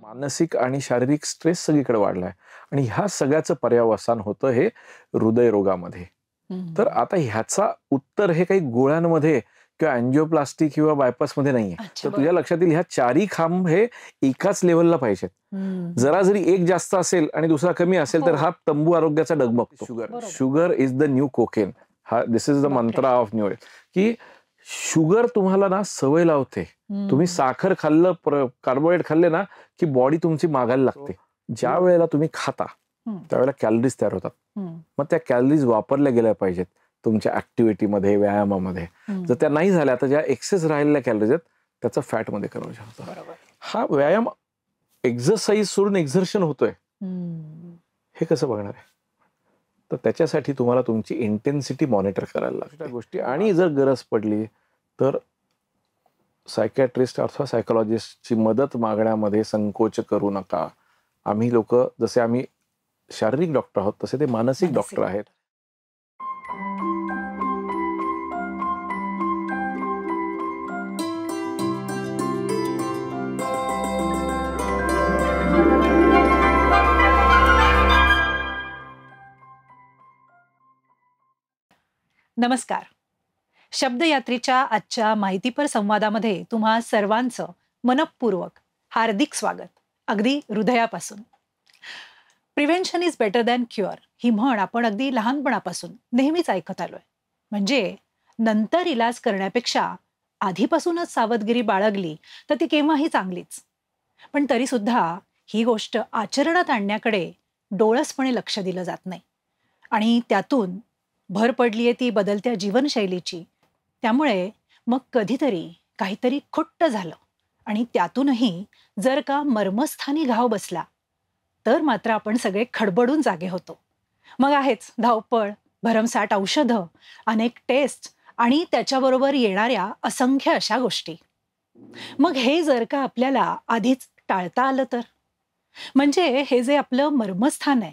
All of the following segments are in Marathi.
मानसिक आणि शारीरिक स्ट्रेस सगळीकडे वाढलाय आणि ह्या सगळ्याचं पर्यावसान होतं हे हृदयरोगामध्ये. तर आता ह्याचा उत्तर हे काही गोळ्यांमध्ये किंवा अँजिओप्लास्टी किंवा बायपासमध्ये नाहीये. तर तुझ्या लक्षात येईल ह्या चारही खांब हे एकाच लेव्हलला पाहिजेत. जरा जरी एक जास्त असेल आणि दुसरा कमी असेल तर हा तंबू आरोग्याचा डगमगतो. Sugar is the new cocaine. हा this is the mantra of new age की शुगर तुम्हाला ना सवय लावते. तुम्ही साखर खाल्लं, कार्बोहायड्रेट खाल्ले ना की बॉडी तुमची मागायला लागते. ज्या वेळेला तुम्ही खाता त्यावेळेला कॅलरीज तयार होतात. मग त्या कॅलरीज वापरल्या गेल्या पाहिजेत तुमच्या ऍक्टिव्हिटीमध्ये, व्यायामामध्ये. जर त्या नाही झाल्या तर ज्या एक्सेस राहिलेल्या कॅलरीज आहेत त्याचं फॅटमध्ये कन्व्हर्जन होतं. हा व्यायाम एक्झरसाइज सोडून एक्झर्शन होतोय हे कसं बघणार आहे? तर त्याच्यासाठी तुम्हाला तुमची इंटेन्सिटी मॉनिटर करायला लागते गोष्टी. आणि जर गरज पडली तर सायकॅट्रिस्ट अथवा सायकोलॉजिस्टची मदत मागण्यामध्ये संकोच करू नका. आम्ही लोक जसे आम्ही शारीरिक डॉक्टर आहोत तसे ते मानसिक डॉक्टर आहेत. नमस्कार. शब्दयात्रेच्या आजच्या माहितीपर संवादामध्ये तुम्हा सर्वांचं मनपूर्वक हार्दिक स्वागत, अगदी हृदयापासून. Prevention is better than cure ही म्हण आपण अगदी लहानपणापासून नेहमीच ऐकत आलोय. म्हणजे नंतर इलाज करण्यापेक्षा आधीपासूनच सावधगिरी बाळगली तर ती केव्हाही चांगलीच. पण तरी सुद्धा ही गोष्ट आचरणात आणण्याकडे डोळसपणे लक्ष दिलं जात नाही आणि त्यातून भर पडलीये ती बदलत्या जीवनशैलीची. त्यामुळे मग कधीतरी काहीतरी खुट्ट झालं आणि त्यातूनही जर का मर्मस्थानी घाव बसला तर मात्र आपण सगळे खडबडून जागे होतो. मग आहेच धावपळ, भरमसाठ औषधं, अनेक टेस्ट आणि त्याच्याबरोबर येणाऱ्या असंख्य अशा गोष्टी. मग हे जर का आपल्याला आधीच टाळता आलं तर, म्हणजे हे जे आपलं मर्मस्थान आहे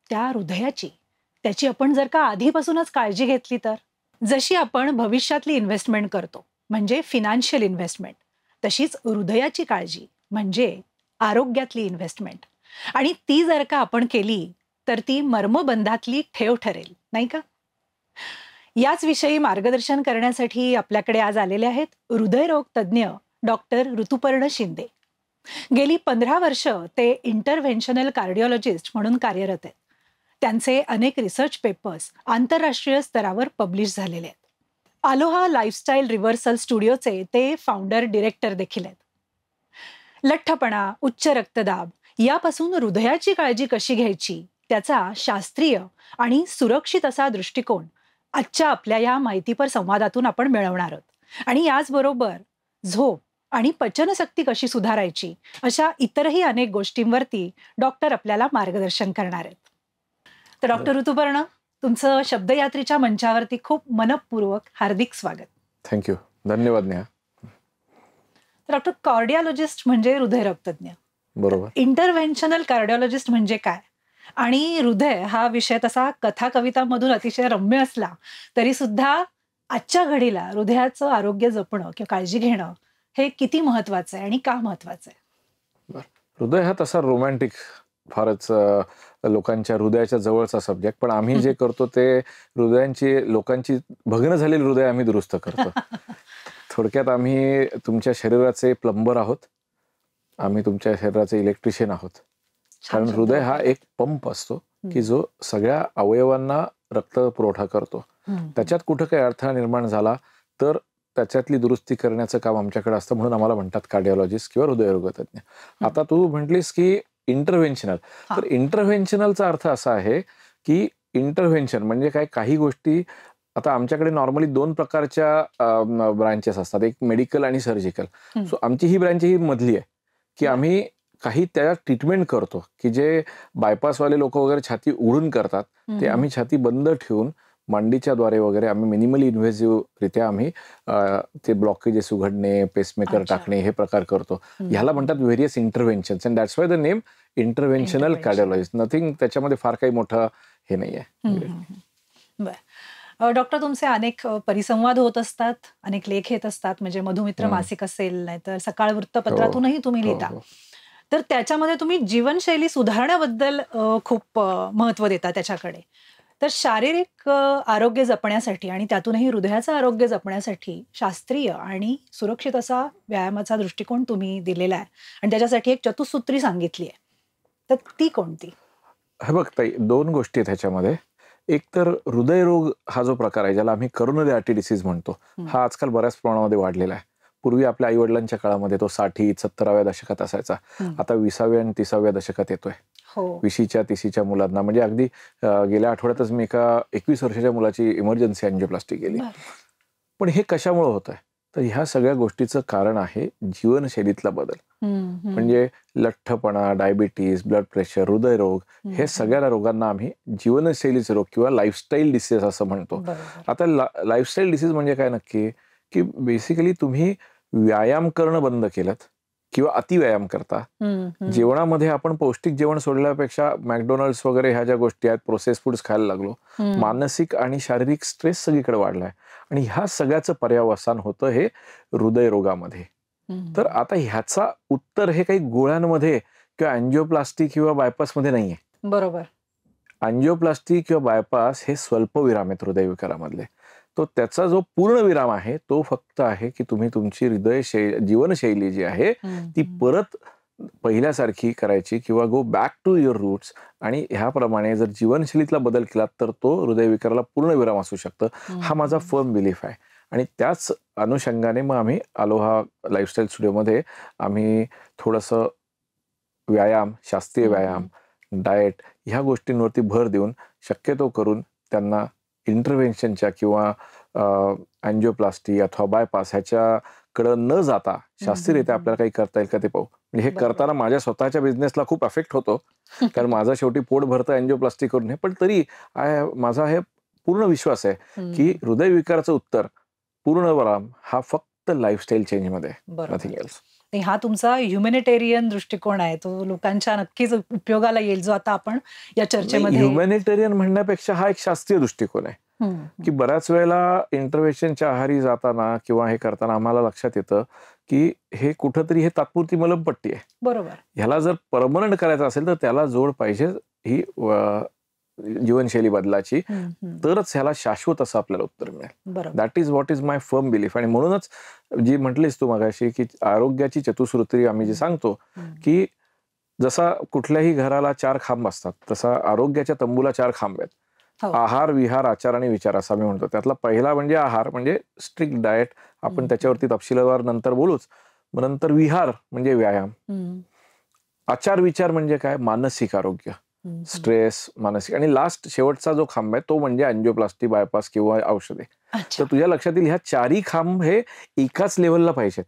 त्या हृदयाची, त्याची आपण जर का आधीपासूनच काळजी घेतली तर, जशी आपण भविष्यातली इन्व्हेस्टमेंट करतो म्हणजे फिनान्शियल इन्व्हेस्टमेंट, तशीच हृदयाची काळजी म्हणजे आरोग्यातली इन्व्हेस्टमेंट. आणि ती जर का आपण केली तर ती मर्मबंधातली ठेव ठरेल, नाही का? याच विषयी मार्गदर्शन करण्यासाठी आपल्याकडे आज आलेले आहेत हृदयरोग तज्ज्ञ डॉक्टर ऋतुपर्ण शिंदे. गेली 15 वर्ष ते इंटरव्हेन्शनल कार्डिओलॉजिस्ट म्हणून कार्यरत आहेत. त्यांचे अनेक रिसर्च पेपर्स आंतरराष्ट्रीय स्तरावर पब्लिश झालेले आहेत. अलोहा लाईफस्टाईल रिव्हर्सल स्टुडिओचे ते फाउंडर डिरेक्टर देखील आहेत. लठ्ठपणा, उच्च रक्तदाब यापासून हृदयाची काळजी कशी घ्यायची त्याचा शास्त्रीय आणि सुरक्षित असा दृष्टिकोन आजच्या आपल्या या माहितीपर संवादातून आपण मिळवणार आहोत. आणि याचबरोबर झोप आणि पचनशक्ती कशी सुधारायची अशा इतरही अनेक गोष्टींवरती डॉक्टर आपल्याला मार्गदर्शन करणार आहेत. तर डॉक्टर ऋतुपर्ण, तुमचं शब्दयात्रेच्या मंचावरती खूप मनपूर्वक हार्दिक स्वागत. थँक्यू, धन्यवाद नेहा. डॉक्टर, कार्डिओलॉजिस्ट म्हणजे हृदयरोगतज्ञ, बरोबर. इंटरव्हेन्शनल कार्डिओलॉजिस्ट म्हणजे काय? आणि हृदय हा विषय तसा कथा कवितांमधून अतिशय रम्य असला तरी सुद्धा आजच्या घडीला हृदयाचं आरोग्य जपणं किंवा काळजी घेणं हे किती महत्वाचं आहे आणि का महत्वाचं आहे? हृदय हा तसा रोमॅन्टिक, फारच लोकांच्या हृदयाच्या जवळचा सब्जेक्ट. पण आम्ही जे करतो ते लोकांची भग्न झालेली हृदय आम्ही दुरुस्त करतो. थोडक्यात आम्ही तुमच्या शरीराचे प्लंबर आहोत, आम्ही तुमच्या शरीराचे इलेक्ट्रिशियन आहोत. कारण हृदय हा एक पंप असतो की जो सगळ्या अवयवांना रक्त पुरवठा करतो. त्याच्यात कुठं काही अडथळा निर्माण झाला तर त्याच्यातली दुरुस्ती करण्याचं काम आमच्याकडे असतं. म्हणून आम्हाला म्हणतात कार्डिओलॉजिस्ट किंवा हृदयरोगतज्ञ. आता तू म्हटलीस की इंटरव्हेन्शनल, तर इंटरव्हेन्शनलचा अर्थ असा आहे की इंटरव्हेन्शन म्हणजे काय, काही गोष्टी आता आमच्याकडे नॉर्मली 2 प्रकारच्या ब्रांचेस असतात, एक मेडिकल आणि सर्जिकल. सो आमची ही ब्रांच ही मधली आहे की आम्ही काही त्या ट्रीटमेंट करतो की जे बायपासवाले लोक वगैरे छाती उघडून करतात ते आम्ही छाती बंद ठेवून मांडीच्या द्वारे वगैरे आम्ही मिनिमली इन्व्हेसिव्ह रित्या आम्ही ते ब्लॉकेजेस उघडणे, पेसमेकर टाकणे हे प्रकार करतो. ह्याला म्हणतात various interventions and that's why the name interventional cardiologist. Nothing त्याच्यामध्ये फार काही मोठं हे नाहीये. बरं डॉक्टर, तुमचे अनेक परिसंवाद होत असतात, अनेक लेख येत असतात, म्हणजे मधुमित्र मासिक असेल, नाहीतर सकाळ वृत्तपत्रातूनही तुम्ही लिहिता. तर त्याच्यामध्ये तुम्ही जीवनशैली सुधारण्याबद्दल खूप महत्त्व देता त्याच्याकडे. तर शारीरिक आरोग्य जपण्यासाठी आणि त्यातूनही हृदयाचं आरोग्य जपण्यासाठी शास्त्रीय आणि सुरक्षित असा व्यायामाचा दृष्टिकोन तुम्ही दिलेला आहे आणि त्याच्यासाठी एक चतुसूत्री सांगितली आहे. तर ती कोणती? हे बघ ताई, 2 गोष्टी आहेत ह्याच्यामध्ये. एक तर हृदयरोग हा जो प्रकार आहे, ज्याला आम्ही करोनरी आर्टरी डिसीज म्हणतो, हा आजकाल बऱ्याच प्रमाणामध्ये वाढलेला आहे. पूर्वी आपल्या आई-वडिलांच्या काळामध्ये तो 60-70व्या दशकात असायचा. आता 20व्या आणि 30व्या दशकात येतोय. हो. 20च्या 30च्या मुलांना, म्हणजे अगदी गेल्या आठवड्यातच मी एका 21 वर्षाच्या मुलाची इमर्जन्सी अँजिओप्लास्टी केली. बरं. पण हे कशामुळे होत आहे? तर ह्या सगळ्या गोष्टीचं कारण आहे जीवनशैलीतला बदल. म्हणजे लठ्ठपणा, डायबिटीज, ब्लड प्रेशर, हृदयरोग, हे सगळ्या रोगांना आम्ही जीवनशैलीचे रोग किंवा लाईफस्टाईल डिसीज असं म्हणतो. बरोबर. आता लाईफस्टाईल डिसीज म्हणजे काय नक्की? की बेसिकली तुम्ही व्यायाम करणं बंद केलं किंवा अतिव्यायाम करता. जेवणामध्ये आपण पौष्टिक जेवण सोडल्यापेक्षा मॅकडोनल्ड्स वगैरे ह्या ज्या गोष्टी आहेत, प्रोसेस फूड्स खायला लागलो. मानसिक आणि शारीरिक स्ट्रेस सगळीकडे वाढलाय आणि ह्या सगळ्याचं पर्यावसान होतं हे हृदयरोगामध्ये. तर आता ह्याचा उत्तर हे काही गोळ्यांमध्ये किंवा अँजिओप्लास्टी किंवा बायपासमध्ये नाहीये. बरोबर. अँजिओप्लास्टी किंवा बायपास हे स्वल्पविराम आहेत हृदयविकारामधले. तो त्याचा जो पूर्ण विराम आहे तो फक्त आहे की तुम्ही तुमची जीवनशैली जी आहे ती परत पहिल्यासारखी करायची किंवा go back to your roots. आणि ह्याप्रमाणे जर जीवनशैलीतला बदल केला तर तो हृदयविकाराला पूर्ण विराम असू शकतं. हा माझा फर्म बिलीफ आहे. आणि त्याच अनुषंगाने मग आम्ही अलोहा लाईफस्टाईल स्टुडिओमध्ये आम्ही थोडंसं व्यायाम, शास्त्रीय व्यायाम, डाएट ह्या गोष्टींवरती भर देऊन शक्यतो करून त्यांना इंटरव्हेन्शनच्या किंवा अँजिओप्लास्टी अथवा बायपास ह्याच्याकडं न जाता शास्त्रीयरित्या आपल्याला काही करता येईल का ते पाहू. म्हणजे हे करताना माझ्या स्वतःच्या बिझनेसला खूप अफेक्ट होतो, कारण माझा शेवटी पोट भरतं अँजिओप्लास्टी करून. पण तरी माझा हे पूर्ण विश्वास आहे की हृदयविकाराचं उत्तर पूर्ण विराम हा फक्त लाईफस्टाईल चेंजमध्ये, नथिंग एल्स. हा तुमचा ह्युमॅनिटेरियन दृष्टिकोन आहे, तो लोकांच्या नक्कीच उपयोगाला येईल, जो आता आपण या चर्चेमध्ये. ह्युमॅनिटेरियन म्हणण्यापेक्षा हा एक शास्त्रीय दृष्टिकोन आहे की बऱ्याच वेळेला इंटरव्हेन्शनच्या आहारी जाताना किंवा हे करताना आम्हाला लक्षात येतं की हे कुठंतरी हे तात्पुरती मलमपट्टी आहे. बरोबर. ह्याला जर परमनंट करायचं असेल तर त्याला जोड पाहिजे ही जीवनशैली बदलाची, तरच ह्याला शाश्वत असं आपल्याला उत्तर मिळेल. That is what is my firm belief. आणि म्हणूनच जी म्हटलीस तू मगाशी की आरोग्याची चतुसूत्री आम्ही जे सांगतो की जसा कुठल्याही घराला 4 खांब असतात तसा आरोग्याच्या तंबूला 4 खांब आहेत. आहार, विहार, आचार आणि विचार असं आम्ही म्हणतो. त्यातला पहिला म्हणजे आहार, म्हणजे स्ट्रिक्ट डाएट. आपण त्याच्यावरती तपशीलवार नंतर बोलूच. मग नंतर विहार म्हणजे व्यायाम. आचार विचार म्हणजे काय? मानसिक आरोग्य, स्ट्रेस, मानसिक. आणि लास्ट शेवटचा जो खांब आहे तो म्हणजे अँजिओप्लास्टी, बायपास किंवा औषधे. तर तुझ्या लक्षात येईल ह्या 4ही खांब हे एकाच लेवलला पाहिजेत.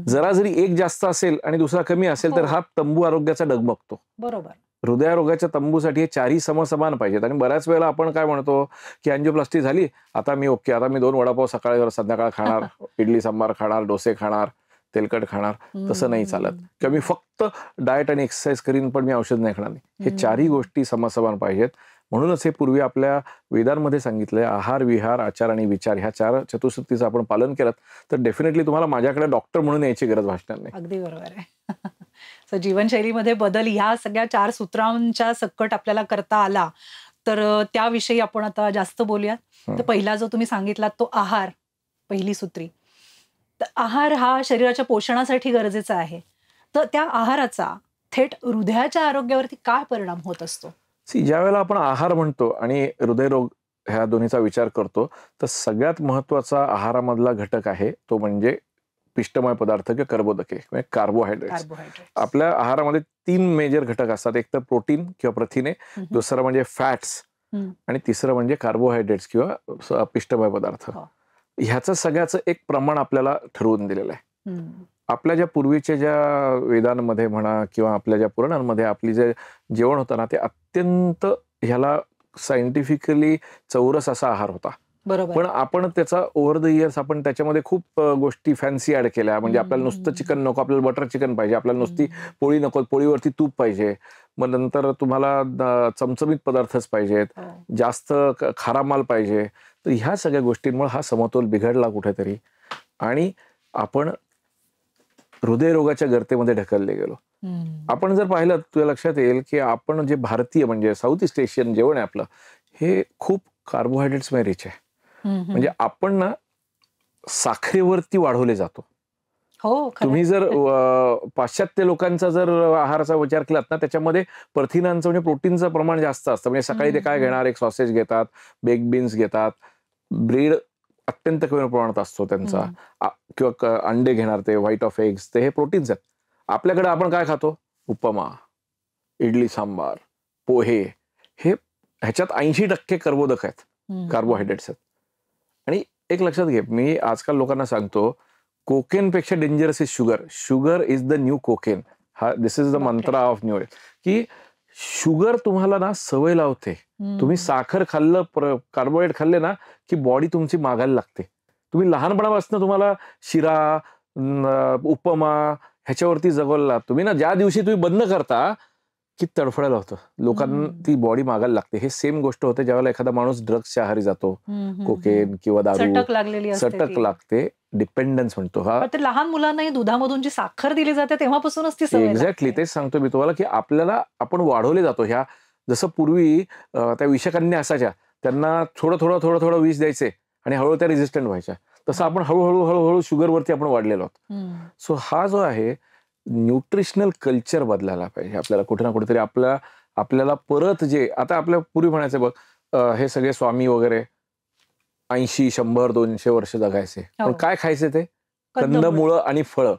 जरा जरी एक जास्त असेल आणि दुसरा कमी असेल तर हा तंबू आरोग्याचा डगमगतो. बरोबर. हृदयारोगाच्या तंबूसाठी हे 4ही समसमान पाहिजेत. आणि बऱ्याच वेळेला आपण काय म्हणतो की अँजिओप्लास्टी झाली, आता मी ओके, आता मी 2 वडापाव सकाळी संध्याकाळ खाणार, इडली सांबार खाणार, डोसे खाणार, तेलकट खाणार. तसं नाही चालत. किंवा मी फक्त डाएट आणि एक्सरसाइज करीन पण मी औषध नाही खाणार. हे 4ही गोष्टी समसमान पाहिजेत. म्हणूनच हे पूर्वी आपल्या वेदांमध्ये सांगितलंय, आहार, विहार, आचार आणि विचार ह्या 4 चतुसूत्रीचं आपण पालन केलं तर डेफिनेटली तुम्हाला माझ्याकडे डॉक्टर म्हणून यायची गरज भासणार नाही. अगदी बरोबर आहे. जीवनशैलीमध्ये बदल ह्या सगळ्या 4 सूत्रांच्या सकट आपल्याला करता आला तर त्याविषयी आपण आता जास्त बोलूया. तर पहिला जो तुम्ही सांगितलात तो आहार, पहिली सूत्री. तर आहार हा शरीराच्या पोषणासाठी गरजेचा आहे. तर त्या आहाराचा थेट हृदयाच्या आरोग्यावरती काय परिणाम होत असतो? ज्या वेळेला आपण आहार म्हणतो आणि हृदयरोग ह्या दोन्हीचा विचार करतो तर सगळ्यात महत्वाचा आहारामधला घटक आहे तो म्हणजे पिष्टमय पदार्थ किंवा कर्बोदके म्हणजे कार्बोहायड्रेट्स. आपल्या आहारामध्ये 3 मेजर घटक असतात. एक तर प्रोटीन किंवा प्रथिने, दुसरं म्हणजे फॅट्स आणि तिसरं म्हणजे कार्बोहायड्रेट्स किंवा पिष्टमय पदार्थ. ह्याचं सगळ्याचं एक प्रमाण आपल्याला ठरवून दिलेलं आहे. आपल्या ज्या पूर्वीच्या ज्या वेदांमध्ये म्हणा किंवा आपल्या ज्या पुराणांमध्ये आपली जे जेवण होतं ना ते अत्यंत ह्याला सायंटिफिकली चौरस असा आहार होता. पण आपण त्याचा ओव्हर द इयर्स आपण त्याच्यामध्ये खूप गोष्टी फॅन्सी ऍड केल्या. म्हणजे आपल्याला नुसतं चिकन नको, आपल्याला बटर चिकन पाहिजे, आपल्याला नुसती पोळी नको, पोळीवरती तूप पाहिजे. मग नंतर तुम्हाला चमचमीत पदार्थच पाहिजेत, जास्त खारा माल पाहिजे. तर ह्या सगळ्या गोष्टींमुळे हा समतोल बिघडला कुठेतरी आणि आपण हृदयरोगाच्या गर्तेमध्ये ढकलले गेलो. आपण जर पाहिलं तुझ्या लक्षात येईल की आपण जे भारतीय म्हणजे साऊथ ईस्ट एशियन जेवण आहे आपलं, हे खूप कार्बोहायड्रेट्स मध्ये रिच आहे. म्हणजे आपण ना साखरेवरती वाढवले जातो. हो, तुम्ही जर पाश्चात्य लोकांचा जर आहाराचा विचार केलात ना, त्याच्यामध्ये प्रथिनांचं म्हणजे प्रोटीनचं प्रमाण जास्त असतं. म्हणजे सकाळी ते काय घेणार, एक सॉसेज घेतात, बेक बीन्स घेतात, ब्रेड अत्यंत कमी प्रमाणात असतो त्यांचा, किंवा अंडे घेणार ते व्हाईट ऑफ एग्स, ते हे प्रोटीन्स आहेत. आपल्याकडे आपण काय खातो, उपमा, इडली सांबार, पोहे, हे ह्याच्यात 80% कर्बोदक आहेत, कार्बोहायड्रेट्स आहेत. आणि एक लक्षात घे, मी आजकाल लोकांना सांगतो, कोकेन पेक्षा dangerous is sugar. Sugar is the new cocaine. हा, this is the mantra of new age. की शुगर तुम्हाला ना सवय लावते. तुम्ही साखर खाल्लं, कार्बोहायड्रेट खाल्ले ना, की बॉडी तुमची मागायला लागते. तुम्ही लहानपणापासून तुम्हाला शिरा, उपमा ह्याच्यावरती जगवला. तुम्ही ना ज्या दिवशी तुम्ही बंद करता की तडफडायला होतं, लोकांना ती बॉडी मागायला लागते. हे सेम गोष्ट होते ज्यावेळेला एखादा माणूस ड्रग्सच्या आहारी जातो, कोकेन किंवा दारू, सटक लागते, डिपेंडन्स म्हणतो हा. लहान मुलांनाही दुधामधून जी साखर दिली जाते तेव्हापासूनच ती सवय. एक्झॅक्टली तेच सांगतो मी तुम्हाला, की आपल्याला आपण वाढवले जातो. ह्या जसं पूर्वी त्या विषकन्या असायच्या, त्यांना थोडं थोडं थोडं थोडं विष द्यायचे आणि हळूहळू त्या रेझिस्टंट व्हायच्या, तसं आपण हळूहळू हळूहळू शुगरवरती आपण वाढलेलो आहोत. सो हा जो आहे न्यूट्रिशनल कल्चर बदलायला पाहिजे आपल्याला कुठे ना कुठेतरी. आपल्याला परत जे आता आपल्या पूर्वी म्हणायचं बघ, हे सगळे स्वामी वगैरे 80, 100, 200 वर्ष जगायचे, पण काय खायचे ते, कंदमुळं आणि फळं.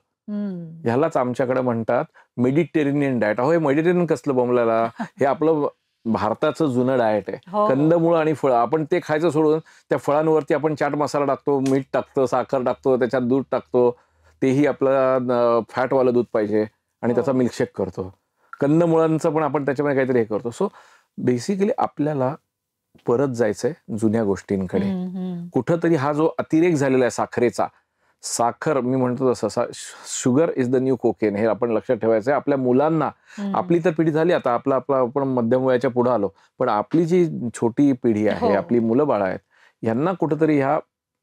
ह्यालाच आमच्याकडे म्हणतात मेडिटेरेनियन डाएट. अहो, हे मेडिटेरियन कसलं बोंबलाला, हे आपलं भारताचं जुनं डाएट आहे. कंदमुळं आणि फळं, आपण ते खायचं सोडून त्या फळांवरती आपण चाट मसाला टाकतो, मीठ टाकतो, साखर टाकतो, त्याच्यात दूध टाकतो, तेही आपलं फॅटवालं दूध पाहिजे आणि त्याचा मिल्कशेक करतो. कंदमुळांचं पण आपण त्याच्यामध्ये काहीतरी हे करतो. सो बेसिकली आपल्याला परत जायचंय जुन्या गोष्टींकडे. कुठंतरी हा जो अतिरेक झालेला आहे साखरेचा, साखर मी म्हणतो तसं, sugar is the new cocaine, हे आपण लक्षात ठेवायचं आहे. आपल्या मुलांना, आपली तर पिढी झाली आता, आपण मध्यम वयाच्या पुढे आलो, पण आपली जी छोटी पिढी आहे, आपली मुलं बाळ आहेत, यांना कुठंतरी ह्या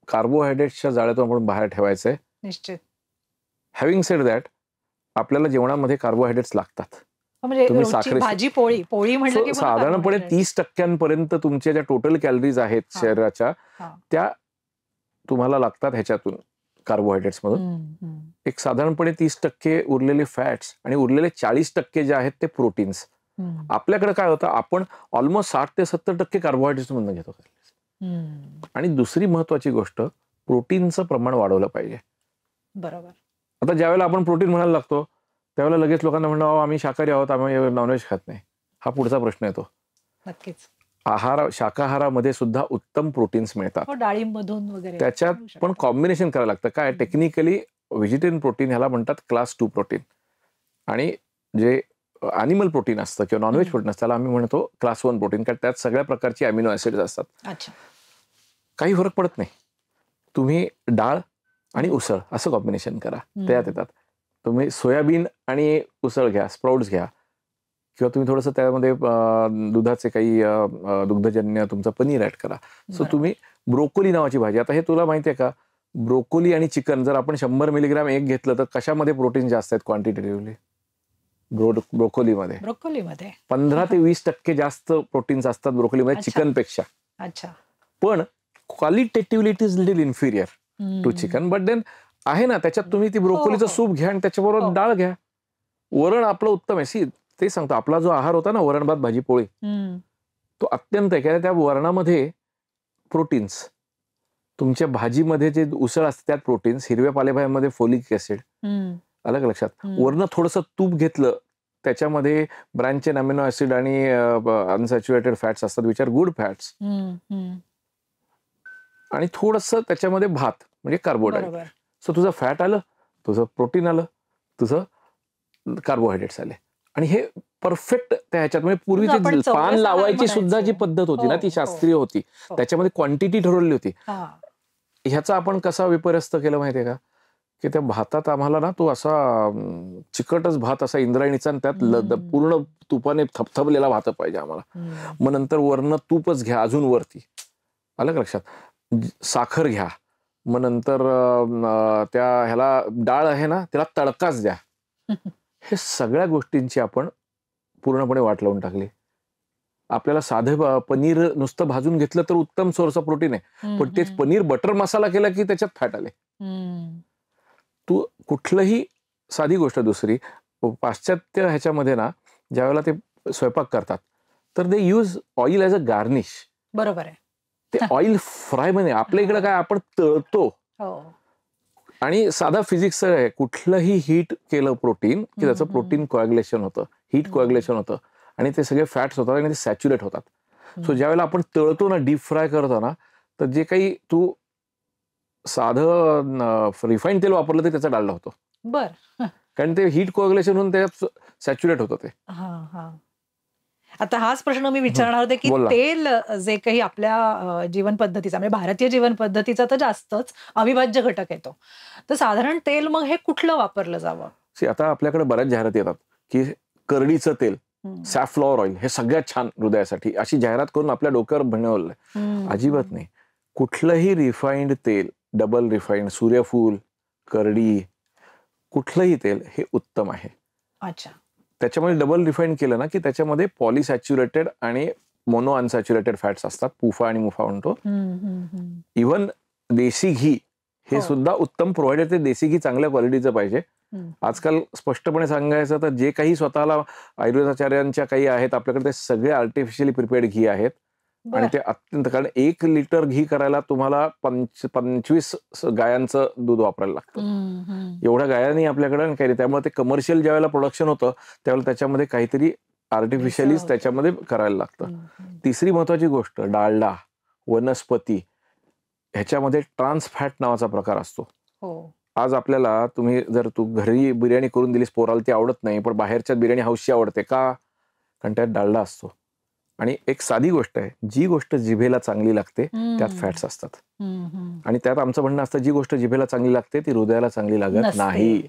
कार्बोहायड्रेट्सच्या जाळ्यातून आपण बाहेर ठेवायचंय. निश्चित. हॅव्हिंग सेड दॅट, आपल्याला जेवणामध्ये कार्बोहायड्रेट्स लागतात. तुम्ही भाजी पोळी म्हटलं की साधारणपणे 30% तुमच्या ज्या टोटल कॅलरीज आहेत शरीराच्या, त्या तुम्हाला लागतात ह्याच्यातून, कार्बोहायड्रेट्स मधून. एक साधारणपणे 30% उरलेले फॅट्स आणि उरलेले 40% जे आहेत ते प्रोटीन्स. आपल्याकडे काय होतं, आपण ऑलमोस्ट 60 ते 70% कार्बोहायड्रेट्स मधून घेतो. आणि दुसरी महत्वाची गोष्ट, प्रोटीनचं प्रमाण वाढवलं पाहिजे. बरोबर. आता ज्यावेळेला आपण प्रोटीन म्हणायला लागतो, त्यावेळेला लगेच लोकांना म्हणणं, आम्ही शाकाहारी आहोत, आम्ही नॉनव्हेज खात नाही. हा पुढचा प्रश्न येतो. नक्कीच. शाकाहारामध्ये सुद्धा उत्तम प्रोटीन्स मिळतात, डाळिंबमधून वगैरे. त्याच्यात पण कॉम्बिनेशन करायला लागतं. काय, टेक्निकली व्हेजिटेरियन प्रोटीन ह्याला म्हणतात क्लास 2 प्रोटीन, आणि जे अॅनिमल प्रोटीन असतं किंवा नॉनव्हेज प्रोटीन असतं त्याला आम्ही म्हणतो क्लास 1 प्रोटीन, कारण त्यात सगळ्या प्रकारची अमिनो ऍसिड्स असतात. काही फरक पडत नाही. तुम्ही डाळ आणि उसळ असं कॉम्बिनेशन करा, त्यात येतात. तुम्ही सोयाबीन आणि उसळ घ्या, स्प्राउट्स घ्या, किंवा तुम्ही थोडंसं त्यामध्ये दुधाचे काही दुग्धजन्य तुमचं पनीर ऍड करा. सो तुम्ही ब्रोकोली नावाची भाजी, आता हे तुला माहिती आहे का, ब्रोकोली आणि चिकन जर आपण 100 मिलीग्राम एक घेतलं तर कशामध्ये प्रोटीन जास्त आहेत क्वांटिटेटिव्हली? ब्रोकोलीमध्ये 15 ते 20% जास्त प्रोटीन्स असतात ब्रोकोलीमध्ये चिकनपेक्षा. पण qualitatively it is little inferior to chicken, but then आहे ना, त्याच्यात तुम्ही ती ब्रोकोलीचं सूप घ्या आणि त्याच्याबरोबर डाळ घ्या. वरण आपलं उत्तम आहे. सी, ते सांगतो, आपला जो आहार होता ना, वरण भात भाजी पोळी, तो अत्यंत आहे. त्या वरणामध्ये प्रोटीन्स, तुमच्या भाजीमध्ये जे उसळ असते त्यात प्रोटीन्स, हिरव्या पालेभाज्यांमध्ये फोलिक ऍसिड, अलग लक्षात. वरनं थोडंसं तूप घेतलं, त्याच्यामध्ये ब्रांच चेन अमिनो ऍसिड आणि अनसॅच्युरेटेड फॅट्स असतात, विच आर गुड फॅट्स, आणि थोडंसं त्याच्यामध्ये भात म्हणजे कार्बोहायड्रेट. सो तुझं फॅट आलं, तुझं प्रोटीन आलं, तुझं कार्बोहायड्रेट्स आले, आणि हे परफेक्ट त्या ह्याच्यात. म्हणजे पूर्वीची पान लावायची सुद्धा जी पद्धत होती ना, ती शास्त्रीय होती, त्याच्यामध्ये क्वांटिटी ठरवलेली होती. ह्याचा आपण कसा विपर्यस्त केलं माहितीये का, की त्या भातात आम्हाला ना तो असा चिकटच भात, असा इंद्रायणीचा, त्यात पूर्ण तुपाने थपथपलेला भात पाहिजे आम्हाला. मग नंतर वरनं तूपच घ्या अजून वरती, अलग लक्षात. साखर घ्या, मग नंतर त्या ह्याला डाळ आहे ना त्याला तडकाच द्या. हे सगळ्या गोष्टींची आपण पूर्णपणे वाट लावून टाकली. आपल्याला साधं पनीर नुसतं भाजून घेतलं तर उत्तम सोर्स ऑफ प्रोटीन आहे, पण तेच पनीर बटर मसाला केला की त्याच्यात फॅट आले. तू कुठलंही, साधी गोष्ट दुसरी, पाश्चात्य ह्याच्यामध्ये ना ज्यावेळेला ते स्वयंपाक करतात तर they use oil as a garnish. बरोबर आहे. ते ऑइल फ्राय मध्ये, आपल्या इकडे काय आपण तळतो. आणि साधा फिजिक्स आहे, कुठलंही हीट केलं प्रोटीन की त्याचं प्रोटीन कोॲग्युलेशन होतं, हीट कोॲग्युलेशन होतं आणि ते सगळे फॅट्स होतात आणि ते सॅच्युरेट होतात. सो ज्यावेळेला आपण तळतो ना, डीप फ्राय करतो ना, तर जे काही तू साधं रिफाईंड तेल वापरलं तर त्याचा डालडा होतो. बर. कारण ते हीट कोॲग्युलेशन होऊन त्याच्यात सॅच्युरेट होतं ते. आता हाच प्रश्न मी विचारणार होते की तेल जे काही आपल्या जीवन पद्धतीचा, म्हणजे भारतीय जीवन पद्धतीचा तर जास्तच अविभाज्य घटक येतो, तर साधारण तेल मग हे कुठलं वापरलं जावं? आता आपल्याकडे बऱ्याच जाहिराती येतात की करडीचं तेल, सॅफ्लॉवर ऑइल हे सगळ्यात छान हृदयासाठी, अशी जाहिरात करून आपल्या डोक्यावर बनवलंय. अजिबात नाही. कुठलंही रिफाईंड तेल, डबल रिफाईंड, सूर्यफूल, करडी, कुठलंही तेल हे उत्तम आहे. अच्छा. त्याच्यामध्ये डबल रिफाईंड केलं ना की त्याच्यामध्ये पॉलिसॅच्युरेटेड आणि मोनो अनसॅच्युरेटेड फॅट्स असतात, पुफा आणि मुफा म्हणतो. इव्हन देशी घी हे सुद्धा उत्तम, प्रोव्हाइडेड ते देशी घी चांगल्या क्वालिटीचं पाहिजे. आजकाल स्पष्टपणे सांगायचं तर जे काही स्वतःला आयुर्वेदाचार्यांच्या काही आहेत आपल्याकडे, ते सगळे आर्टिफिशियली प्रिपेअर्ड घी आहेत आणि ते अत्यंत, कारण 1 लिटर घी करायला तुम्हाला 25 गायांचं दूध वापरायला लागतं. एवढ्या गायांनी आपल्याकडे काही, त्यामुळे ते कमर्शियल ज्यावेळेला प्रोडक्शन होतं त्यावेळेला त्याच्यामध्ये काहीतरी आर्टिफिशियलीच त्याच्यामध्ये करायला लागतं. तिसरी महत्वाची गोष्ट, डालडा, वनस्पती, ह्याच्यामध्ये ट्रान्स फॅट नावाचा प्रकार असतो. आज आपल्याला, तुम्ही जर तू घरी बिर्याणी करून दिलीस पोराला, ती आवडत नाही, पण बाहेरच्या बिर्याणी हौशी आवडते का? कारण त्यात डालडा असतो. आणि एक साधी गोष्ट आहे, जी गोष्ट जिभेला चांगली लागते त्यात फॅट्स असतात. आणि त्यात आमचं म्हणणं असतं, जी गोष्ट जिभेला चांगली लागते ती हृदयाला चांगली लागत नाही.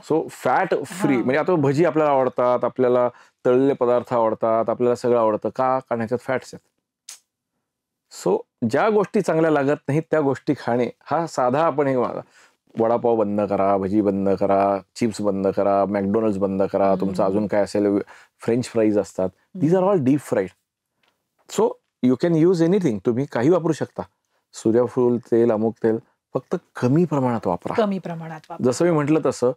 सो फॅट फ्री, म्हणजे आता भजी आपल्याला आवडतात, आपल्याला तळलेले पदार्थ आवडतात, आपल्याला सगळं आवडतं का? कारण ह्याच्यात फॅट्स आहेत. सो ज्या गोष्टी चांगल्या लागत नाहीत त्या गोष्टी खाणे हा साधा, आपण हे वडापाव बंद करा, भजी बंद करा, चिप्स बंद करा, मॅकडोनल्ड्स बंद करा, तुमचं अजून काय असेल, फ्रेंच फ्राईज असतात, these are all deep fried. So you can use anything, तुम्ही काही वापरू शकता, सूर्यफूल तेल, अमुक तेल, फक्त कमी प्रमाणात वापरा. कमी प्रमाणात. जसं मी म्हटलं तसं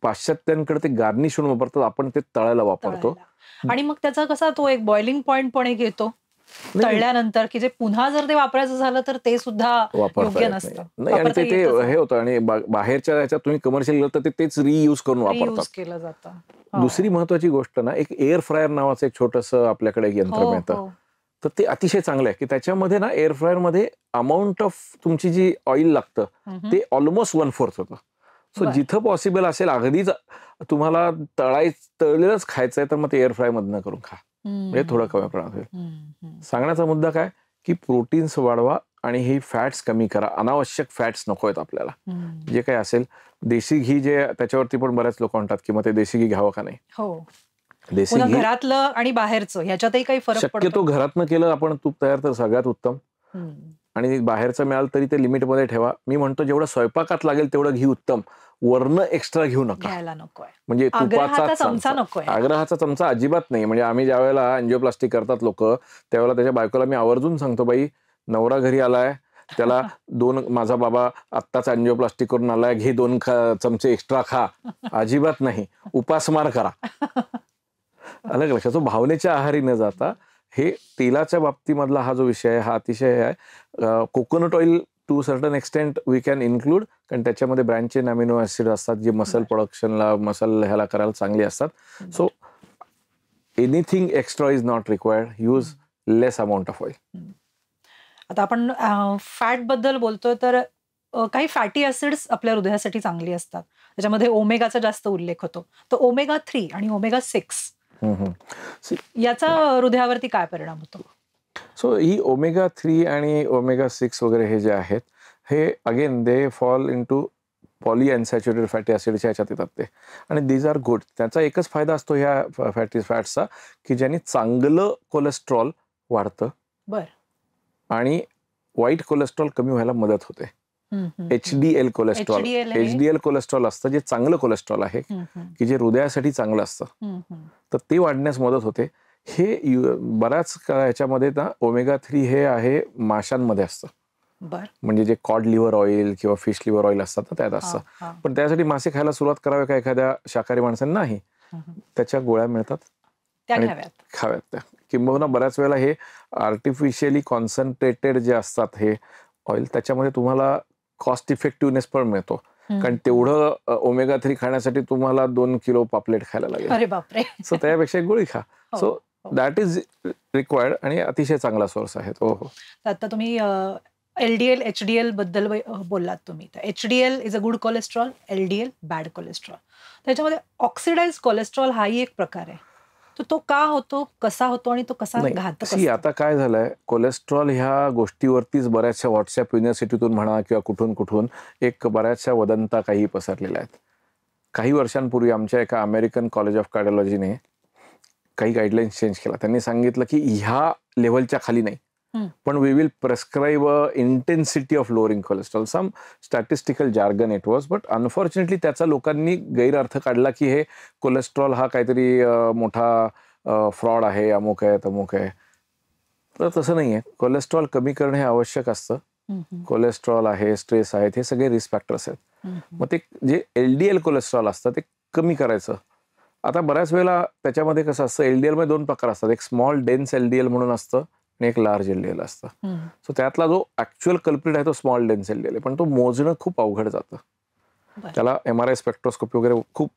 पाश्चात्यांकडे ते गार्निश म्हणून वापरतात, आपण ते तळायला वापरतो. आणि मग त्याचा कसा तो एक बॉइलिंग पॉइंट पण एक येतो तळल्यानंतर, की जे पुन्हा जर ते वापरायचं झालं तर ते सुद्धा योग्य नसतं. नाही, आणि ते हे होतं, आणि बाहेरच्या ह्याच्यात तुम्ही कमर्शियल तर तेच रियूज करून वापरतात, केलं जातं. दुसरी महत्वाची गोष्ट ना, एक एअर फ्रायर नावाचं एक छोटंसं आपल्याकडे एक यंत्र मिळतं, तर ते अतिशय चांगलं आहे की त्याच्यामध्ये ना एअर फ्रायर मध्ये अमाऊंट ऑफ तुमची जी ऑइल लागतं ते ऑलमोस्ट 1/4 होतं. सो जिथं पॉसिबल असेल, अगदीच तुम्हाला तळलेलंच खायचंय तर मग ते एअर फ्राय मधनं करून खा, म्हणजे थोडं कमी प्रमाणात होईल. सांगण्याचा मुद्दा काय की प्रोटीन्स वाढवा आणि ही फॅट्स कमी करा, अनावश्यक फॅट्स नको आहेत आपल्याला. जे काही असेल, देशी घी जे त्याच्यावरती पण बऱ्याच लोक म्हणतात की मग ते देशी घी घ्यावं का नाही. देशी घी घरातलं आणि बाहेरचं ह्याच्यातही काही फरक पडतो. शक्यतो घरातनं केलं आपण तूप तयार तर सगळ्यात उत्तम, आणि बाहेरचं मिळालं तरी ते लिमिटमध्ये ठेवा. मी म्हणतो जेवढं स्वयंपाकात लागेल तेवढं घी उत्तम, वरनं एक्स्ट्रा घेऊ नका. म्हणजे तुपाचा चमचा, आग्रहाचा चमचा अजिबात नाही. म्हणजे आम्ही ज्या वेळेला अँजिओप्लास्टी करतात लोक, त्यावेळेला त्याच्या बायकोला मी आवर्जून सांगतो, बाई नवरा घरी आलाय, त्याला 2, माझा बाबा आत्ताच अँजिओप्लास्टी करून आलाय, घे 2 चमचे एक्स्ट्रा खा. अजिबात नाही, उपासमार करा. अलग लक्षात. भावनेच्या आहारी न जाता हे तेलाच्या बाबतीमधला हा जो विषय आहे हा अतिशय आहे. Coconut oil to certain extent we can include, कारण त्याच्यामध्ये ब्रँच चेन अमिनो ऍसिड असतात जे मसल प्रोडक्शनला, मसल ह्याला करायला चांगली असतात. So anything extra is not required, use less amount of oil. आता आपण फॅट बद्दल बोलतोय तर काही फॅटी ऍसिड्स आपल्या हृदयासाठी चांगली असतात, त्याच्यामध्ये ओमेगाचा जास्त उल्लेख होतो. तर ओमेगा 3 आणि ओमेगा 6 याचा हृदयावरती काय परिणाम होतो? सो ही ओमेगा 3 आणि ओमेगा 6 वगैरे हे जे आहेत, हे again they fall into polyunsaturated fatty ऍसिडच्या ह्याच्यात येतात ते, आणि दीज आर गुड. त्याचा एकच फायदा असतो ह्या फॅट्सचा की ज्याने चांगलं कोलेस्ट्रॉल वाढतं आणि वाईट कोलेस्ट्रॉल कमी व्हायला मदत होते. HDL cholesterol. HDL हे? HDL कोलेस्ट्रॉल असतं जे चांगलं कोलेस्ट्रॉल आहे, की जे हृदयासाठी चांगलं असतं, तर ते वाढण्यास मदत होते. हे बऱ्याच ह्याच्यामध्ये ना ओमेगा 3 हे आहे माशांमध्ये असतं. बर. म्हणजे जे कॉड लिव्हर ऑइल किंवा फिश लिव्हर ऑइल असतात ना त्यात असतं. पण त्यासाठी मासे खायला सुरुवात करावी का एखाद्या शाकाहारी माणसाने? नाही. त्याच्या गोळ्या मिळतात त्या आणि घ्याव्यात. खाव्यात त्या. किंबहुना बऱ्याच वेळेला हे आर्टिफिशियली कॉन्सन्ट्रेटेड जे असतात हे ऑइल, त्याच्यामध्ये तुम्हाला कॉस्ट इफेक्टिव्हनेस पण मिळतो. कारण तेवढं ओमेगा 3 खाण्यासाठी तुम्हाला 2 किलो पापलेट खायला लागेल. अरे बापरे. सो त्यापेक्षा एक गोळी खा. हो, सो हो. दॅट इज रिक्वायर्ड आणि अतिशय चांगला सोर्स आहे. हो हो. तर आता तुम्ही LDL HDL बद्दल बोललात तुम्ही. तर HDL is a good cholesterol, LDL bad cholesterol. त्याच्यामध्ये ऑक्सिडाइज कोलेस्ट्रॉल हाही एक प्रकार आहे. तर तो का होतो, कसा होतो आणि तो कसा नाही, घातक सी असतो? आता काय झालंय, कोलेस्ट्रॉल ह्या गोष्टीवरतीच बऱ्याचशा व्हॉट्सअप युनिव्हर्सिटीतून म्हणा किंवा कुठून कुठून एक बऱ्याचशा वदंता काही पसरलेल्या आहेत. काही वर्षांपूर्वी आमच्या एका अमेरिकन कॉलेज ऑफ कार्डिओलॉजीने काही गाईडलाईन्स चेंज केला. त्यांनी सांगितलं की ह्या लेव्हलच्या खाली नाही, पण we will prescribe intensity of lowering cholesterol. Some statistical jargon it was, but unfortunately त्याचा लोकांनी गैरअर्थ काढला की हे कोलेस्ट्रॉल हा काहीतरी मोठा फ्रॉड आहे, अमुक आहे तमुक आहे. तर तसं नाही आहे. कोलेस्ट्रॉल कमी करणे हे आवश्यक असतं. कोलेस्ट्रॉल आहे, स्ट्रेस आहेत, हे सगळे रिस्क फॅक्टर्स आहेत. मग ते जे LDL कोलेस्ट्रॉल असतं ते कमी करायचं. आता बऱ्याच वेळेला त्याच्यामध्ये कसं असतं, LDL मध्ये 2 प्रकार असतात. एक स्मॉल डेन्स LDL म्हणून असतं आणि एक लार्ज LDL असतं. सो त्यातला जो ऍक्च्युअल कल्प्रिट आहे तो स्मॉल डेन्स LDL आहे, पण तो मोजणं खूप अवघड जातं. त्याला MRI स्पेक्ट्रोस्कोपी वगैरे खूप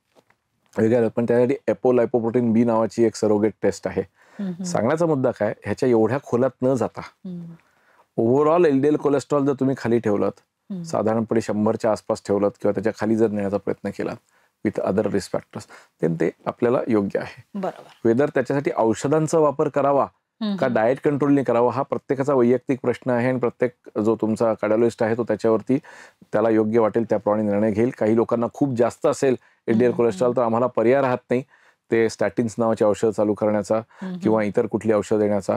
वेगळं, पण त्यासाठी एपोलायपोप्रोटीन B नावाची एक सरोगेट टेस्ट आहे. सांगण्याचा मुद्दा काय, ह्याच्या एवढ्या खोलात न जाता ओव्हरऑल LDL कोलेस्ट्रॉल जर तुम्ही खाली ठेवलात, साधारणपणे 100च्या आसपास ठेवलात किंवा त्याच्या खाली जर नेण्याचा प्रयत्न केलात विथ अदर रिस्क फॅक्टर्स, ते आपल्याला योग्य आहे. बरोबर. वेदर त्याच्यासाठी औषधांचा वापर करावा का डाएट कंट्रोलने करावा हा प्रत्येकाचा वैयक्तिक प्रश्न आहे आणि प्रत्येक जो तुमचा कार्डिओलॉजिस्ट आहे तो त्याच्यावरती त्याला योग्य वाटेल त्याप्रमाणे निर्णय घेईल. काही लोकांना खूप जास्त असेल LDL कोलेस्ट्रॉल तर आम्हाला पर्याय राहत नाही ते स्टॅटिन्स नावाचे औषध चालू करण्याचा किंवा इतर कुठली औषध देण्याचा.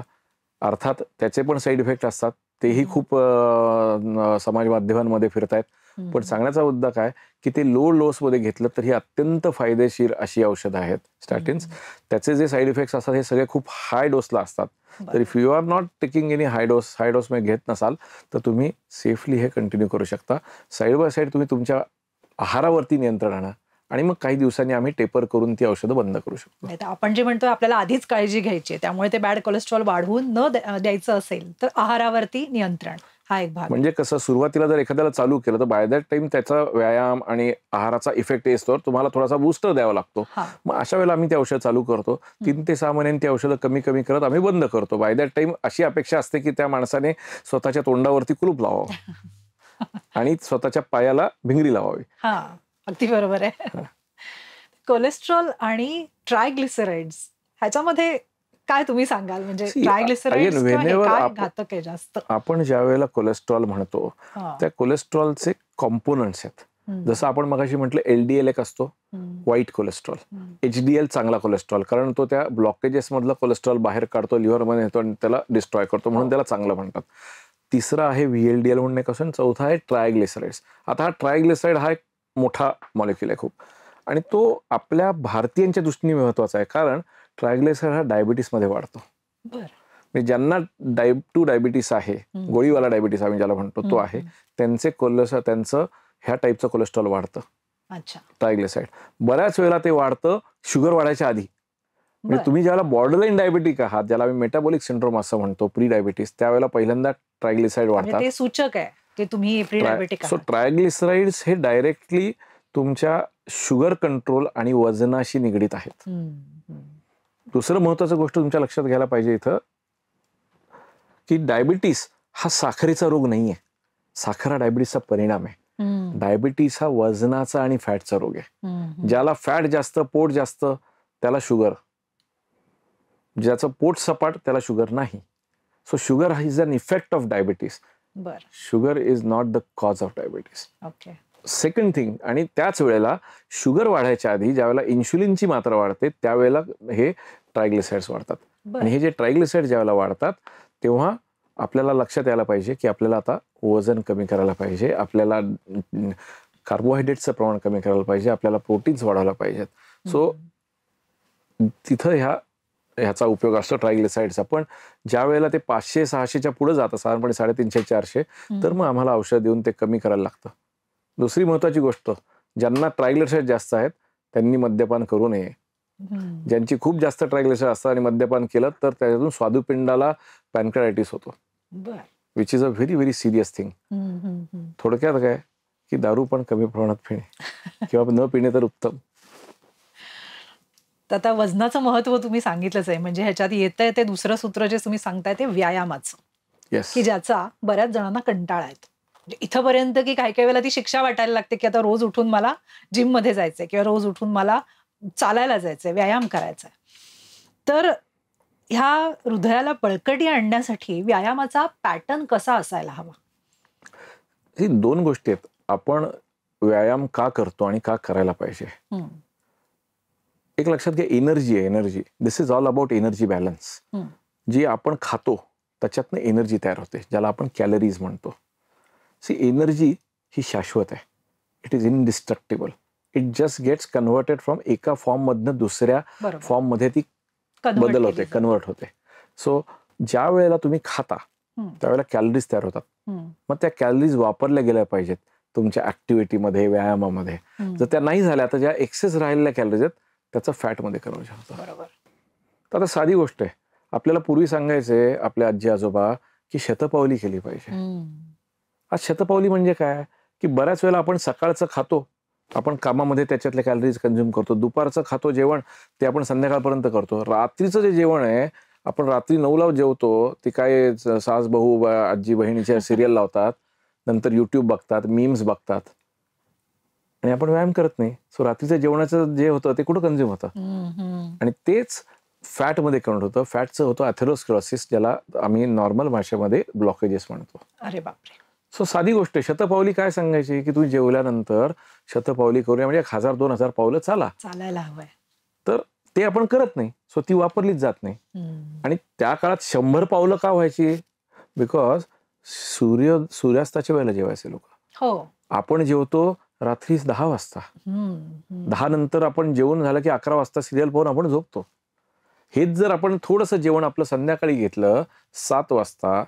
अर्थात त्याचे पण साईड इफेक्ट असतात, तेही खूप समाज माध्यमांमध्ये फिरत आहेत. पण सांगण्याचा मुद्दा काय की ते लो मध्ये घेतलं तर ही अत्यंत फायदेशीर अशी औषधं आहेत स्टॅटिन्स. त्याचे जे साईड इफेक्ट्स असतात हे सगळे खूप हाय डोसला असतात. तर if you are not taking any high dose मध्ये घेत नसाल तर तुम्ही सेफली हे कंटिन्यू करू शकता. साईड बाय साईड तुम्ही तुमच्या आहारावरती नियंत्रण आणा आणि मग काही दिवसांनी आम्ही टेपर करून ती औषधं बंद करू शकतो. नाही तर आपण जे म्हणतोय आपल्याला आधीच काळजी घ्यायची आहे, त्यामुळे ते बॅड कोलेस्ट्रॉल वाढवून न द्यायचं असेल तर आहारावरती नियंत्रण हा एक भाग. म्हणजे कसं, सुरुवातीला जर एखाद्याला चालू केलं तर बाय दॅट टाइम त्याचा व्यायाम आणि आहाराचा इफेक्ट येतो, तुम्हाला थोडासा बूस्टर द्यावा लागतो. मग अशा वेळेला आम्ही ते औषध चालू करतो. 3 ते 6 महिन्यांनी ती औषधं कमी करत आम्ही बंद करतो. बाय दॅट टाइम अशी अपेक्षा असते की त्या माणसाने स्वतःच्या तोंडावरती कुलूप लावावं आणि स्वतःच्या पायाला भिंगरी लावावी. हा, अगदी बरोबर आहे. कोलेस्ट्रॉल आणि ट्रायग्लिसराइड्स ह्याच्यामध्ये काय तुम्ही सांगाल? म्हणजे ट्रायग्लिसराइड्स काय घातक आहे जास्त? आपण ज्या वेळेला कोलेस्ट्रॉल म्हणतो त्या कोलेस्ट्रॉलचे कॉम्पोनंट्स आहेत. जसं आपण मगाशी म्हटलं LDL एक असतो व्हाईट कोलेस्ट्रॉल, HDL चांगला कोलेस्ट्रॉल, कारण तो त्या ब्लॉकेजेस मधलं कोलेस्ट्रॉल बाहेर काढतो, लिव्हरमध्ये येतो आणि त्याला डिस्ट्रॉय करतो, म्हणून त्याला चांगलं म्हणतात. तिसरा आहे VLDL म्हणून एक असून, चौथा आहे ट्रायग्लिसराइड्स. आता हा ट्रायग्लिसराइड हा एक मोठा मॉलिक्युल आहे खूप, आणि तो आपल्या भारतीयांच्या दृष्टीने महत्वाचा आहे, कारण ट्रायग्लिसराइड हा डायबिटीसमध्ये वाढतो. म्हणजे ज्यांना टाईप 2 डायबिटीस आहे, गोळीवाला डायबिटीस आम्ही ज्याला म्हणतो तो आहे, त्यांचं ह्या टाईपचं कोलेस्ट्रॉल वाढतं. ट्रायग्लिसराइड बऱ्याच वेळेला ते वाढतं शुगर वाढायच्या आधी. म्हणजे तुम्ही ज्याला बॉर्डरलाईन डायबिटिक आहात, ज्याला आम्ही मेटाबॉलिक सिंड्रोम असं म्हणतो, प्री डायबिटीस, त्यावेळेला पहिल्यांदा ट्रायग्लिसराइड वाढतात. ते सूचक आहे की तुम्ही प्री डायबिटिक आहात. सो ट्रायग्लिसराइड्स हे डायरेक्टली तुमच्या शुगर कंट्रोल आणि वजनाशी निगडीत आहेत. दुसरं महत्वाचं गोष्ट तुमच्या लक्षात घ्यायला पाहिजे इथं की डायबिटीस हा साखरेचा रोग नाहीये. साखर हा डायबिटीसचा परिणाम आहे. डायबिटीस हा वजनाचा आणि फॅटचा रोग आहे. ज्याला फॅट जास्त, पोट जास्त, त्याला शुगर. ज्याचं पोट सपाट त्याला शुगर नाही. सो sugar is an effect of diabetes. Sugar is not the cause of diabetes. Second thing, आणि त्याच वेळेला शुगर वाढायच्या आधी ज्यावेळेला इन्शुलिनची मात्रा वाढते त्यावेळेला हे ट्रायग्लिसराइड्स वाढतात. आणि हे जे ट्रायग्लिसराइड ज्यावेळेला वाढतात तेव्हा आपल्याला लक्षात यायला पाहिजे की आपल्याला आता वजन कमी करायला पाहिजे, आपल्याला कार्बोहायड्रेटचं प्रमाण कमी करायला पाहिजे, आपल्याला प्रोटीन्स वाढवायला पाहिजेत. सो तिथं ह्याचा उपयोग असतो ट्रायग्लिसराइड्सचा. पण ज्या वेळेला ते 500-600च्या पुढे जातं, साधारणपणे 350-400, तर मग आम्हाला औषध देऊन ते कमी करायला लागतं. दुसरी महत्वाची गोष्ट, ज्यांना ट्रायग्लिसराइड जास्त आहेत त्यांनी मद्यपान करू नये. ज्यांची खूप जास्त ट्रायग्लिसराइड असतात आणि मद्यपान केलं तर त्याच्यातून स्वादुपिंडाला पॅनक्रियाटायटिस होतो, which is a very very serious thing. थोडक्यात काय की दारू पण कमी प्रमाणात पिणे किंवा न पिणे तर उत्तम. तर आता वजनाचं महत्व तुम्ही सांगितलंच आहे. म्हणजे ह्याच्यात येतंय ते दुसरं सूत्र जे तुम्ही सांगताय ते व्यायामाचं, येस. की ज्याचा बऱ्याच जणांना कंटाळा येतो. म्हणजे इथंपर्यंत की काही काही वेळेला ती शिक्षा वाटायला लागते की आता रोज उठून मला जिम मध्ये जायचंय किंवा रोज उठून मला चालायला जायचंय, व्यायाम करायचा. तर ह्या हृदयाला बळकटी आणण्यासाठी व्यायामाचा पॅटर्न कसा असायला हवा? ही 2 गोष्टी आहेत. आपण व्यायाम का करतो आणि का करायला पाहिजे. एक लक्षात घ्या, एनर्जी आहे, energy. This is all about energy balance. जी आपण खातो त्याच्यातनं एनर्जी तयार होते, ज्याला आपण कॅलरीज म्हणतो. सी, एनर्जी ही शाश्वत आहे. It is indestructible. It just gets converted from एका फॉर्म मधनं दुसऱ्या फॉर्म मध्ये ती बदल होते, कन्वर्ट होते. सो ज्या वेळेला तुम्ही खाता त्यावेळेला कॅलरीज तयार होतात. मग त्या कॅलरीज वापरल्या गेल्या पाहिजेत तुमच्या ऍक्टिव्हिटीमध्ये, व्यायामामध्ये. जर त्या नाही झाल्या तर ज्या एक्सेस राहिलेल्या कॅलरीज आहेत त्याचं फॅटमध्ये कन्व्हर्जन होतं. तर आता साधी गोष्ट आहे, आपल्याला पूर्वी सांगायचे आपले आजी आजोबा की शतपावली केली पाहिजे. आज शतपावली म्हणजे काय की बऱ्याच वेळेला आपण सकाळचं खातो, आपण कामामध्ये त्याच्यातले कॅलरीज कंझ्युम करतो. दुपारचं खातो जेवण, ते आपण संध्याकाळपर्यंत करतो. रात्रीचं जे जेवण आहे, आपण रात्री 9ला जेवतो, ते काय सास बहू आजी बहिणीच्या सिरियल लावतात, नंतर युट्यूब बघतात, मीम्स बघतात आणि आपण व्यायाम करत नाही. सो रात्रीचं जेवणाचं जे होतं ते कुठं कंझ्युम होतं आणि तेच फॅटमध्ये कन्वर्ट होतं. फॅटचं होतं अथेरोस्क्लेरोसिस, ज्याला आम्ही नॉर्मल भाषेमध्ये ब्लॉकेजेस म्हणतो. अरे बापरे. सो साधी गोष्ट आहे. शतपावली काय सांगायची की तुम्ही जेवल्यानंतर शतपावली करूया, म्हणजे 1000-2000 पावलं चालायला हवंय. तर ते आपण करत नाही, सो ती वापरलीच जात नाही. आणि त्या काळात 100 पावलं का व्हायची? बिकॉज सूर्यास्ताच्या वेळेला जेवायचे लोक. हो, आपण जेवतो रात्री 10 वाजता. 10 नंतर आपण जेवण झालं की 11 वाजता सिरियल पाहून आपण झोपतो. हेच जर आपण थोडंसं जेवण आपलं संध्याकाळी घेतलं 7 वाजता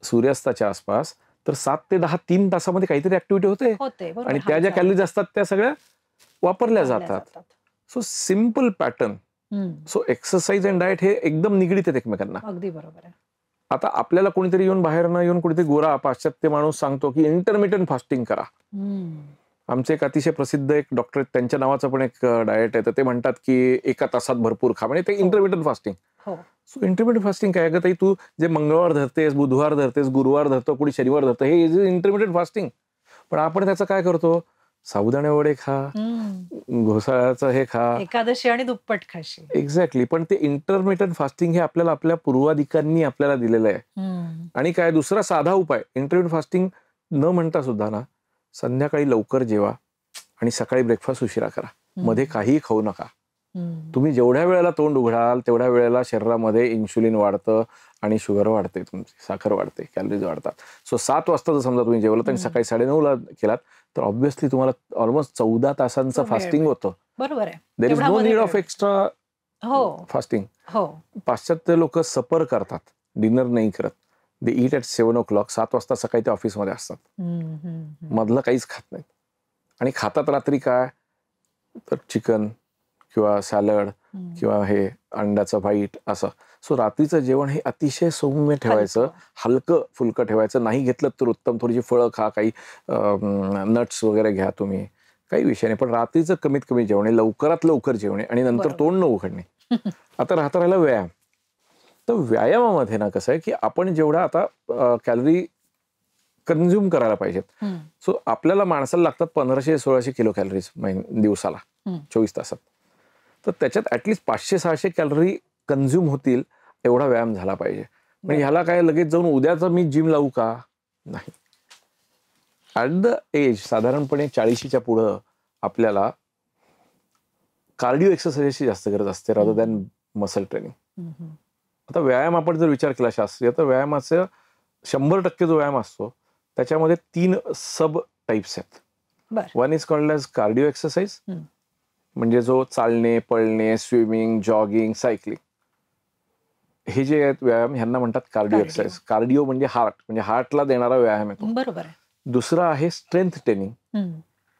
सूर्यास्ताच्या आसपास, तर 7 ते 10 3 तासामध्ये काहीतरी ऍक्टिव्हिटी होते आणि त्या ज्या कॅलरीज असतात त्या सगळ्या वापरल्या जातात. So simple pattern. So exercise and diet हे एकदम निगडीत आहेत एकमेकांना. अगदी बरोबर आहे. आता आपल्याला कोणीतरी येऊन बाहेर न येऊन कोणीतरी गोरा पाश्चात्य माणूस सांगतो की इंटरमिटंट फास्टिंग करा. आमचे एक अतिशय प्रसिद्ध एक डॉक्टर, त्यांच्या नावाचं पण एक डाएट आहे, तर ते म्हणतात की 1 तासात भरपूर खा, म्हणजे ते intermittent fasting. So intermittent fasting काय ग ताई, तू जे मंगळवार धरतेस, बुधवार धरतेस, गुरुवार धरतो, कुणी शनिवार धरतं, हे इज इंटरमिटंट फास्टिंग. पण आपण त्याचं काय करतो, साबुदाणे वडे खा, घोसाळ्याचं हे खा, एकादशी आणि दुप्पट खाशी. एक्झॅक्टली. पण ते इंटरमिटंट फास्टिंग हे आपल्याला आपल्या पूर्वाधिकांनी आपल्याला दिलेलं आहे. आणि काय दुसरा साधा उपाय, इंटरमिटंट फास्टिंग न म्हणता सुद्धा ना, संध्याकाळी लवकर जेवा आणि सकाळी ब्रेकफास्ट उशिरा करा, मध्ये काहीही खाऊ नका. तुम्ही जेवढ्या वेळेला तोंड उघडाल तेवढ्या वेळेला शरीरामध्ये इन्शुलिन वाढतं आणि शुगर वाढते, तुमची साखर वाढते, कॅलरीज वाढतात. सो 7 वाजता जर समजा तुम्ही जेवलात आणि सकाळी 9:30ला केलात तर ऑब्व्हियसली तुम्हाला ऑलमोस्ट 14 तासांचं फास्टिंग होतं. बरोबर आहे. There is no need of extra fasting. पाश्चात्य लोक सपर करतात, डिनर नाही करत. दे ईट ॲट 7 o'clock. 7 वाजता सकाळी ते ऑफिसमध्ये असतात, मधलं काहीच खात नाहीत. आणि खातात रात्री काय, तर चिकन किंवा सॅलड किंवा हे अंड्याचं व्हाईट असं. सो रात्रीचं जेवण हे अतिशय सौम्य ठेवायचं, हलकं फुलकं ठेवायचं. नाही घेतलं तर उत्तम, थोडीशी फळं खा, काही नट्स वगैरे घ्या तुम्ही, काही विषय नाही. पण रात्रीचं कमीत कमी जेवणे, लवकरात लवकर जेवणे आणि नंतर तोंड न उघडणे. आता राहिला व्यायाम. तर व्यायामामध्ये ना कसं आहे की आपण जेवढा आता कॅलरी कंझ्युम करायला पाहिजेत, सो आपल्याला माणसाला लागतात 1500-1600 किलो कॅलरीज दिवसाला 24 तासात. तर त्याच्यात ऍटलिस्ट 500-600 कॅलरी कंझ्युम होतील एवढा व्यायाम झाला पाहिजे. म्हणजे ह्याला काय लगेच जाऊन उद्याचं मी जिम लावू का, नाही. ऍट द एज साधारणपणे 40च्या पुढं आपल्याला कार्डिओ एक्सरसाइजची जास्त गरज असते रादर दॅन मसल ट्रेनिंग. आता व्यायाम आपण जर विचार केला शास्त्रीय, तर व्यायामाचं 100% जो व्यायाम असतो त्याच्यामध्ये 3 सब टाइप्स आहेत. बर. One is called as cardio exercise, म्हणजे जो चालणे, पळणे, स्विमिंग, जॉगिंग, सायकलिंग, हे जे आहेत व्यायाम ह्यांना म्हणतात कार्डिओ एक्सरसाइज. कार्डिओ म्हणजे हार्ट, म्हणजे हार्टला देणारा व्यायाम आहे तो. बरोबर आहे. दुसरा आहे स्ट्रेंथ ट्रेनिंग,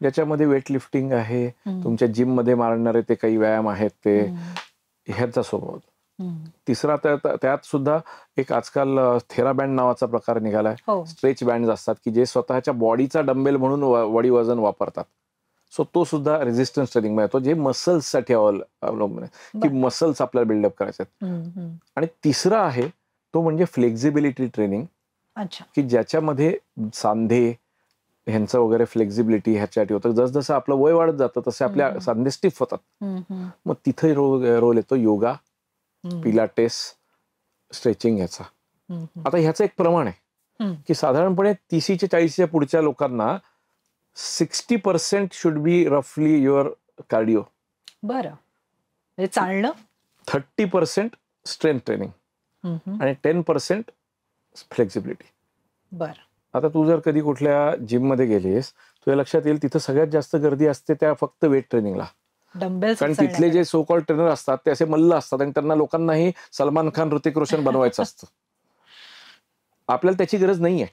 ज्याच्यामध्ये वेट लिफ्टिंग आहे, तुमच्या जिम मध्ये मारणारे ते काही व्यायाम आहेत ते, ह्याचा स्वभाव. तिसरा त्यात सुद्धा एक आजकाल थेराबँड नावाचा प्रकार निघालाय. स्ट्रेच बँड असतात की जे स्वतःच्या बॉडीचा डंबेल म्हणून वडी वजन वापरतात. सो तो सुद्धा रेझिस्टन्स ट्रेनिंग मध्ये येतो, जे मसल्स साठी अवलंबून आहे की मसल्स आपल्याला बिल्डअप करायचे आहेत. आणि तिसरा आहे तो म्हणजे फ्लेक्झिबिलिटी ट्रेनिंग, की ज्याच्यामध्ये सांधे ह्यांचं वगैरे फ्लेक्झिबिलिटी ह्याच्यासाठी होतं. जसजसं आपलं वय वाढत जातं तसे आपल्या सांधे स्टिफ होतात. मग तिथे रोल येतो योगा, पिलाटेस, स्ट्रेचिंग ह्याचा. आता ह्याचं एक प्रमाण आहे की साधारणपणे 30-40च्या पुढच्या लोकांना 60% शुड बी रफली युअर कार्डिओ. बरं. चालणं, 30% स्ट्रेंथ ट्रेनिंग आणि 10% फ्लेक्झिबिलिटी. बरं. आता तू जर कधी कुठल्या जिम मध्ये गेलीस, तुझ्या लक्षात येईल तिथं सगळ्यात जास्त गर्दी असते त्या फक्त वेट ट्रेनिंगला. कारण तिथले जे सो कॉल्ड ट्रेनर असतात ते असे मल्ल असतात आणि त्यांना लोकांनाही सलमान खान, ऋतिक रोशन बनवायचं असतं. आपल्याला त्याची गरज नाहीये.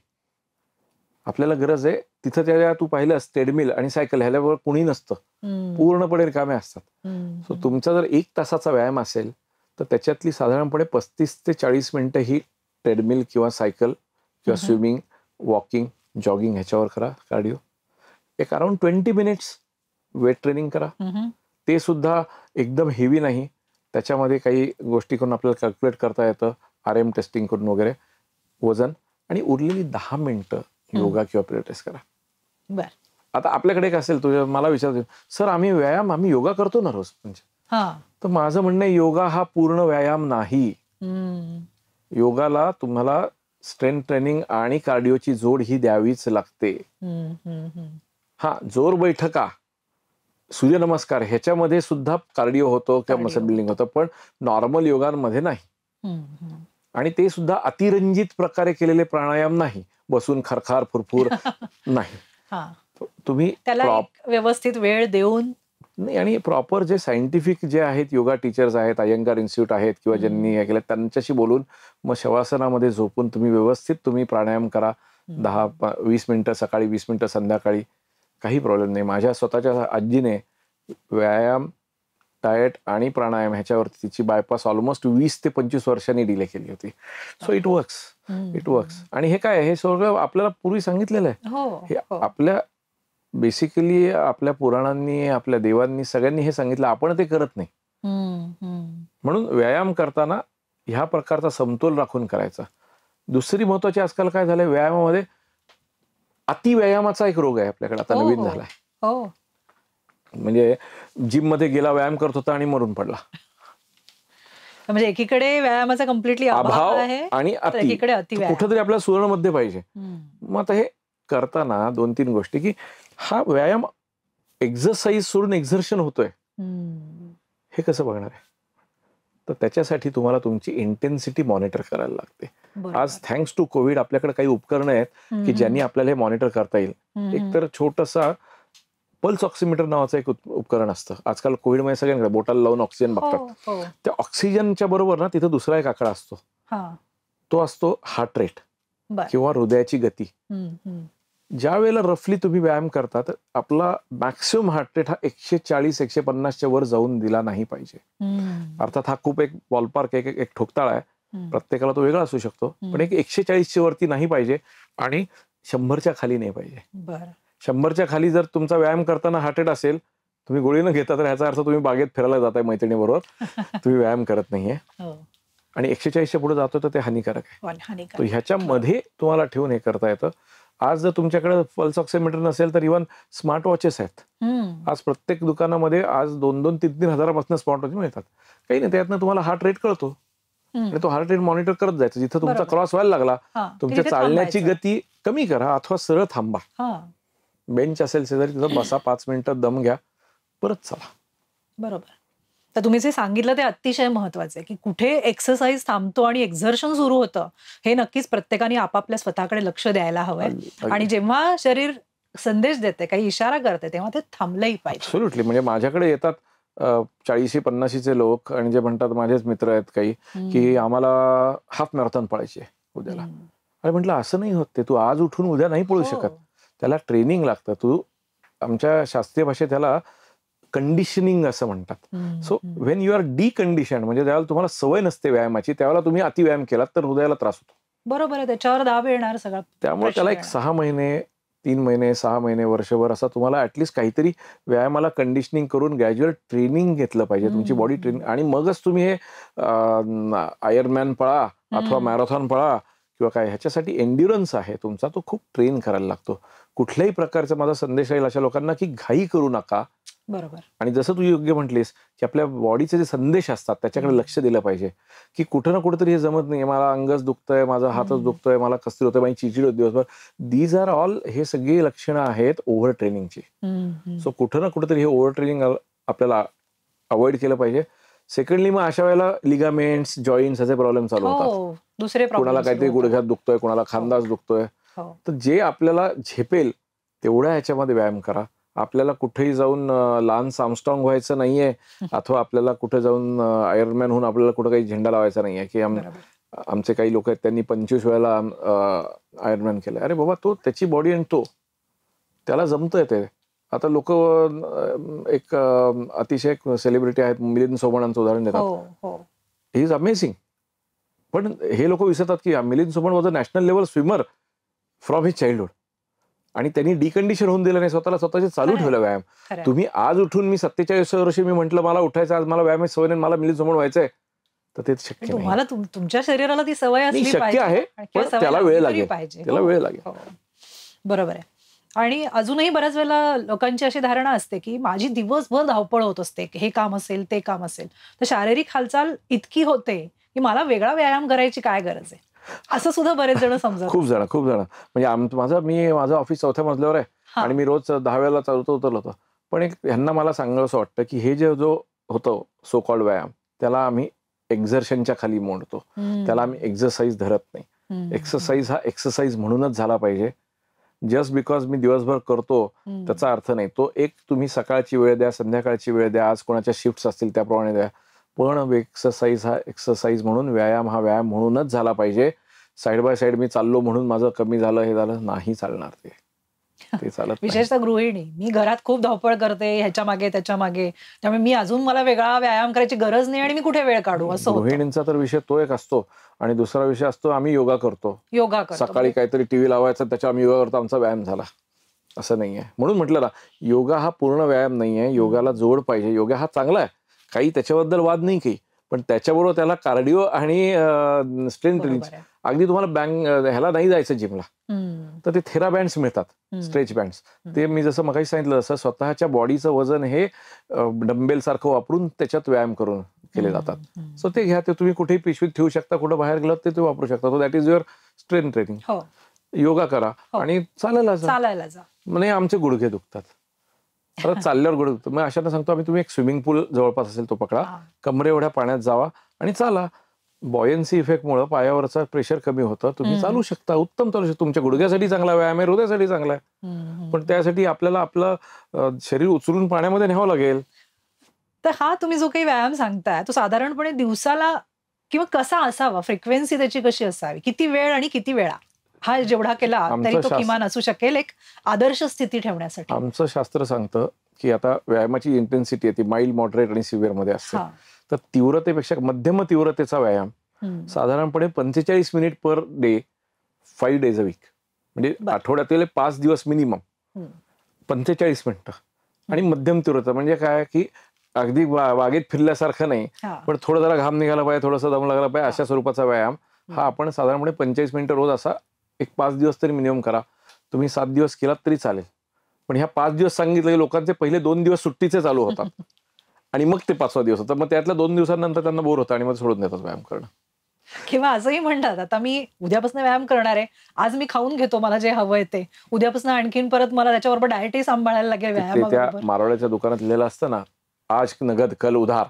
आपल्याला गरज आहे तिथं त्या तू पाहिलंस ट्रेडमिल आणि सायकल ह्याच्यावर कुणी नसतं, पूर्णपणे रिकामे असतात. सो तुमचा जर 1 तासाचा व्यायाम असेल तर त्याच्यातली साधारणपणे 35 ते 40 मिनिटं ही ट्रेडमिल किंवा सायकल किंवा स्विमिंग, वॉकिंग, जॉगिंग ह्याच्यावर करा कार्डिओ. एक अराउंड 20 मिनिट्स वेट ट्रेनिंग करा. ते सुद्धा एकदम हेवी नाही, त्याच्यामध्ये काही गोष्टी करून आपल्याला कॅल्क्युलेट करता येतं, RM टेस्टिंग करून वगैरे वजन, आणि उरलेली 10 मिनिटं योगा किंवा पिलाटेस करा. बरं. आता आपल्याकडे काय असेल, तुझ्या मला विचारतो सर आम्ही योगा करतो ना रोज, म्हणजे तर माझं म्हणणं आहे योगा हा पूर्ण व्यायाम नाही. योगाला तुम्हाला स्ट्रेंथ ट्रेनिंग आणि कार्डिओची जोड ही द्यावीच लागते. जोर बैठका, सूर्यनमस्कार ह्याच्यामध्ये सुद्धा कार्डिओ होतो किंवा मसल बिल्डिंग होतं, पण नॉर्मल योगांमध्ये नाही. आणि ते सुद्धा अतिरंजित प्रकारे केलेले प्राणायाम नाही, बसून खरखार फुरफुर नाही. तुम्ही त्याला व्यवस्थित वेळ देऊन नाही, आणि प्रॉपर जे सायंटिफिक जे आहेत योगा टीचर्स आहेत, अयंगार इन्स्टिट्यूट आहेत किंवा ज्यांनी हे केलं त्यांच्याशी बोलून मग शवासनामध्ये झोपून तुम्ही व्यवस्थित तुम्ही प्राणायाम करा. 10-20 मिनिटं सकाळी, 20 मिनिटं संध्याकाळी, काही प्रॉब्लेम नाही. माझ्या स्वतःच्या आजीने व्यायाम, डाएट आणि प्राणायाम ह्याच्यावरती तिची बायपास ऑलमोस्ट 20 ते 25 वर्षांनी डिले केली होती. So it works. आणि हे काय, हे सगळं आपल्याला पूर्वी सांगितलेलं आहे. हे आपल्या बेसिकली आपल्या पुराणांनी, आपल्या देवांनी, सगळ्यांनी हे सांगितलं, आपण ते करत नाही. म्हणून व्यायाम करताना ह्या प्रकारचा समतोल राखून करायचा. दुसरी महत्वाची आजकाल काय झालंय, व्यायामामध्ये अतिव्यायामाचा एक रोग आहे आपल्याकडे आता नवीन झालाय. म्हणजे जिम मध्ये गेला, व्यायाम करत होता आणि मरून पडला. म्हणजे एकीकडे व्यायामाचा कम्प्लिटली अभाव आहे आणि कुठेतरी आपल्याला सुवर्ण मध्ये पाहिजे. मग आता हे करताना 2-3 गोष्टी, की हा व्यायाम एक्झरसाइज सोडून एक्झर्शन होतोय, हे कसं बघणार आहे. तर त्याच्यासाठी तुम्हाला तुमची इंटेन्सिटी मॉनिटर करायला लागते. आज थँक्स टू कोविड आपल्याकडे काही उपकरणं आहेत की ज्यांनी आपल्याला हे मॉनिटर करता येईल. एक तर छोटसा पल्स ऑक्सिमीटर नावाचं एक उपकरण असतं. आजकाल कोविडमध्ये सगळ्यांकडे बोटाला लावून ऑक्सिजन बघतात. त्या ऑक्सिजनच्या बरोबर ना तिथे दुसरा एक आकडा असतो, तो असतो हार्ट रेट किंवा हृदयाची गती. ज्या वेळेला रफली तुम्ही व्यायाम करता तर आपला मॅक्सिमम हार्ट रेट हा 140-150च्या वर जाऊन दिला नाही पाहिजे. अर्थात हा खूप एक बॉलपार्क, एक ठोकताळ आहे, प्रत्येकाला तो वेगळा असू शकतो, पण एक 140च्या वरती नाही पाहिजे आणि 100च्या खाली नाही पाहिजे. 100च्या खाली जर तुमचा व्यायाम करताना हार्ट रेट असेल, तुम्ही गोळी न घेता, तर ह्याचा अर्थ तुम्ही बागेत फिरायला जाताय मैत्रिणीबरोबर, तुम्ही व्यायाम करत नाहीये. आणि 140च्या पुढे जातो तर ते हानिकारक आहे. तर ह्याच्यामध्ये तुम्हाला ठेवून हे करता येतं. आज जर तुमच्याकडे पल्स ऑक्सिमीटर नसेल तर इव्हन स्मार्ट वॉचेस आहेत. आज प्रत्येक दुकानामध्ये आज 2,000-3,000 हजारापासून स्मार्ट वॉच मिळतात. काही नाही, त्यातनं तुम्हाला हार्ट रेट कळतो आणि तो हार्ट रेट मॉनिटर करत जायचं. जिथं तुमचा क्रॉस व्हायला लागला, तुमच्या चालण्याची गती कमी करा अथवा सरळ थांबा. बेंच असेल शेजारी तिथं बसा, 5 मिनिटं दम घ्या, परत चला. बरोबर. तर तुम्ही जे सांगितलं ते अतिशय महत्वाचं आहे की कुठे एक्सरसाइज थांबतो आणि एक्झर्शन सुरू होतं हे नक्कीच प्रत्येकाने आपापल्या स्वतःकडे लक्ष द्यायला हवंय. आणि जेव्हा शरीर संदेश देते, काही इशारा करते, तेव्हा ते थांबलंही पाहिजे. ऍब्सोल्युटली. म्हणजे माझ्याकडे येतात 40-50चे लोक आणि जे म्हणतात, माझेच मित्र आहेत काही, की आम्हाला हाफ मॅरेथॉन पळायची आहे उद्याला. अरे म्हटलं असं नाही होत, ते तू आज उठून उद्या नाही पळू शकत, त्याला ट्रेनिंग लागतं. तू आमच्या शास्त्रीय भाषेत त्याला कंडिशनिंग असं म्हणतात. सो व्हेन यू आर डिकंडिशन, म्हणजे ज्यावेळेला तुम्हाला सवय नसते व्यायामाची, त्यावेळेला तुम्ही अतिव्यायाम केलात तर हृदयाला त्रास होतो. बरोबर आहे, त्याच्यावर दाब येणार सगळा. त्यामुळे त्याला एक 6 महिने, 3 महिने, 6 महिने, वर्षभर असा तुम्हाला ऍटलिस्ट काहीतरी व्यायामाला कंडिशनिंग करून ग्रॅज्युअल ट्रेनिंग घेतलं पाहिजे, तुमची बॉडी ट्रेनिंग. आणि मगच तुम्ही हे आयर्नमॅन पळा अथवा मॅरेथॉन पळा किंवा काय, ह्याच्यासाठी एन्ड्युरन्स आहे तुमचा, तो खूप ट्रेन करायला लागतो. कुठल्याही प्रकारचा माझा संदेश राहील अशा लोकांना की घाई करू नका. बरोबर. आणि जसं तू योग्य म्हटलीस की आपल्या बॉडीचे जे संदेश असतात त्याच्याकडे लक्ष दिलं पाहिजे, की कुठं ना कुठेतरी हे जमत नाही, मला अंगच दुखतंय, माझा हातच दुखतोय, मला कसतरी होतंय, माझी चिडचिड होती दिवसभर. दीज आर ऑल, हे सगळी लक्षणं आहेत ओव्हर ट्रेनिंगची. सो कुठं ना कुठेतरी हे ओव्हर ट्रेनिंग आपल्याला अवॉइड केलं पाहिजे. सेकंडली, मग अशा वेळेला लिगामेंट्स, जॉईंट्स असे प्रॉब्लेम चालू होतात. दुसरे कोणाला काहीतरी गुडघ्यात दुखतोय, कोणाला खांदाच दुखतोय. तर जे आपल्याला झेपेल तेवढ्या ह्याच्यामध्ये व्यायाम करा. आपल्याला कुठेही जाऊन लान्स आर्मस्ट्रॉंग व्हायचं नाहीये, अथवा आपल्याला कुठे जाऊन आयर्नमॅन होऊन आपल्याला कुठे काही झेंडा लावायचा नाहीये. की आमचे काही लोक आहेत, त्यांनी 25 वेळेला आयर्नमॅन केलं. अरे बाबा, तो त्याची बॉडी आणि तो त्याला जमतंय ते. आता लोक एक अतिशय सेलिब्रिटी आहेत, मिलिंद सोमणांचं उदाहरण देतात. He is amazing. पण हे लोक विसरतात की Milind Soman was a national level swimmer from his childhood. आणि त्यांनी डिकंडिशन होऊन दिलं नाही, स्वतःला स्वतःचे चालू ठेवलं व्यायाम. तुम्ही आज उठून, मी 47 वर्षी मी म्हटलं मला उठायचं, आज मला व्यायामाची सवय नाही, मला मिलिंद सोमण व्हायचंय, तर ते शक्य नाही. तुम्हाला तुमच्या शरीराला ती सवय असली शक्य पाहिजे आहे, पण त्याला वेळ लागेल. त्याला वेळ लागेल. बरोबर आहे. आणि अजूनही बऱ्याच वेळेला लोकांची अशी धारणा असते की माझी दिवसभर धावपळ होत असते, हे काम असेल ते काम असेल, तर शारीरिक हालचाल इतकी होते की मला वेगळा व्यायाम करायची काय गरज आहे, असं सुद्धा बरेच जण समजतात. खूप जण. म्हणजे माझं ऑफिस 4थ्या मजल्यावर आहे आणि मी रोज 10 वेळेला उतरलो होतो. पण एक ह्यांना मला सांगावं असं वाटतं की हे जो होतं सो कॉल्ड व्यायाम, त्याला आम्ही एक्झर्शनच्या खाली मोडतो, त्याला आम्ही एक्सरसाइज धरत नाही. एक्सरसाइज हा एक्सरसाइज म्हणूनच झाला पाहिजे. जस्ट बिकॉज मी दिवसभर करतो त्याचा अर्थ नाही. तो एक तुम्ही सकाळची वेळ द्या, संध्याकाळची वेळ द्या, आज कोणाच्या शिफ्ट असतील त्याप्रमाणे द्या, पण एक्सरसाइज हा एक्सरसाइज म्हणून, व्यायाम हा व्यायाम म्हणूनच झाला पाहिजे. साईड बाय साईड मी चाललो म्हणून माझं कमी झालं, हे झालं, नाही चालणार. ते चालत. विशेषतः गृहिणी, मी घरात खूप धावपळ करते, ह्याच्या मागे त्याच्या मागे, त्यामुळे मी अजून मला वेगळा व्यायाम करायची गरज नाही आणि मी कुठे वेळ काढू, असं होतं. गृहिणींचा तर विषय तो एक असतो. आणि दुसरा विषय असतो, आम्ही योगा करतो. सकाळी काहीतरी टीव्ही लावायचा, त्याच्या आम्ही योगा करतो, आमचा व्यायाम झाला, असं नाहीये. म्हणून म्हटलं ना, योगा हा पूर्ण व्यायाम नाहीये, योगाला जोड पाहिजे. योगा हा चांगला आहे, काही त्याच्याबद्दल वाद नाही काही, पण त्याच्याबरोबर त्याला कार्डिओ आणि स्ट्रेंथ ट्रेनिंग. अगदी तुम्हाला ह्याला नाही जायचं जिमला, तर ते थेरा बँड्स मिळतात, स्ट्रेच बँड्स. ते मी जसं मगाशी सांगितलं, तसं स्वतःच्या बॉडीचं वजन हे डंबेल सारखं वापरून त्याच्यात व्यायाम करून केले जातात. सो ते घ्या, ते तुम्ही कुठेही पिशवीत ठेवू शकता, कुठं बाहेर गेलं ते वापरू शकता. So that is your strength training. Yoga करा आणि चालायला जा. म्हणजे आमचे गुडघे दुखतात, परत चालल्यावर गुडघे दुखतात. मग अशांना सांगतो आम्ही, तुम्ही एक स्विमिंग पूल जवळपास असेल तो पकडा, कमरे एवढ्या पाण्यात जावा आणि चाला. बॉयन्सी इफेक्टमुळे पायावरचा प्रेशर कमी होतं, तुम्ही चालू शकता, उत्तम चालू शकता. तुमच्या गुडघ्यासाठी चांगला व्यायाम आहे, हृदयासाठी चांगला आहे. पण त्यासाठी आपल्याला आपलं शरीर उचलून पाण्यामध्ये न्यावं लागेल. तर हा तुम्ही जो काही व्यायाम सांगताय, तो साधारणपणे दिवसाला किंवा कसा असावा, फ्रिक्वेन्सी त्याची कशी असावी, किती वेळ आणि किती वेळा, हा जेवढा केला तरी तो किमान असू शकेल एक आदर्श स्थिती ठेवण्यासाठी? आमचं शास्त्र सांगतं की आता व्यायामाची इंटेन्सिटी आहे ती माइल्ड, मॉडरेट आणि सिव्हिअर मध्ये असते. तर तीव्रतेपेक्षा मध्यम तीव्रतेचा व्यायाम साधारणपणे 45 minute per day, 5 days a week, म्हणजे आठवड्यातील 5 दिवस मिनिमम 45 मिनिटं. आणि मध्यम तीव्रता म्हणजे काय की अगदी बागेत फिरल्यासारखं नाही, पण थोडं जरा घाम निघाला पाहिजे, थोडंसं दम लागला पाहिजे, अशा स्वरूपाचा व्यायाम हा आपण साधारणपणे 45 मिनिटं रोज असा एक 5 दिवस तरी मिनिमम करा. तुम्ही 7 दिवस केलात तरी चालेल. पण ह्या 5 दिवस सांगितलं की लोकांचे पहिले 2 दिवस सुट्टीचे चालू होतात आणि मग ते 5वा दिवस होता. मग त्यातल्या 2 दिवसांनंतर त्यांना बोर होतं आणि मग सोडून देतात व्यायाम करणं. किंवा असंही म्हणतात, आता मी उद्यापासून व्यायाम करणार आहे, आज मी खाऊन घेतो मला जे हवंय ते, उद्यापासून आणखीन परत मला त्याच्याबरोबर डाएटही सांभाळायला लागेल व्यायामाबरोबर. त्या मारवाड्याच्या दुकानात लिहिलेलं असतं ना, आज नगद कल उधार,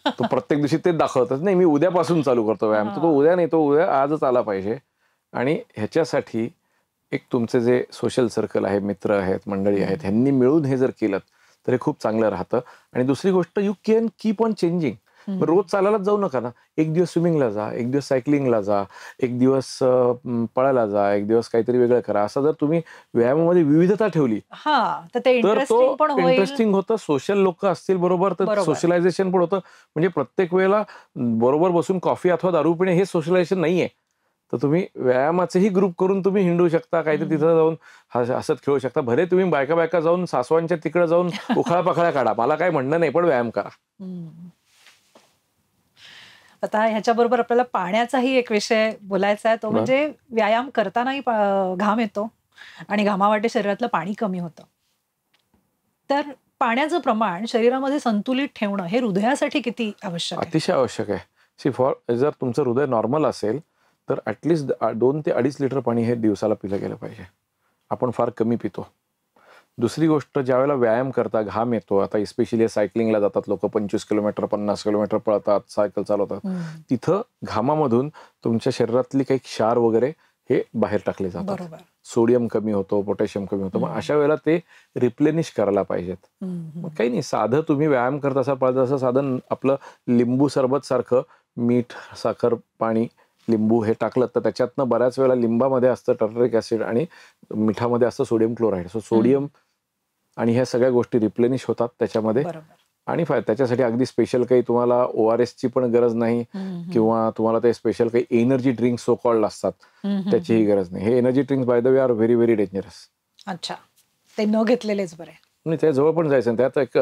तो प्रत्येक दिवशी तेच दाखवतात, नाही मी उद्यापासून चालू करतो व्यायाम. तर तो उद्या नाही, तो उद्या आजच आला पाहिजे. आणि ह्याच्यासाठी एक तुमचे जे सोशल सर्कल आहे, मित्र आहेत, मंडळी आहेत, ह्यांनी मिळून हे जर केलं तर हे खूप चांगलं राहतं. आणि दुसरी गोष्ट, you can keep on changing. रोज चालायलाच जाऊ नका ना. एक दिवस स्विमिंगला जा, एक दिवस सायकलिंगला जा, एक दिवस पळायला जा, एक दिवस काहीतरी वेगळं करा. असं जर तुम्ही व्यायामामध्ये विविधता ठेवली तर ते तर इंटरेस्टिंग पण तो होईल. इंटरेस्टिंग होतं. सोशल लोक असतील बरोबर तर बरोबर. सोशलायझेशन पण होतं. म्हणजे प्रत्येक वेळेला बरोबर बसून कॉफी अथवा दारू पिणे हे सोशलायझेशन नाहीये. तर तुम्ही व्यायामाचेही ग्रुप करून तुम्ही हिंडू शकता, काहीतरी तिथं जाऊन हसत खेळू शकता. भले तुम्ही बायका बायका जाऊन सासवांच्या तिकडे जाऊन उखाळा पाखळा काढा, मला काही म्हणणं नाही, पण व्यायाम करा. आता ह्याच्याबरोबर आपल्याला पाण्याचाही एक विषय बोलायचा आहे, तो म्हणजे व्यायाम करतानाही घाम येतो आणि घामावाटे शरीरातलं पाणी कमी होतं. तर पाण्याचं प्रमाण शरीरामध्ये संतुलित ठेवणं हे हृदयासाठी किती आवश्यक आहे? अतिशय आवश्यक आहे. जर तुमचं हृदय नॉर्मल असेल तर ऍटलिस्ट 2 ते 2.5 लिटर पाणी हे दिवसाला पिलं गेलं पाहिजे. आपण फार कमी पितो. दुसरी गोष्ट, ज्यावेळेला व्यायाम करता घाम येतो, आता इस्पेशली सायकलिंगला जातात लोक, 25 किलोमीटर 50 किलोमीटर पळतात, सायकल चालवतात, तिथं घामामधून तुमच्या शरीरातली काही क्षार वगैरे हे बाहेर टाकले जातात. सोडियम कमी होतो, पोटॅशियम कमी होतं. मग अशा वेळेला ते रिप्लेनिश करायला पाहिजेत. मग काही नाही, साधं तुम्ही व्यायाम करत असाल, पळत असाल, साधं आपलं लिंबू सरबत सारखं मीठ, साखर, पाणी, लिंबू हे टाकलं तर त्याच्यातनं बऱ्याच वेळेला लिंबामध्ये असतं टर्मरिक ऍसिड आणि मिठामध्ये असतं सोडियम क्लोराईड. सो सोडियम आणि ह्या सगळ्या गोष्टी रिप्लेनिश होतात त्याच्यामध्ये. आणि त्याच्यासाठी अगदी स्पेशल काही तुम्हाला ORS ची पण गरज नाही किंवा तुम्हाला ते स्पेशल काही एनर्जी ड्रिंक सो कॉल्ड असतात त्याचीही गरज नाही. हे energy drinks by the way are very very dangerous. अच्छा, ते न घेतलेलेच बरे. नाही, त्या जवळ पण जायचं. त्यात एक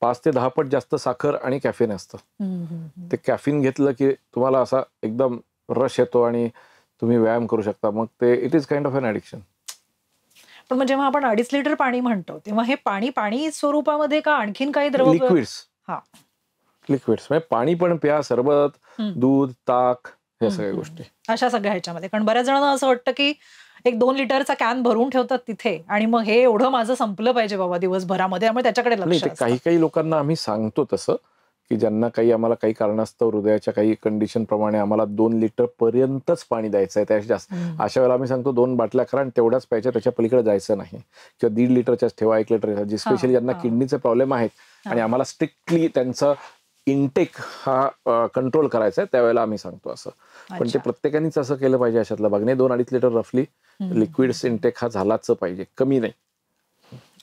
5 ते 10 पट जास्त साखर आणि कॅफिन असतं. ते कॅफिन घेतलं की तुम्हाला असा एकदम रश येतो आणि तुम्ही व्यायाम करू शकता. मग ते it is kind of an addiction. पण मग जेव्हा आपण 2.5 लिटर पाणी म्हणतो तेव्हा हे पाणी स्वरूपामध्ये का आणखीन काही द्रव? लिक्विड्स. म्हणजे पाणी पण प्या, सरबत, दूध, ताक, या सगळ्या गोष्टी, अशा सगळ्या ह्याच्यामध्ये. कारण बऱ्याच जणांना असं वाटतं की 1-2 लिटरचा कॅन भरून ठेवतात तिथे आणि मग हे एवढं माझं संपलं पाहिजे बाबा दिवसभरामध्ये, त्यामुळे त्याच्याकडे लक्ष असतं. काही लोकांना आम्ही सांगतो तसं, की ज्यांना आम्हाला काही कारणास्तव हृदयाच्या काही कंडिशन प्रमाणे आम्हाला 2 लिटर पर्यंतच पाणी द्यायचं आहे, त्याच्या जास्त, अशा वेळेला आम्ही सांगतो 2 बाटल्या करा आणि तेवढ्याच प्यायच्या, त्याच्या पलीकडे जायचं नाही. किंवा 1.5 लिटरच्याच ठेवा, 1 लिटर, स्पेशली ज्यांना किडनीचे प्रॉब्लेम आहेत आणि आम्हाला स्ट्रिक्टली त्यांचं इनटेक हा कंट्रोल करायचा आहे, त्यावेळेला आम्ही सांगतो असं. पण ते प्रत्येकानेच असं केलं पाहिजे अशातला भाग नाही. 2-2.5 लिटर रफली लिक्विड्स इनटेक हा झालाच पाहिजे, कमी नाही.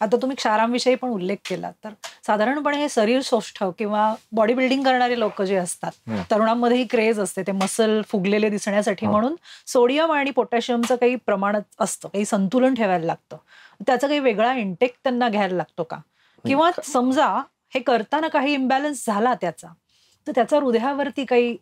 आता तुम्ही क्षारांविषयी पण उल्लेख केला, तर साधारणपणे हे शरीर सौष्ठव किंवा बॉडी बिल्डिंग करणारे लोक जे असतात, तरुणांमध्ये ही क्रेज असते, ते मसल फुगलेले दिसण्यासाठी, म्हणून सोडियम आणि पोटॅशियमचं काही प्रमाण असतं, काही संतुलन ठेवायला लागतं. त्याचा काही वेगळा इंटेक त्यांना घ्यायला लागतो का? किंवा समजा हे करताना काही इम्बॅलन्स झाला त्याचा, तर त्याचा हृदयावरती काही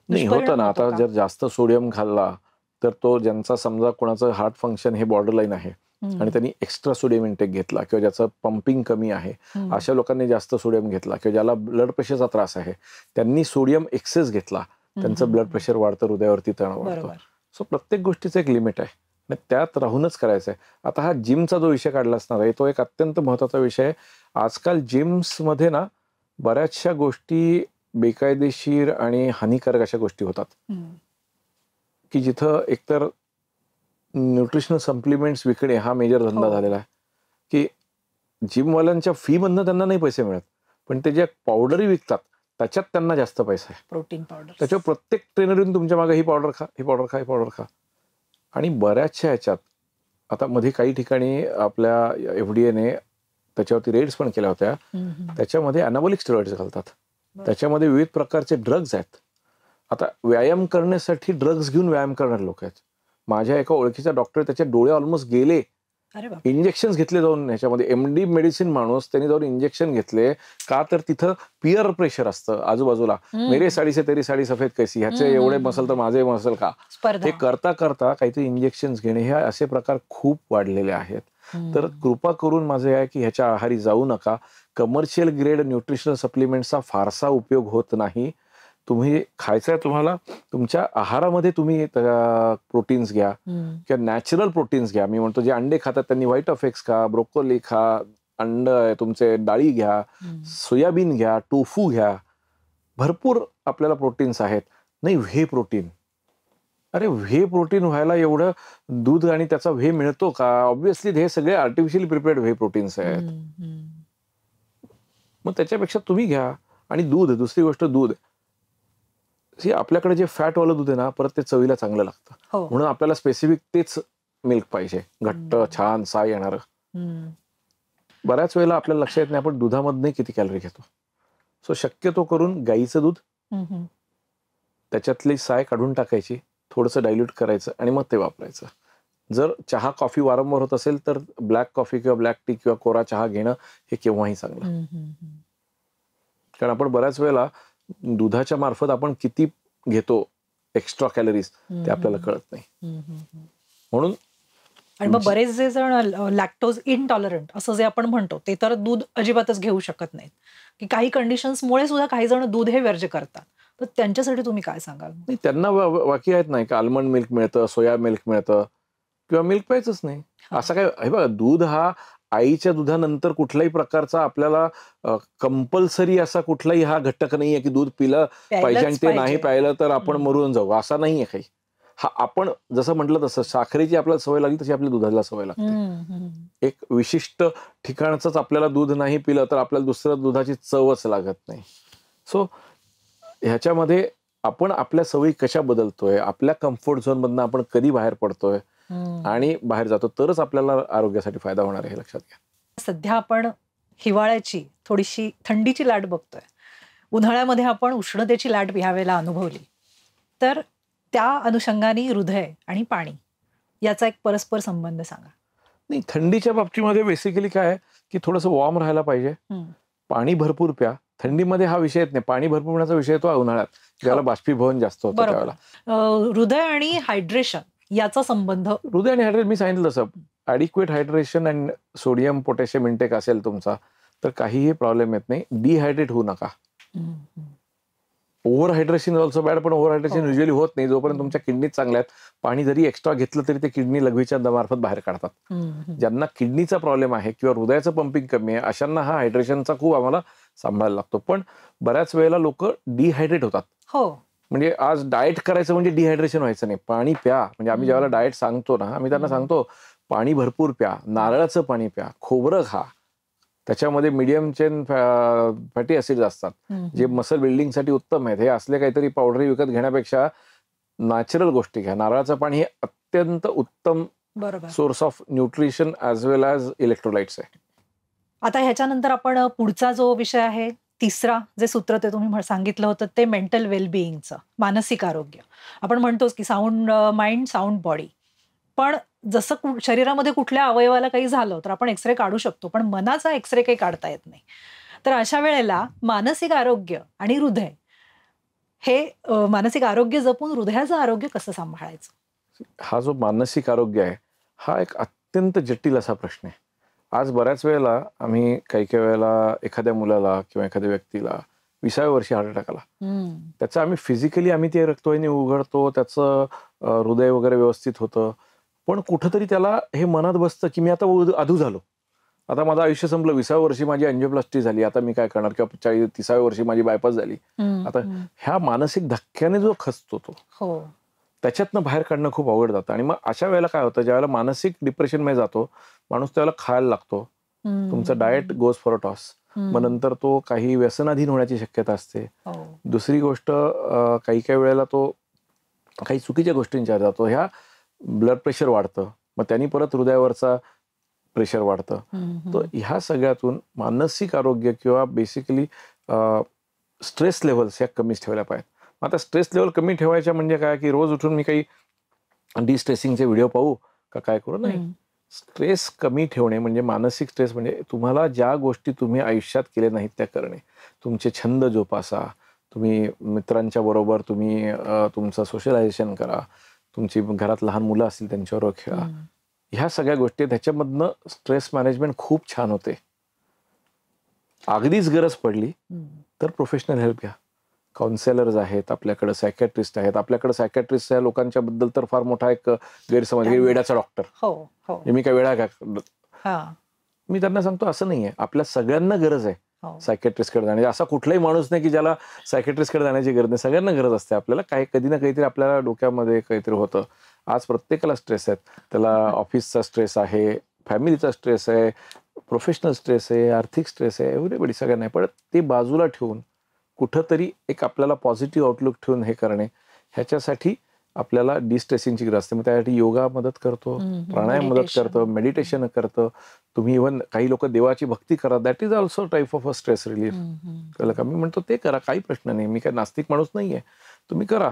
नाही होतं ना. आता जर जास्त सोडियम खाल्ला तर तो, ज्यांचा समजा कोणाचं हार्ट फंक्शन हे बॉर्डरलाईन आहे आणि त्यांनी एक्स्ट्रा सोडियम इंटेक घेतला किंवा ज्याचं पंपिंग कमी आहे, अशा लोकांनी जास्त सोडियम घेतला, किंवा ज्याला ब्लड प्रेशरचा त्रास आहे त्यांनी सोडियम एक्सेस घेतला, त्यांचं ब्लड प्रेशर वाढतं, हृदयावरती तणाव वाढतो. सो प्रत्येक गोष्टीचं एक लिमिट आहे आणि त्यात राहूनच करायचं आहे. आता हा जिमचा जो विषय काढला असणार आहे तो एक अत्यंत महत्वाचा विषय आहे. आजकाल जिम्समध्ये ना बऱ्याचशा गोष्टी बेकायदेशीर आणि हानिकारक अशा गोष्टी होतात, की जिथं एकतर न्यूट्रिशनल सप्लिमेंट्स विकणे हा मेजर धंदा झालेला आहे, की जिमवाल्यांच्या फी मधनं त्यांना नाही पैसे मिळत, पण ते ज्या पावडरी विकतात त्याच्यात त्यांना जास्त पैसा आहे. प्रोटीन पावडर, त्याच्यावर प्रत्येक ट्रेनर येऊन तुमच्या मागे ही पावडर खा, ही पावडर खा, ही पावडर खा. आणि बऱ्याचशा ह्याच्यात आता मध्ये काही ठिकाणी आपल्या FDAने त्याच्यावरती रेड्स पण केल्या होत्या. त्याच्यामध्ये अनाबॉलिक स्टेरॉइड्स घालतात, त्याच्यामध्ये विविध प्रकारचे ड्रग्ज आहेत. आता व्यायाम करण्यासाठी ड्रग्ज घेऊन व्यायाम करणारे लोक आहेत. माझ्या एका ओळखीचा डॉक्टर, त्याचे डोळे ऑलमोस्ट गेले, इंजेक्शन घेतले जाऊन ह्याच्यामध्ये. MD मेडिसिन माणूस, त्यांनी जाऊन इंजेक्शन घेतले का, तर तिथं पिअर प्रेशर असतं आजूबाजूला, मेरे साडी से तेरी साडी सफेद कैसी, ह्याचे एवढे मसल तर माझे मसल का, ते करता करता काहीतरी इंजेक्शन घेणे, हे असे प्रकार खूप वाढलेले आहेत. तर कृपा करून माझे आहे की ह्याच्या आहारी जाऊ नका. कमर्शियल ग्रेड न्यूट्रिशनल सप्लिमेंटचा फारसा उपयोग होत नाही. तुम्ही खायचं आहे, तुम्हाला तुमच्या आहारामध्ये तुम्ही प्रोटीन्स घ्या किंवा नॅचरल प्रोटीन्स घ्या. मी म्हणतो जे अंडे खातात त्यांनी व्हाईट ऑफ एग्स खा, ब्रोकोली खा, अंड तुमचे डाळी घ्या, सोयाबीन घ्या, टोफू घ्या. भरपूर आपल्याला प्रोटीन्स आहेत. नाही व्हे प्रोटीन, अरे व्हे प्रोटीन व्हायला एवढं दूध आणि त्याचा व्हे मिळतो का? ऑब्व्हियसली हे सगळे आर्टिफिशियली प्रिपेअर्ड व्हे प्रोटीन्स आहेत. मग त्याच्यापेक्षा तुम्ही घ्या. आणि दूध, दुसरी गोष्ट दूध, आपल्याकडे जे फॅटवालं दूध आहे ना, परत ते चवीला चांगलं लागतं. म्हणून आपल्याला स्पेसिफिक तेच मिल्क पाहिजे, घट्ट छान साय येणार. बऱ्याच वेळेला आपल्याला लक्षात येत नाही आपण दुधामधनं किती कॅलरी घेतो. सो शक्यतो करून गाईचं दूध, त्याच्यातली साय काढून टाकायची, थोडंसं डायल्यूट करायचं आणि मग ते वापरायचं. जर चहा कॉफी वारंवार होत असेल तर ब्लॅक कॉफी किंवा ब्लॅक टी किंवा कोरा चहा घेणं हे केव्हाही चांगलं. कारण आपण बऱ्याच वेळेला दुधाच्या मार्फत आपण किती घेतो एक्स्ट्रा कॅलरीज ते आपल्याला कळत नाही. म्हणून आणि मग बरेच जे जण लॅक्टोज इनटॉलरंट असं जे आपण म्हणतो ते तर दूध अजिबातच घेऊ शकत नाहीत, की काही कंडिशन्समुळे सुद्धा काही जण दूध हे वर्ज्य करतात. तर त्यांच्यासाठी तुम्ही काय सांगाल? त्यांना वाकी आहेत नाही का, आल्मंड मिल्क मिळतं, सोया मिल्क मिळतं किंवा मिल्क प्यायचंच नाही असं काय. हे बघा, दूध हा आईच्या दुधानंतर कुठल्याही प्रकारचा आपल्याला कंपल्सरी असा कुठलाही हा घटक नाहीये की दूध पिलं पाहिजे आणि ते नाही प्यायलं तर आपण मरून जाऊ, असा नाहीये काही. हा आपण जसं म्हटलं तसं साखरेची आपल्याला सवय लागली तशी आपल्या दुधाला सवय लागते. एक विशिष्ट ठिकाणच आपल्याला दूध नाही पिलं तर आपल्याला दुसऱ्या दुधाची चवच लागत नाही. सो ह्याच्यामध्ये आपण आपल्या सवयी कशा बदलतोय, आपल्या कम्फर्ट झोन मधनं आपण कधी बाहेर पडतोय आणि बाहेर जातो तरच आपल्याला आरोग्यासाठी फायदा होणार आहे, हे लक्षात घ्या. सध्या आपण हिवाळ्याची थोडीशी थंडीची लाट बघतोय, उन्हाळ्यामध्ये आपण उष्णतेची लाट ह्यावेळेला अनुभवली. तर त्या अनुषंगाने हृदय आणि पाणी याचा एक परस्पर संबंध सांगा. नाही, थंडीच्या बाबतीमध्ये बेसिकली काय आहे की थोडंसं वॉर्म राहायला पाहिजे, पाणी भरपूर प्या. थंडीमध्ये हा विषय येत नाही, पाणी भरपूर पिण्याचा विषय येतो उन्हाळ्यात, ज्याला बाष्पीभवन जास्त होतं त्यावेळेला. हृदय आणि हायड्रेशन याचा संबंध. हृदय आणि हायड्रेशन मी सांगितलं तसं, adequate hydration and sodium potassium intake असेल तुमचा तर काहीही प्रॉब्लेम येत नाही. डिहायड्रेट होऊ नका. ओव्हर हायड्रेशन ऑल्सो बॅड, पण ओव्हर हायड्रेशन युजली होत नाही जोपर्यंत तुमच्या किडनीत चांगल्या आहेत. पाणी जरी एक्स्ट्रा घेतलं तरी ते किडनी लघवीच्या मार्फत बाहेर काढतात. ज्यांना किडनीचा प्रॉब्लेम आहे किंवा हृदयाचं पंपिंग कमी आहे अशांना हा हायड्रेशनचा खूप आम्हाला सांभाळायला लागतो. पण बऱ्याच वेळेला लोक डिहायड्रेट होतात. म्हणजे आज डाएट करायचं म्हणजे डिहायड्रेशन व्हायचं नाही, पाणी प्या. म्हणजे आम्ही ज्यावेळेला डाएट सांगतो ना, आम्ही त्यांना सांगतो पाणी भरपूर प्या, नारळाचं पाणी प्या, खोबरं खा, त्याच्यामध्ये मीडियम चेन फॅटी ऍसिड्स असतात जे मसल बिल्डिंगसाठी उत्तम आहेत. हे असले काहीतरी पावडरी विकत घेण्यापेक्षा नॅचरल गोष्टी घ्या. नारळाचं पाणी हे अत्यंत उत्तम source of nutrition as well as electrolytes आहे. आता ह्याच्यानंतर आपण पुढचा जो विषय आहे, तिसरा जे सूत्र ते तुम्ही सांगितलं होतं ते मेंटल वेलबिईंगचं, मानसिक आरोग्य. आपण म्हणतोच की साऊंड माइंड साऊंड बॉडी. पण जसं शरीरामध्ये कुठल्या अवयवाला काही झालं तर आपण एक्सरे काढू शकतो, पण मनाचा एक्सरे काही काढता येत नाही. तर अशा वेळेला मानसिक आरोग्य आणि हृदय हे मानसिक आरोग्य जपून हृदयाचं आरोग्य कसं सांभाळायचं? हा जो मानसिक आरोग्य आहे हा एक अत्यंत जटिल असा प्रश्न आहे. आज बऱ्याच वेळेला आम्ही काही वेळेला एखाद्या मुलाला किंवा एखाद्या व्यक्तीला 20व्या वर्षी हार्ट अटॅक आला, त्याचं आम्ही फिजिकली आम्ही ते रक्तवाहिनी उघडतो, त्याचं हृदय वगैरे व्यवस्थित होतं, पण कुठंतरी त्याला हे मनात बसतं की मी आता अधू झालो, आता माझं आयुष्य संपलं. 20व्या वर्षी माझी अँजिओप्लास्टी झाली, आता मी काय करणार, किंवा 30व्या वर्षी माझी बायपास झाली. आता ह्या मानसिक धक्क्याने जो खचतो तो त्याच्यातनं बाहेर काढणं खूप अवघड जातं. आणि मग अशा वेळेला काय होतं, ज्यावेळेला मानसिक डिप्रेशन मध्ये जातो माणूस त्यावेळेला खायला लागतो, तुमचं diet goes for a toss. मग नंतर तो काही व्यसनाधीन होण्याची शक्यता असते. दुसरी गोष्ट काही वेळेला तो काही चुकीच्या गोष्टींच्या जातो, ह्या ब्लड प्रेशर वाढतं, मग त्यांनी परत हृदयावरचा प्रेशर वाढतं. तर ह्या सगळ्यातून मानसिक आरोग्य किंवा बेसिकली स्ट्रेस लेव्हल्स ह्या कमीच ठेवल्या पाहिजेत. आता स्ट्रेस लेवल कमी ठेवायच्या म्हणजे काय की रोज उठून मी काही डिस्ट्रेसिंगचे व्हिडिओ पाहू का काय करू, नाही. स्ट्रेस कमी ठेवणे म्हणजे मानसिक स्ट्रेस म्हणजे तुम्हाला ज्या गोष्टी तुम्ही आयुष्यात केल्या नाहीत त्या करणे, तुमचे छंद जोपासा, तुम्ही मित्रांच्या बरोबर तुम्ही तुमचं सोशलायझेशन करा, तुमची घरात लहान मुलं असतील त्यांच्याबरोबर खेळा. ह्या सगळ्या गोष्टी त्याच्यामधनं स्ट्रेस मॅनेजमेंट खूप छान होते. अगदीच गरज पडली तर प्रोफेशनल हेल्प घ्या. काउन्सिलर्स आहेत आपल्याकडे, सायकॅट्रिस्ट आहेत आपल्याकडे. सायकॅट्रिस्ट या लोकांच्या बद्दल तर फार मोठा एक गैरसमज, वेड्याचा डॉक्टर, मी काय वेडा का. मी त्यांना सांगतो असं नाहीये, आपल्या सगळ्यांना गरज आहे, सायकॅट्रिस्टकडे जाण्याची. असा कुठलाही माणूस नाही की ज्याला सायकॅट्रिस्टकडे जाण्याची गरज नाही. सगळ्यांना गरज असते. आपल्याला कधी ना काहीतरी आपल्याला डोक्यामध्ये काहीतरी होतं. आज प्रत्येकाला स्ट्रेस आहेत. त्याला ऑफिसचा स्ट्रेस आहे, फॅमिलीचा स्ट्रेस आहे, प्रोफेशनल स्ट्रेस आहे, आर्थिक स्ट्रेस आहे, एव्हरीबडी सगळ्यांना. पण ते बाजूला ठेवून कुठंतरी एक आपल्याला पॉझिटिव्ह आउटलुक ठेवून हे करणे, ह्याच्यासाठी आपल्याला डिस्ट्रेसिंगची गरज असते. मग त्यासाठी योगा मदत करतो, प्राणायाम मदत करतो, मेडिटेशन करतं. तुम्ही इव्हन काही लोक देवाची भक्ती करा, that is also type of a stress relief. कळलं का? मी म्हणतो ते करा, काही प्रश्न नाही. मी काय नास्तिक माणूस नाहीये. तुम्ही करा.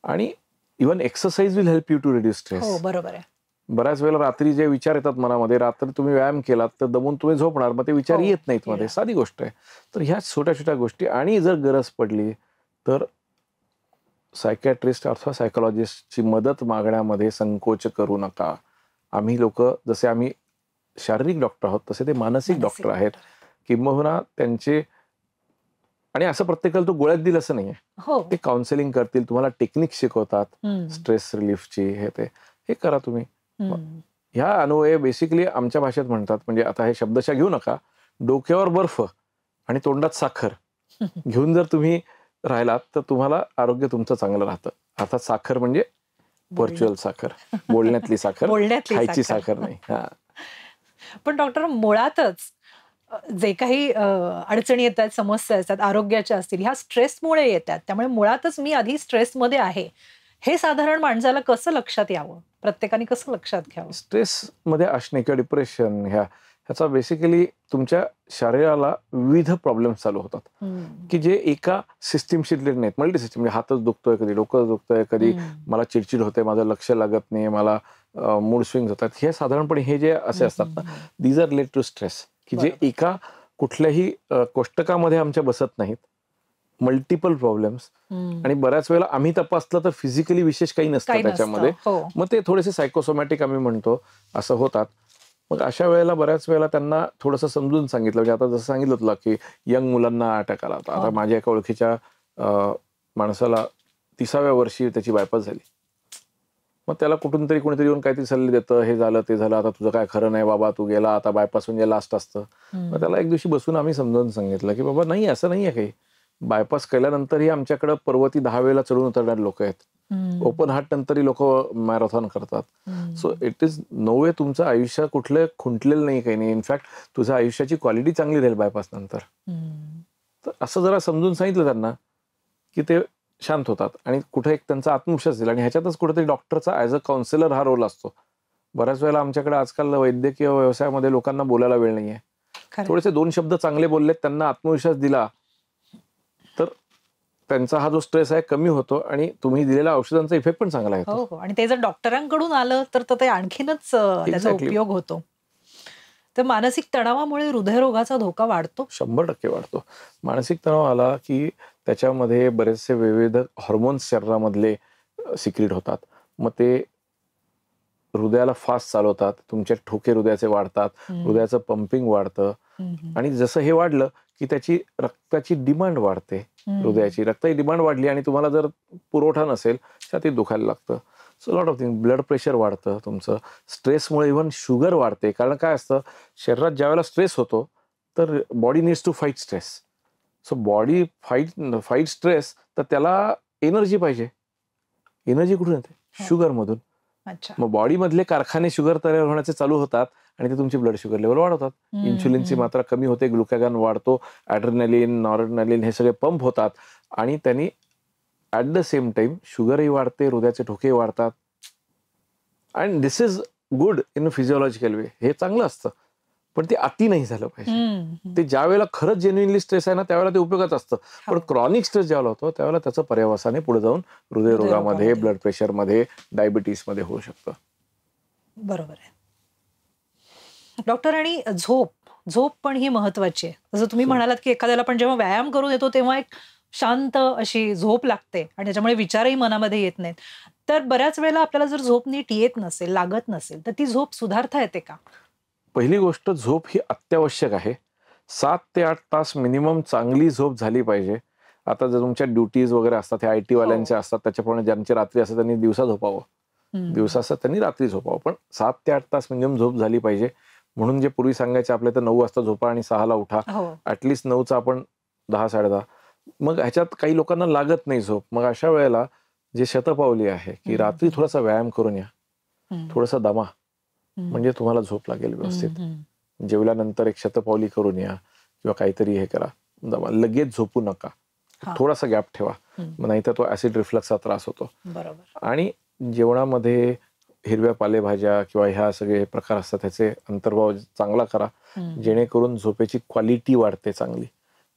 आणि even exercise will help you to reduce stress. बरोबर आहे. बऱ्याच वेळेला रात्री जे विचार येतात मनामध्ये, रात्री तुम्ही व्यायाम केलात तर दमून तुम्ही झोपणार, मग ते विचार येत नाहीत मध्ये. साधी गोष्ट आहे. तर ह्या छोट्या छोट्या गोष्टी, आणि जर गरज पडली तर सायकॅट्रिस्ट अथवा सायकोलॉजिस्टची मदत मागण्यामध्ये संकोच करू नका. आम्ही लोक जसे आम्ही शारीरिक डॉक्टर आहोत तसे ते मानसिक डॉक्टर आहेत. किंबहुना त्यांचे, आणि असं प्रत्येकाला तो गोळ्यात दिल असं नाहीये. ते काउन्सिलिंग करतील, तुम्हाला टेक्निक शिकवतात स्ट्रेस रिलीफची. हे करा तुम्ही. ह्या अन्वये बेसिकली आमच्या भाषेत म्हणतात, म्हणजे आता हे शब्दशः घेऊ नका, डोक्यावर बर्फ आणि तोंडात साखर घेऊन जर तुम्ही राहिलात तर तुम्हाला आरोग्य तुमचं चांगलं राहतं. अर्थात साखर म्हणजे व्हर्च्युअल साखर, बोलण्यातली साखर, खायची साखर नाही. पण डॉक्टर, मुळातच जे काही अडचणी येतात, समस्या असतात, आरोग्याच्या असतील, ह्या स्ट्रेसमुळे येतात. त्यामुळे मुळातच मी आधी स्ट्रेसमध्ये आहे, हे साधारण माणसाला कसं लक्षात यावं, प्रत्येकाने कसं लक्षात घ्यावं? स्ट्रेसमध्ये असणे किंवा डिप्रेशन ह्याचा बेसिकली तुमच्या शरीराला विविध प्रॉब्लेम चालू होतात की जे एका सिस्टीमशी रिलेटेड नाहीत. मल्टी सिस्टीम, म्हणजे हातच दुखतोय, कधी डोकं दुखतोय, कधी मला चिडचिड होते, माझं लक्ष लागत नाही, मला मूड स्विंग होतात. हे साधारणपणे हे जे असे असतात ना, these are related to stress, की जे एका कुठल्याही कोष्टकामध्ये आमच्या बसत नाहीत. Multiple problems. आणि बऱ्याच वेळेला आम्ही तपासलं तर फिजिकली विशेष काही नसतं त्याच्यामध्ये. मग ते थोडेसे सायकोसोमॅटिक आम्ही म्हणतो असं होतात. मग अशा वेळेला बऱ्याच वेळेला त्यांना थोडंसं समजून सांगितलं, म्हणजे आता जसं सांगितलं तुला की यंग मुलांना अटॅक आला होता. आता माझ्या एका ओळखीच्या माणसाला 30व्या वर्षी त्याची बायपास झाली. मग त्याला कुठून तरी कोणीतरी येऊन काहीतरी सल्ले देतं, हे झालं ते झालं, आता तुझं काय खरं नाही बाबा, तू गेला आता, बायपास म्हणजे लास्ट असतं. मग त्याला एक दिवशी बसून आम्ही समजावून सांगितलं की बाबा नाही, असं नाहीये काही. बायपास केल्यानंतरही आमच्याकडे पर्वती 10 वेळेला चढून उतरणारे लोक आहेत. ओपन हार्ट नंतरही लोक मॅरेथॉन करतात. सो इट इज नो वे तुमचं आयुष्य कुठलं खुंटलेलं नाही, काही नाही. इनफॅक्ट तुझ्या आयुष्याची क्वालिटी चांगली राहील बायपास नंतर. तर असं जरा समजून सांगितलं त्यांना की ते शांत होतात आणि कुठे एक त्यांचा आत्मविश्वास दिला. आणि ह्याच्यातच कुठेतरी डॉक्टरचा ॲज अ काउन्सिलर हा रोल असतो. बऱ्याच वेळेला आमच्याकडे आजकाल वैद्यकीय व्यवसायामध्ये लोकांना बोलायला वेळ नाहीये. थोडेसे 2 शब्द चांगले बोललेत, त्यांना आत्मविश्वास दिला तर त्यांचा हा जो स्ट्रेस आहे कमी होतो आणि तुम्ही दिलेल्या औषधांचा इफेक्ट पण चांगला येतो. आणि ते जर डॉक्टरांकडून आलं तर ते आणखीनच त्याचा उपयोग होतो. तर मानसिक तणावामुळे हृदयरोगाचा धोका वाढतो. 100% वाढतो. मानसिक तणाव आला की त्याच्यामध्ये बरेचसे विविध हॉर्मोन्स शरीरामधले सिक्रेट होतात. मग ते हृदयाला फास्ट चालवतात, तुमचे ठोके हृदयाचे वाढतात, हृदयाचं पंपिंग वाढतं. आणि जसं हे वाढलं की त्याची रक्ताची डिमांड वाढते. हृदयाची रक्ताची डिमांड वाढली आणि तुम्हाला जर पुरवठा नसेल छातीत दुखायला लागतं. So lot of thing. Blood pressure वाढतं तुमचं. स्ट्रेसमुळे इव्हन शुगर वाढते. कारण काय असतं, शरीरात ज्यावेळेला स्ट्रेस होतो तर body needs to fight stress. So body fight stress, तर त्याला एनर्जी पाहिजे. एनर्जी कुठून येते? शुगरमधून. मग बॉडीमधले कारखाने शुगर तयार होण्याचे चालू होतात आणि ते तुमची ब्लड शुगर लेवल वाढवतात. इन्शुलिनची मात्रा कमी होते, ग्लुकॅगॉन वाढतो, ॲड्रेनालिन, नॉरॲड्रेनालिन हे सगळे पंप होतात आणि त्यांनी ॲट द सेम टाइम शुगरही वाढते, हृदयाचे ठोके वाढतात. And this is good in physiological way. हे चांगलं असतं, पण ते अति नाही झालं पाहिजे. ते ज्या वेळेला खरंच जेन्युइनली स्ट्रेस आहे ना त्यावेळेला ते उपयोगात असतं. पण क्रॉनिक स्ट्रेस ज्यावेळेला होतो त्यावेळेला त्याचं पर्यावसाने पुढे जाऊन हृदयरोगामध्ये, ब्लड प्रेशरमध्ये, डायबिटीसमध्ये होऊ शकतं. बरोबर आहे डॉक्टर. आणि झोप पण ही महत्वाची आहे. जसं तुम्ही म्हणालात की एखाद्याला पण जेव्हा व्यायाम करून येतो तेव्हा एक शांत अशी झोप लागते आणि त्याच्यामुळे विचारही मनामध्ये येत नाहीत. तर बऱ्याच वेळेला आपल्याला जर झोप नीट येत नसेल, लागत नसेल, तर ती झोप सुधारता येते का? पहिली गोष्ट, झोप ही अत्यावश्यक आहे. 7 ते 8 तास मिनिमम चांगली झोप झाली पाहिजे. आता जर तुमच्या ड्युटीज वगैरे असतात, हे IT वाल्यांच्या असतात, त्याच्याप्रमाणे ज्यांची रात्री असतात त्यांनी दिवसा झोपावं, दिवसा असतात त्यांनी रात्री झोपावं. पण 7 ते 8 तास मिनिमम झोप झाली पाहिजे. म्हणून जे पूर्वी सांगायचे आपल्या तर 9 वाजता झोपा आणि 6ला उठा, हो. ऍटलिस्ट 9चा आपण 10 साडे 10. मग ह्याच्यात काही लोकांना लागत नाही झोप. मग अशा वेळेला जे शतपावली आहे की रात्री थोडासा व्यायाम करून या, थोडासा दमा, म्हणजे तुम्हाला झोप लागेल व्यवस्थित. जेवल्यानंतर एक शतपावली करून या किंवा काहीतरी हे करा, दमा. लगेच झोपू नका, थोडासा गॅप ठेवा, नाहीतर तो ऍसिड रिफ्लक्सचा त्रास होतो. बरोबर. आणि जेवणामध्ये हिरव्या पालेभाज्या किंवा ह्या सगळे प्रकार असतात त्याचे अंतर्भाव चांगला करा, जेणेकरून झोपेची क्वालिटी वाढते चांगली.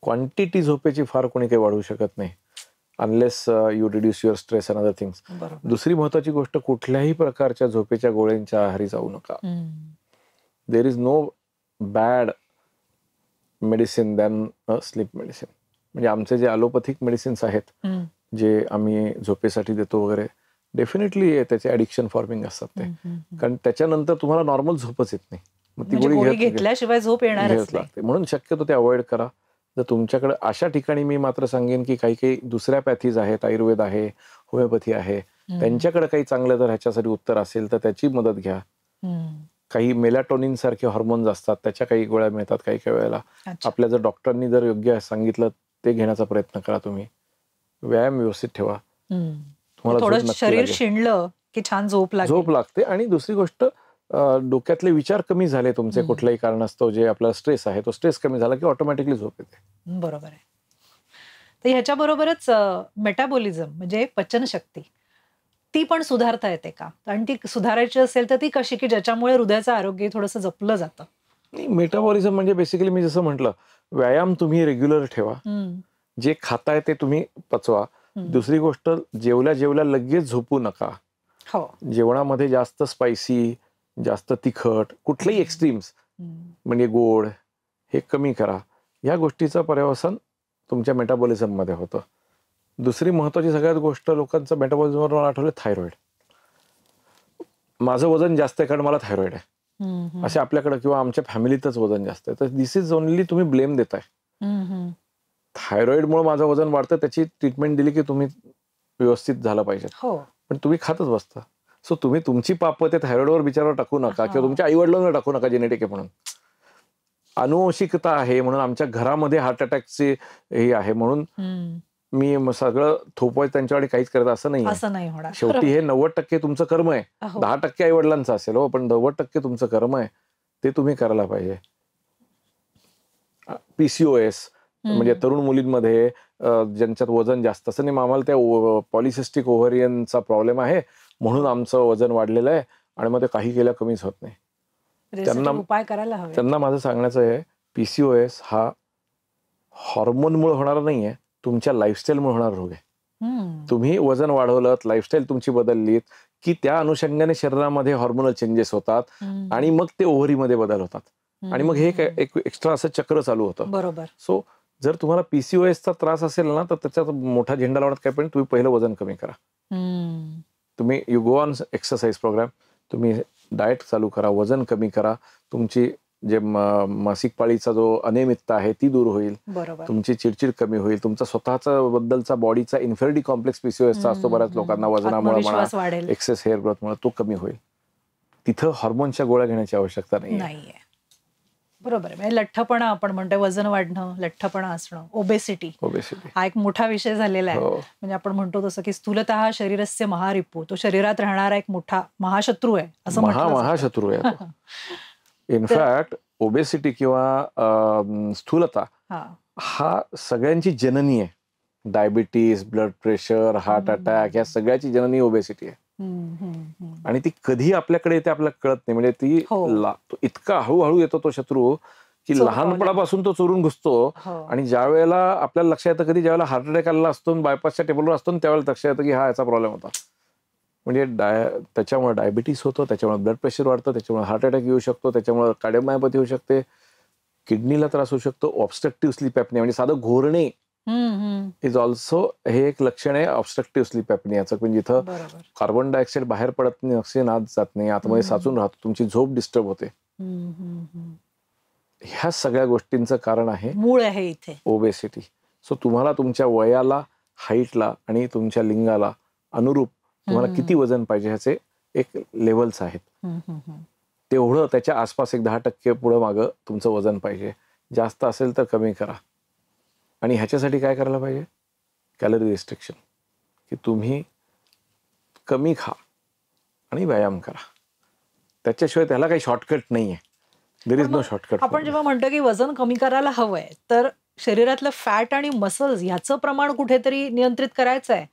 क्वांटिटी झोपेची फार कोणी काही वाढवू शकत नाही unless you reduce your stress and other things. दुसरी महत्वाची गोष्ट, कुठल्याही प्रकारच्या झोपेच्या गोळ्यांच्या आहारी जाऊ नका. There is no bad medicine than a sleep medicine. म्हणजे आमचे जे ॲलोपॅथिक मेडिसिन्स आहेत जे आम्ही झोपेसाठी देतो वगैरे, डेफिनेटली त्याचे ॲडिक्शन फॉर्मिंग असतात ते, कारण त्याच्यानंतर तुम्हाला नॉर्मल झोपच येत नाही. मग ती गोळी घेतल्याशिवाय झोप येणारच लागते. म्हणून शक्यतो ते अवॉइड करा. जर तुमच्याकडे अशा ठिकाणी मी मात्र सांगेन की काही काही दुसऱ्या पॅथीज आहेत, आयुर्वेद आहे, होमिओपॅथी आहे, त्यांच्याकडे काही चांगलं जर ह्याच्यासाठी उत्तर असेल तर त्याची मदत घ्या. काही मेलाटोनिन सारखे हॉर्मोन्स असतात, त्याच्या काही गोळ्या मिळतात काही काही वेळेला. आपल्या जर डॉक्टरांनी जर योग्य सांगितलं ते घेण्याचा प्रयत्न करा तुम्ही. व्यायाम व्यवस्थित ठेवा, तुम्हाला शरीर शिणलं की छान झोप लागते. आणि दुसरी गोष्ट, डोक्यातले विचार कमी झाले तुमचे कुठल्याही कारणास्तव, जे आपला स्ट्रेस आहे तो स्ट्रेस कमी झाला की ऑटोमॅटिकली झोप येते. बरोबर आहे. तर ह्याच्या बरोबरच मेटाबॉलिझम म्हणजे पचनशक्ती, ती पण सुधारता येते का? आणि ती सुधारायची असेल तर ती कशी, की ज्याच्यामुळे हृदयाचं आरोग्य थोडंसं जपलं जातं? मेटाबॉलिझम म्हणजे बेसिकली मी जसं म्हटलं, व्यायाम तुम्ही रेग्युलर ठेवा, जे खाताय ते तुम्ही पचवा. दुसरी गोष्ट, जेवल्या जेवल्या लगेच झोपू नका. जेवणामध्ये जास्त स्पायसी, जास्त तिखट, कुठलेही एक्स्ट्रीम्स म्हणजे गोड, हे कमी करा. या गोष्टीचं पर्यवसन तुमच्या मेटाबॉलिझम मध्ये होतं. दुसरी महत्वाची सगळ्यात गोष्ट लोकांचं मेटाबॉलिझमवर मला आठवलं, थायरॉइड. माझं वजन जास्त आहे कारण मला थायरॉइड आहे, असे आपल्याकडे किंवा आमच्या फॅमिलीतच वजन जास्त आहे. तर दिस इज ओनली तुम्ही ब्लेम देताय. थायरॉइडमुळे माझं वजन वाढतं, त्याची ट्रीटमेंट दिली की तुम्ही व्यवस्थित झालं पाहिजे, पण तुम्ही खातच बसता. सो तुम्ही तुमची पाप ते थायरॉइडवर बिचारावर टाकू नका किंवा तुमच्या आई वडिलांवर टाकू नका. जेनेटिक आहे म्हणून, अनुवंशिकता आहे म्हणून, आमच्या घरामध्ये हार्ट अटॅकचे हे आहे म्हणून मी सगळं थोपवायचं त्यांच्याकडे काहीच करत असं नाही. शेवटी हे 90% तुमचं कर्म आहे. 10% आई वडिलांचं असेल हो, पण 90% तुमचं कर्म आहे, ते तुम्ही करायला पाहिजे. PCOS म्हणजे तरुण मुलींमध्ये ज्यांच्यात वजन जास्त असतं, नाही आम्हाला त्या पॉलिसिस्टिक ओव्हरियनचा प्रॉब्लेम आहे म्हणून आमचं वजन वाढलेलं आहे, आणि मग ते काही केल्या कमीच होत नाही. त्यांना माझं सांगण्याचं आहे, PCOS हा हॉर्मोनमुळे होणारा नाहीये, तुमच्या लाईफस्टाईलमुळे होणारा रोग आहे. तुम्ही वजन वाढवलं, लाईफस्टाईल तुमची बदललीत की त्या अनुषंगाने शरीरामध्ये हॉर्मोनल चेंजेस होतात आणि मग ते ओव्हरीमध्ये बदल होतात, आणि मग हे एक एक्स्ट्रा असं चक्र चालू होतं. बरोबर. सो जर तुम्हाला PCOSचा त्रास असेल ना, तर त्याच्यात मोठा झेंडा लावण्यात काय, पण तुम्ही पहिलं वजन कमी करा. तुम्ही you go on exercise program, तुम्ही डाएट चालू करा, वजन कमी करा, तुमची जे मासिक पाळीचा जो अनियमितता आहे ती दूर होईल, तुमची चिडचिड कमी होईल, तुमचा स्वतःचा बद्दलचा बॉडीचा इन्फेरिटी कॉम्प्लेक्स PCOSचा असतो बऱ्याच लोकांना, वजनामुळे म्हणा, एक्सेस हेअर ग्रोथमुळे, तो कमी होईल. तिथं हॉर्मोनच्या गोळ्या घेण्याची आवश्यकता नाहीये. बरोबर आहे. म्हणजे लठ्ठपणा आपण म्हणतो, वजन वाढणं, लठ्ठपणा असणं, ओबेसिटी हा एक मोठा विषय झालेला आहे. म्हणजे आपण म्हणतो तसं की स्थूलतः शरीरस्य महारिपू, तो शरीरात राहणारा एक मोठा महाशत्रू आहे असं म्हटलं. महाशत्रू आहे. इनफॅक्ट ओबेसिटी किंवा स्थूलता हा सगळ्यांची जननी आहे. Diabetes, blood pressure, heart attack, या सगळ्याची जननी ओबेसिटी आहे. आणि ती कधी आपल्याकडे येते आपल्याला कळत नाही. म्हणजे ती इतका हळूहळू येतो तो शत्रू की लहानपणापासून तो चोरून घुसतो, आणि ज्या वेळेला आपल्याला लक्षात येतं, कधी ज्यावेळेला हार्ट अटॅक आलेला असतो, बायपासच्या टेबलवर असतो, त्यावेळेला लक्षात येतं की हा याचा प्रॉब्लेम होता. म्हणजे त्याच्यामुळे डायबिटीस होतो, त्याच्यामुळे ब्लड प्रेशर वाढतं, त्याच्यामुळे हार्ट अटॅक येऊ शकतो, त्याच्यामुळे कार्डिओमायोपॅथी होऊ शकते, किडनीला त्रास होऊ शकतो, ऑब्स्ट्रक्टिव्ह स्लीप ॲपनिया म्हणजे साधं घोरणे इज ऑल्सो हे एक लक्षण आहे ऑब्स्ट्रक्टिव्ह स्लीप ॲपनियाचं. म्हणजे जिथं कार्बन डायऑक्साईड बाहेर पडत नाही, ऑक्सिजन आत जात नाही, आतमध्ये साचून राहतो, तुमची झोप डिस्टर्ब होते. ह्या सगळ्या गोष्टींचं कारण आहे, मूळ आहे इथे, ओबेसिटी. सो तुम्हाला तुमच्या वयाला, हाईटला आणि तुमच्या लिंगाला अनुरूप तुम्हाला किती वजन पाहिजे ह्याचे एक लेवल्स आहेत. तेवढं त्याच्या आसपास एक 10% पुढं मागं तुमचं वजन पाहिजे. जास्त असेल तर कमी करा. आणि ह्याच्यासाठी काय करायला पाहिजे? कॅलरी रिस्ट्रिक्शन, की तुम्ही कमी खा आणि व्यायाम करा. त्याच्याशिवाय त्याला काही शॉर्टकट नाहीये. There is no shortcut. आपण जेव्हा म्हणतो की वजन कमी करायला हवंय, तर शरीरातलं फॅट आणि मसल्स याचं प्रमाण कुठेतरी नियंत्रित करायचं आहे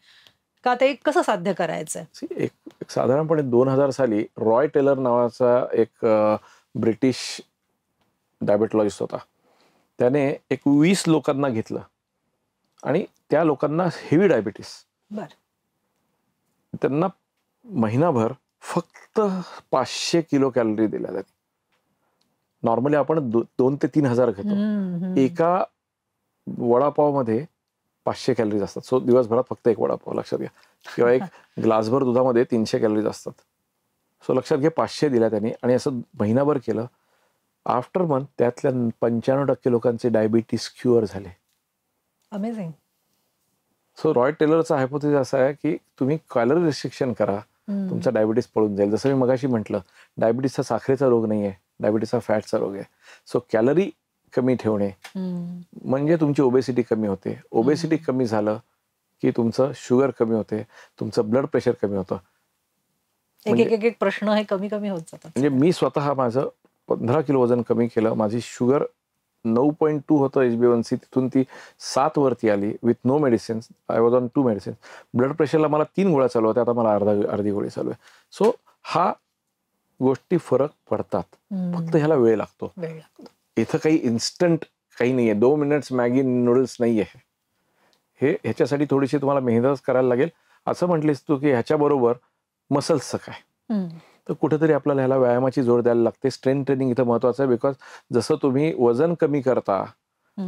का? ते कसं साध्य करायचंय? एक साधारणपणे 2000 साली रॉय टेलर नावाचा एक ब्रिटिश डायबेटॉलॉजिस्ट होता. त्याने एक 20 लोकांना घेतलं आणि त्या लोकांना हेवी डायबिटीस. त्यांना महिनाभर फक्त 500 किलो कॅलरी दिल्या त्यांनी. नॉर्मली आपण 2 ते 3000 घेतो. एका वडापावमध्ये 500 कॅलरीज असतात. सो दिवसभरात फक्त एक वडापाव, लक्षात घ्या. किंवा एक ग्लासभर दुधामध्ये 300 कॅलरीज असतात. सो लक्षात घ्या, 500 दिल्या त्यांनी आणि असं महिनाभर केलं. आफ्टर मंथ त्यातल्या 95% लोकांचे डायबिटीस क्युअर झाले. अमेझिंग. सो रॉय टेलरचा हायपोथेसिस असा आहे की तुम्ही कॅलरी रिस्ट्रिक्शन करा, तुमचा डायबिटीस पळून जाईल. जसं मी मगाशी म्हटलं, डायबिटीसचा साखरेचा रोग नाही आहे, डायबिटीसचा फॅटचा रोग आहे. सो कॅलरी कमी ठेवणे म्हणजे तुमची ओबेसिटी कमी होते. ओबेसिटी कमी झालं की तुमचं शुगर कमी होते, तुमचं ब्लड प्रेशर कमी होतं. एक प्रश्न हे कमी कमी होत जातात. म्हणजे मी स्वतः माझं 15 किलो वजन कमी केलं. माझी शुगर 9.2 होतं HbA1c, तिथून ती 7 वरती आली with no medicines. I was on 2 medicines. Blood प्रेशरला मला 3 गोळ्या चालू होत्या, आता मला अर्धी गोळी चालू आहे. सो हा गोष्टी फरक पडतात, फक्त ह्याला वेळ लागतो. इथं काही इन्स्टंट काही नाहीये. 2 मिनिट्स मॅगी नूडल्स नाहीये. ह्याच्यासाठी थोडीशी तुम्हाला मेहनत करायला लागेल. असं म्हटलीस तू की ह्याच्याबरोबर मसल्सचं काय, तर कुठेतरी आपल्याला ह्याला व्यायामाची जोड द्यायला लागते. स्ट्रेंथ ट्रेनिंग इथं महत्वाचं आहे. बिकॉज जसं तुम्ही वजन कमी करता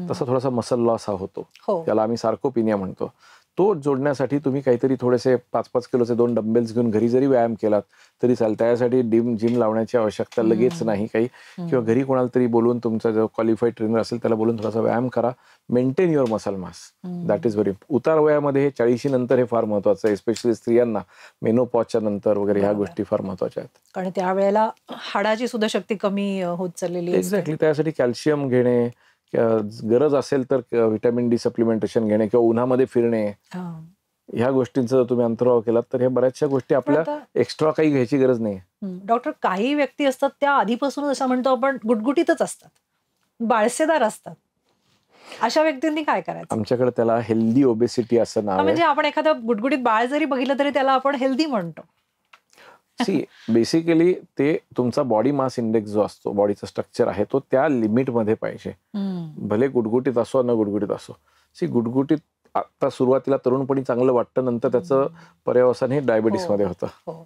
तसा थोडासा मसल लॉस हा होतो. त्याला आम्ही सार्कोपिनिया म्हणतो. तो जोडण्यासाठी तुम्ही काहीतरी थोडेसे 5-5 किलोचे 2 डंबेल्स घेऊन घरी जरी व्यायाम केलात तरी चालेल. त्यासाठी जिम लावण्याची आवश्यकता लगेच नाही काही. किंवा घरी कोणाला तरी बोलून, तुमचा जो क्वालिफाईड ट्रेनर असेल त्याला बोलून थोडासा व्यायाम करा. Maintain your muscle mass. That is very. उतार वयामध्ये 40 नंतर हे फार महत्वाचं आहे. स्पेशली स्त्रियांना मेनोपॉजच्या नंतर वगैरे ह्या गोष्टी फार महत्वाच्या आहेत. कारण त्यावेळेला हाडाची सुद्धा शक्ती कमी होत चाललेली. एक्झॅक्टली. त्यासाठी कॅल्शियम घेणे, गरज असेल तर व्हिटॅमिन डी सप्लिमेंटेशन घेणे किंवा उन्हामध्ये फिरणे, ह्या गोष्टींचा तुम्ही अंतर्भाव केलात तर हे बऱ्याचशा गोष्टी आपल्या एक्स्ट्रा काही घ्यायची गरज नाही. डॉक्टर, काही व्यक्ती असतात त्या आधीपासूनच असं म्हणतो आपण गुटगुटीतच असतात, बाळसेदार असतात. अशा व्यक्तींनी काय करायचं? आमच्याकडे त्याला हेल्दी ओबेसिटी असं नाव आहे. म्हणजे आपण एखादं गुटगुटीत बाळ जरी बघितलं तरी त्याला आपण हेल्दी म्हणतो. सी बेसिकली ते तुमचा बॉडी मास इंडेक्स जो असतो, बॉडीचा स्ट्रक्चर आहे, तो त्या लिमिटमध्ये पाहिजे. भले गुटगुटीत असो न गुटगुटीत असो. सी गुटगुटीत आता सुरुवातीला तरुणपणी चांगलं वाटतं, नंतर त्याचं पर्यवसान हे डायबिटीस मध्ये होतं.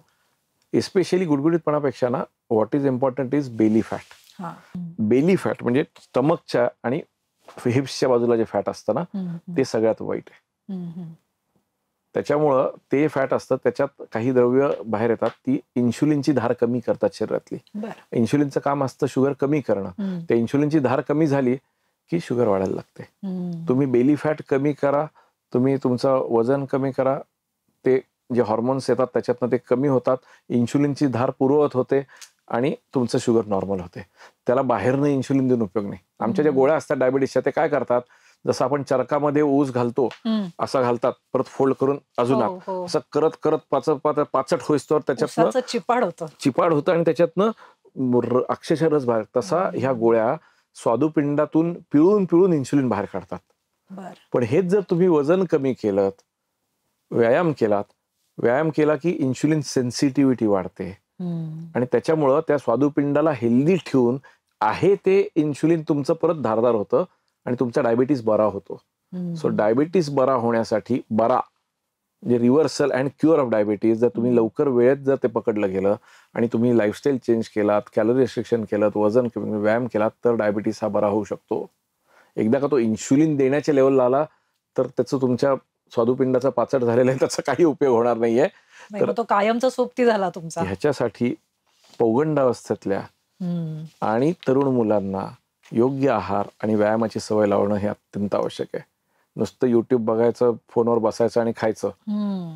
एस्पेशली गुटगुटीतपणापेक्षा ना, what is important is belly fat. Belly fat म्हणजे स्टमकच्या आणि हिप्सच्या बाजूला जे फॅट असतं ना, ते सगळ्यात वाईट आहे. त्याच्यामुळं ते फॅट असतं, त्याच्यात काही द्रव्य बाहेर येतात, ती इन्शुलिनची धार कमी करतात शरीरातली. इन्शुलिनचं काम असतं शुगर कमी करणं. त्या इन्शुलिनची धार कमी झाली की शुगर वाढायला लागते. तुम्ही बेली फॅट कमी करा, तुम्ही तुमचं वजन कमी करा, ते जे हॉर्मोन्स येतात त्याच्यातनं ते कमी होतात, इन्शुलिनची धार पूर्ववत होते आणि तुमचं शुगर नॉर्मल होते. त्याला बाहेरनं इन्शुलिन देऊन उपयोग नाही. आमच्या ज्या गोळ्या असतात डायबिटीसच्या, ते काय करतात, जसं आपण चरकामध्ये ऊस घालतो असं घालतात, परत फोल्ड करून अजून असं करत करत पाचट होईस्तोवर त्याच्यातनं चिपाड होतं आणि त्याच्यातनं अक्षरशः रस बाहेर. तसा ह्या गोळ्या स्वादुपिंडातून पिळून पिळून इन्शुलिन बाहेर काढतात. पण हेच जर तुम्ही वजन कमी केलं, व्यायाम केला की इन्शुलिन सेन्सिटिव्हिटी वाढते आणि त्याच्यामुळं त्या स्वादुपिंडाला हेल्दी ठेवून आहे ते इन्शुलिन तुमचं परत धारदार होतं आणि तुमचा डायबिटीस बरा होतो. सो डायबिटीस बरा होण्यासाठी म्हणजे reversal and cure of diabetes, जर तुम्ही लवकर वेळेत जर ते पकडलं गेलं आणि तुम्ही लाईफस्टाईल चेंज केलात, कॅलरी रिस्ट्रिक्शन केलं, वजन कमी, व्यायाम केलात, तर डायबिटीस हा बरा होऊ शकतो. एकदा का तो इन्शुलिन देण्याच्या लेवलला आला तर त्याचं तुमच्या स्वादुपिंडाचा पाचट झालेला आहे, त्याचा काही उपयोग होणार नाहीये. तर तो कायमचा सोबती झाला तुमचा. ह्याच्यासाठी पौगंडावस्थेतल्या आणि तरुण मुलांना योग्य आहार आणि व्यायामाची सवय लावणं हे अत्यंत आवश्यक आहे. नुसतं युट्यूब बघायचं, फोनवर बसायचं आणि खायचं,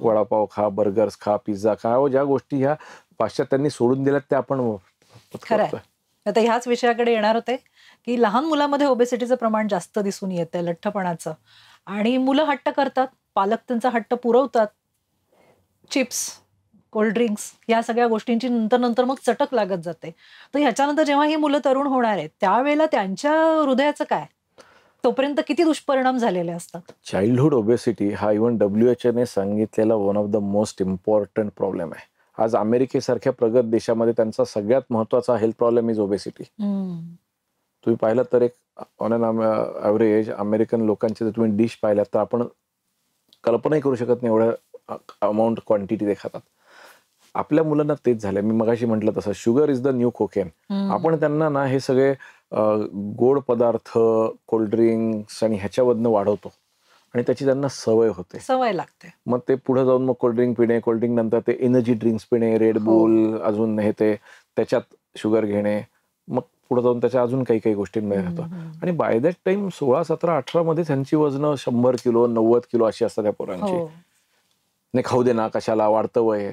वडापाव खा, बर्गर्स खा, पिझ्झा खा, ज्या गोष्टी ह्या पाश्चात्यांनी सोडून दिल्यात त्या आपण खरंय. आता ह्याच विषयाकडे येणार होते की लहान मुलांमध्ये ओबेसिटीचं प्रमाण जास्त दिसून येतंय, लठ्ठपणाचं. आणि मुलं हट्ट करतात, पालक त्यांचा हट्ट पुरवतात. चिप्स, कोल्ड ड्रिंक्स या सगळ्या गोष्टींची नंतर नंतर मग चटक लागत जाते. तर ह्याच्यानंतर जेव्हा ही मुलं तरुण होणार आहेत त्यावेळेला त्यांच्या हृदयाचं काय? तोपर्यंत किती दुष्परिणाम झालेले असतात. चाइल्डहुड ओबेसिटी हा इव्हन WHO ने सांगितलेला one of the most important problem आहे. आज अमेरिकेसारख्या प्रगत देशामध्ये त्यांचा सगळ्यात महत्वाचा हेल्थ प्रॉब्लेम इज ओबेसिटी. तुम्ही पाहिलं तर एक ऑन एन ॲव्हरेज अमेरिकन लोकांचे जर तुम्ही डिश पाहिल्यात तर आपण कल्पनाही करू शकत नाही एवढ्या अमाऊंट क्वांटिटी ते खातात. आपल्या मुलांना तेच झालंय. मी मगाशी म्हटलं तसं sugar is the new cocaine. आपण त्यांना ना हे सगळे गोड पदार्थ, कोल्ड्रिंक्स आणि ह्याच्यामधनं वाढवतो आणि त्याची त्यांना सवय होते, सवय लागते. मग ते पुढे जाऊन मग कोल्ड्रिंक पिणे, कोल्ड्रिंक नंतर ते एनर्जी ड्रिंक्स पिणे, रेड बुल, अजून हे ते त्याच्यात शुगर घेणे, मग पुढे जाऊन त्याच्या अजून काही काही गोष्टींमध्ये राहतो. आणि बाय दॅट टाइम 16, 17, 18 मध्ये त्यांची वजन 100 किलो 90 किलो अशी असतात त्या पोरांची. नाही खाऊ दे ना, कशाला, वाढतं वय.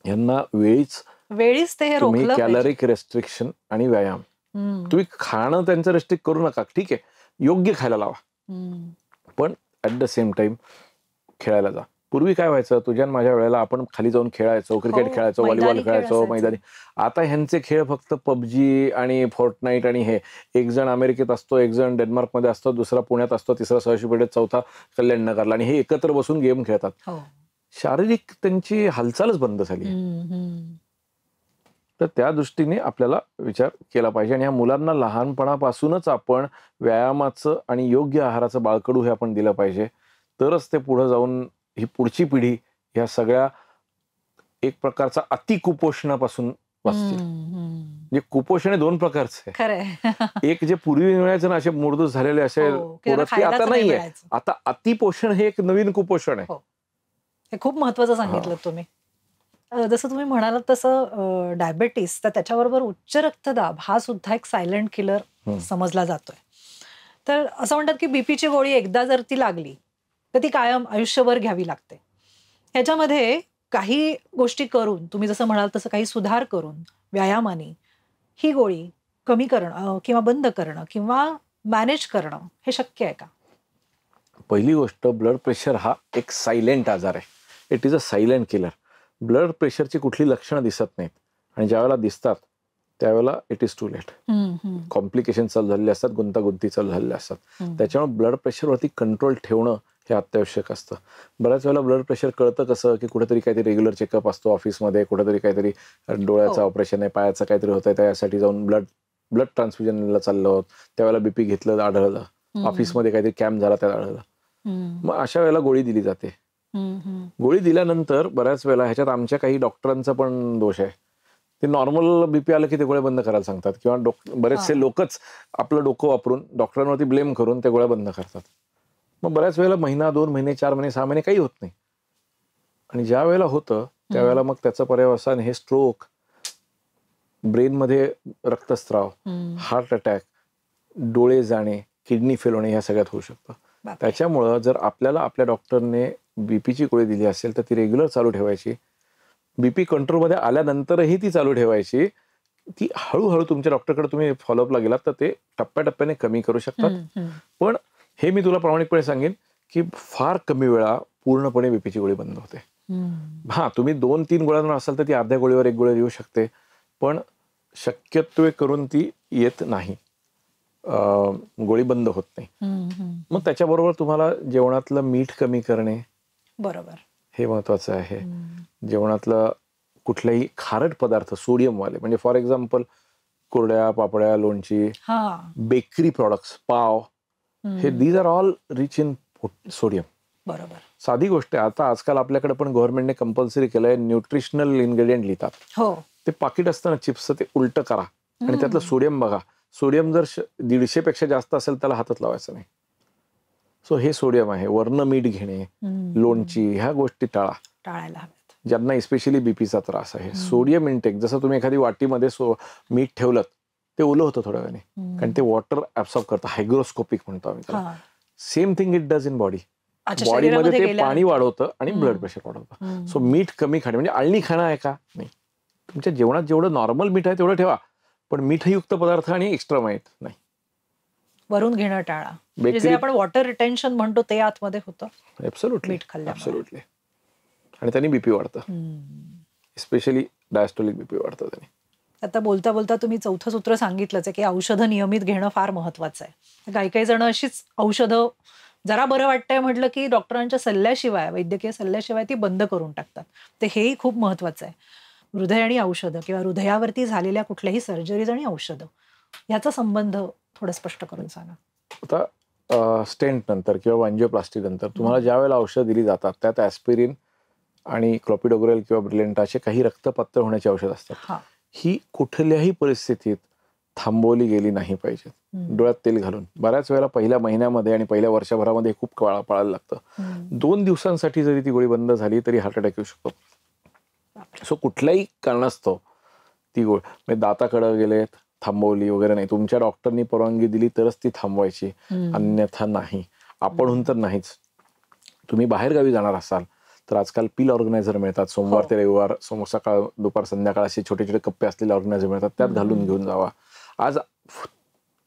यांना वेळीच ते तुम्ही कॅलरिक रेस्ट्रिक्शन आणि व्यायाम, तुम्ही खाणं त्यांचं रेस्ट्रिक्ट करू नका, ठीक आहे, योग्य खायला लावा, पण ऍट द सेम टाइम खेळायला जा. पूर्वी काय व्हायचं, तुझ्या माझ्या वेळेला आपण खाली जाऊन खेळायचो, क्रिकेट खेळायचो, व्हॉलीबॉल खेळायचो मैदानी. आता ह्यांचे खेळ फक्त पबजी आणि फोर्टनाईट आणि हे. एक जण अमेरिकेत असतो, एक जण डेन्मार्कमध्ये असतो, दुसरा पुण्यात असतो, तिसरा सहशी पेठेत, चौथा कल्याणनगरला, आणि हे एकत्र बसून गेम खेळतात. शारीरिक त्यांची हालचालच बंद झाली. तर त्या दृष्टीने आपल्याला विचार केला पाहिजे. आणि ह्या मुलांना लहानपणापासूनच आपण व्यायामाचं आणि योग्य आहाराचं बाळकडू हे आपण दिलं पाहिजे. तरच ते पुढे जाऊन ही पुढची पिढी ह्या सगळ्या एक प्रकारचा अतिकुपोषणापासून वाचते. म्हणजे कुपोषण हे 2 प्रकारचे आहे. एक जे पूर्वी मिळायचं ना, असे मुरदूस झालेले असे पोरं, ते आता नाहीये. आता अतिपोषण हे एक नवीन कुपोषण आहे. हे खूप महत्वाचं सांगितलं तुम्ही. जसं तुम्ही म्हणालात तसं डायबेटीस, तर त्याच्याबरोबर उच्च रक्तदाब हा सुद्धा एक सायलेंट किलर समजला जातोय. तर असं म्हणतात की बीपीची गोळी एकदा जर ती लागली तर ती कायम आयुष्यभर घ्यावी लागते. ह्याच्यामध्ये काही गोष्टी करून, तुम्ही जसं म्हणाल तसं काही सुधार करून, व्यायामाने ही गोळी कमी करणं किंवा बंद करणं किंवा मॅनेज करणं हे शक्य आहे का? पहिली गोष्ट, ब्लड प्रेशर हा एक सायलेंट आजार आहे. It is a silent killer. Blood प्रेशरची कुठली लक्षणं दिसत नाहीत, आणि ज्यावेळेला दिसतात त्यावेळेला it is too late. Complication चालू झालेले असतात, गुंतागुंती चालू झालेल्या असतात. त्याच्यामुळे ब्लड प्रेशरवरती कंट्रोल ठेवणं हे अत्यावश्यक असतं. बऱ्याच वेळेला ब्लड प्रेशर कळतं कसं, की कुठेतरी काहीतरी रेग्युलर चेकअप असतो ऑफिसमध्ये, कुठेतरी काहीतरी डोळ्याचं ऑपरेशन आहे, पायाचं काहीतरी होत आहे, त्यासाठी जाऊन ब्लड ट्रान्सफ्युजनला चाललं होतं, त्यावेळेला बीपी घेतलं, आढळलं. ऑफिसमध्ये काहीतरी कॅम्प झाला, त्यात आढळलं. मग अशा वेळेला गोळी दिली जाते. गोळी दिल्यानंतर बऱ्याच वेळेला ह्याच्यात आमच्या काही डॉक्टरांचा पण दोष आहे. ते नॉर्मल बीपी आलं की ते गोळ्या बंद करायला सांगतात, किंवा बरेचसे लोकच आपलं डोकं वापरून डॉक्टरांवरती ब्लेम करून ते गोळ्या बंद करतात. मग बऱ्याच वेळेला महिना, 2 महिने, 4 महिने, 6 महिने काही होत नाही. आणि ज्या वेळेला होतं त्यावेळेला मग त्याचं पर्यवसान हे स्ट्रोक, ब्रेनमध्ये रक्तस्राव, हार्ट अटॅक, डोळे जाणे, किडनी फेल होणे ह्या सगळ्यात होऊ शकतं. त्याच्यामुळं जर आपल्याला आपल्या डॉक्टरने बीपीची गोळी दिली असेल तर ती रेग्युलर चालू ठेवायची. बीपी कंट्रोलमध्ये आल्यानंतरही ती चालू ठेवायची. ती हळूहळू तुमच्या डॉक्टरकडे तुम्ही फॉलोअपला गेलात तर ते टप्प्याटप्प्याने कमी करू शकतात. पण हे मी तुला प्रामाणिकपणे सांगेन की फार कमी वेळा पूर्णपणे बीपीची गोळी बंद होते. हा, तुम्ही 2-3 गोळ्यांवर असाल तर ती अर्ध्या गोळीवर 1 गोळी येऊ शकते, पण शक्यतो करून ती येत नाही, गोळी बंद होत नाही. मग त्याच्याबरोबर तुम्हाला जेवणातलं मीठ कमी करणे, बरोबर, हे महत्वाचं आहे. जेवणातलं कुठल्याही खारट पदार्थ, सोडियम वाले, म्हणजे फॉर एक्झाम्पल कुरड्या, पापड्या, लोणची, बेकरी प्रॉडक्ट्स, पाव, हे these are all rich in sodium. बरोबर. साधी गोष्ट आहे, आता आजकाल आपल्याकडे पण गव्हर्नमेंटने कंपल्सरी केलंय, न्यूट्रिशनल इन्ग्रेडियंट लिहितात. ते पाकिट असतं ना चिप्सचं, ते उलट करा आणि त्यातलं सोडियम बघा. सोडियम जर 150 पेक्षा जास्त असेल त्याला हातच लावायचा नाही. सो हे सोडियम आहे. वर्ण मीठ घेणे, लोणची, ह्या गोष्टी टाळायला हव्यात. ज्यांना स्पेशली बीपीचा त्रास आहे. सोडियम इंटेक, जसं तुम्ही एखादी वाटीमध्ये मीठ ठेवलं ते ओलं होतं थोड्या वेळाने, कारण ते वॉटर ऍब्सॉर्ब करतं, हायग्रोस्कोपिक म्हणतो आम्ही त्याला. Same thing it does in body. बॉडीमध्ये ते पाणी वाढवतं आणि ब्लड प्रेशर वाढवतं. सो मीठ कमी खाणे म्हणजे अळणी खाणं आहे का? नाही. तुमच्या जेवणात जेवढं नॉर्मल मीठ आहे तेवढं ठेवा, पण मीठयुक्त पदार्थ आणि एक्स्ट्रा मीठ नाही. वरून घेणं टाळा. म्हणजे जे बेकरी आपण वॉटर रिटेन्शन म्हणतो ते आतमध्ये होतं ऍब्सोल्युटली, मीठ खाल्ल्यामुळे. ऍब्सोल्युटली. आणि त्यांनी बीपी वाढतं, स्पेशली डायस्टोलिक बीपी वाढतं त्याने. आता बोलता बोलता तुम्ही चौथं सूत्र सांगितलंच आहे की औषधं नियमित घेणं फार महत्वाचं आहे. काही काही जण अशीच औषधं जरा बरं वाटतंय म्हटलं की डॉक्टरांच्या सल्ल्याशिवाय, वैद्यकीय सल्ल्याशिवाय ती बंद करून टाकतात. तर हेही खूप महत्वाचं आहे. हृदय आणि औषधं किंवा हृदयावरती झालेल्या कुठल्याही सर्जरीज आणि औषधं याचा संबंध थोडं स्पष्ट करून सांगा. आता स्टेंट नंतर किंवा अँजिओप्लास्टी नंतर तुम्हाला ज्या वेळेला औषधं दिली जातात त्यात ॲस्पिरिन आणि क्लोपिडोग्रेल किंवा ब्रिलियंट असे काही रक्त पातळ होण्याची औषध असतात. हा. ही कुठल्याही परिस्थितीत थांबवली गेली नाही पाहिजेत. डोळ्यात तेल घालून बऱ्याच वेळेला पहिल्या महिन्यामध्ये आणि पहिल्या वर्षभरामध्ये खूप पाळायला लागतं. 2 दिवसांसाठी जरी ती गोळी बंद झाली तरी हार्ट अटॅक येऊ शकतो. सो कुठल्याही कारणास्तव ती गोळी म्हणजे दाताकडे गेलेत थांबवली वगैरे नाही, तुमच्या डॉक्टरनी परवानगी दिली तरच ती थांबवायची, अन्यथा नाही. आपणहून तर नाहीच. तुम्ही बाहेर गावी जाणार असाल तर आजकाल पील ऑर्गनायझर मिळतात. सोमवार ते रविवार, सकाळ दुपार संध्याकाळ असे छोटे छोटे कप्पे असलेले ऑर्गनायझर मिळतात, त्यात घालून घेऊन जावा. आज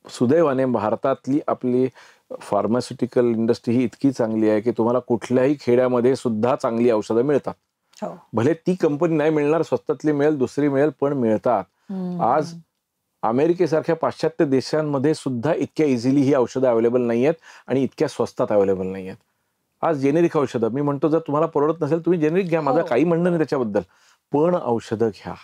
सुदैवाने भारतातली आपली फार्मास्युटिकल इंडस्ट्री ही इतकी चांगली आहे की तुम्हाला कुठल्याही खेड्यामध्ये सुद्धा चांगली औषधं मिळतात. भले ती कंपनी नाही मिळणार, स्वस्तातली मिळेल, दुसरी मिळेल, पण मिळतात. आज अमेरिकेसारख्या पाश्चात्य देशांमध्ये सुद्धा इतक्या इझिली ही औषधं अवेलेबल नाही आहेत आणि इतक्या स्वस्तात अवेलेबल नाही आहेत. आज जेनेरिक औषधं, मी म्हणतो जर तुम्हाला परवडत नसेल तुम्ही जेनेरिक घ्या, माझं काही म्हणणं नाही त्याच्याबद्दल, पण औषधं घ्या.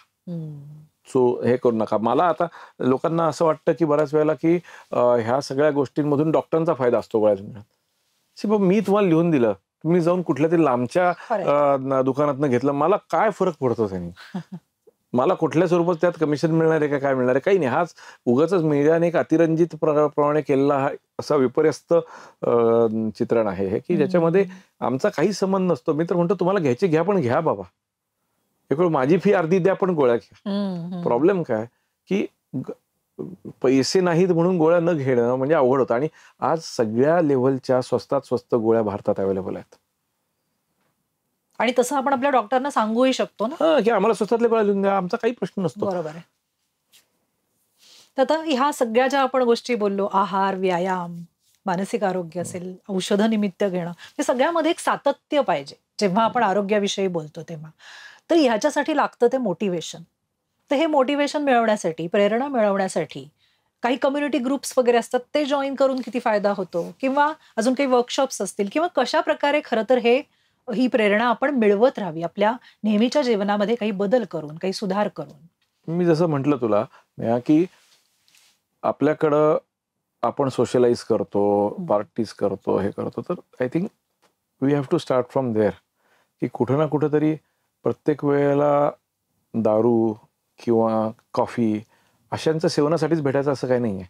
सो हे करू नका. मला आता लोकांना असं वाटतं की बऱ्याच वेळेला की ह्या सगळ्या गोष्टींमधून डॉक्टरांचा फायदा असतो गोळ्या घेण्यात. मी तुम्हाला लिहून दिलं, तुम्ही जाऊन कुठल्या तरी लांबच्या दुकानातनं घेतलं, मला काय फरक पडतो त्यांनी? मला कुठल्या स्वरूपात त्यात कमिशन मिळणार आहे का काय मिळणार आहे? काही नाही. हाच उगाच मीडियाने एक अतिरंजित प्रमाणे केलेला हा असा विपर्यस्त चित्रण आहे हे की ज्याच्यामध्ये आमचा काही संबंध नसतो. मी तर म्हणतो तुम्हाला घ्यायचे घ्या, पण घ्या बाबा. एक माझी फी अर्धी द्या पण गोळ्या घ्या. प्रॉब्लेम काय की पैसे नाहीत म्हणून गोळ्या न घेणं म्हणजे अवघड होतं. आणि आज सगळ्या लेव्हलच्या स्वस्तात स्वस्त गोळ्या भारतात अवेलेबल आहेत. आणि तसं आपण आपल्या डॉक्टरना सांगूही शकतो ना की आम्हाला स्वस्तातल्या गोळ्या लिहून द्या, आमचा काही प्रश्न नसतो. बरोबर आहे. तर आता ह्या सगळ्या ज्या आपण गोष्टी बोललो, आहार, व्यायाम, मानसिक आरोग्य असेल, औषधं निमित्त घेणं, हे सगळ्यामध्ये एक सातत्य पाहिजे जेव्हा आपण आरोग्याविषयी बोलतो तेव्हा. तर ह्याच्यासाठी लागतं ते मोटिवेशन. तर हे मोटिवेशन मिळवण्यासाठी, प्रेरणा मिळवण्यासाठी काही कम्युनिटी ग्रुप्स वगैरे असतात, ते जॉईन करून किती फायदा होतो, किंवा अजून काही वर्कशॉप्स असतील, किंवा कशा प्रकारे खरं तर ही प्रेरणा आपण मिळवत राहावी आपल्या नेहमीच्या जीवनामध्ये काही बदल करून, काही सुधार करून. मी जसं म्हटलं तुला की आपल्याकडं आपण सोशलाइज करतो, पार्टीज करतो, हे करतो, तर I think we have to start from there. की कुठं ना कुठंतरी प्रत्येक वेळेला दारू किंवा कॉफी अशांचं सेवनासाठीच भेटायचं असं काही नाही आहे.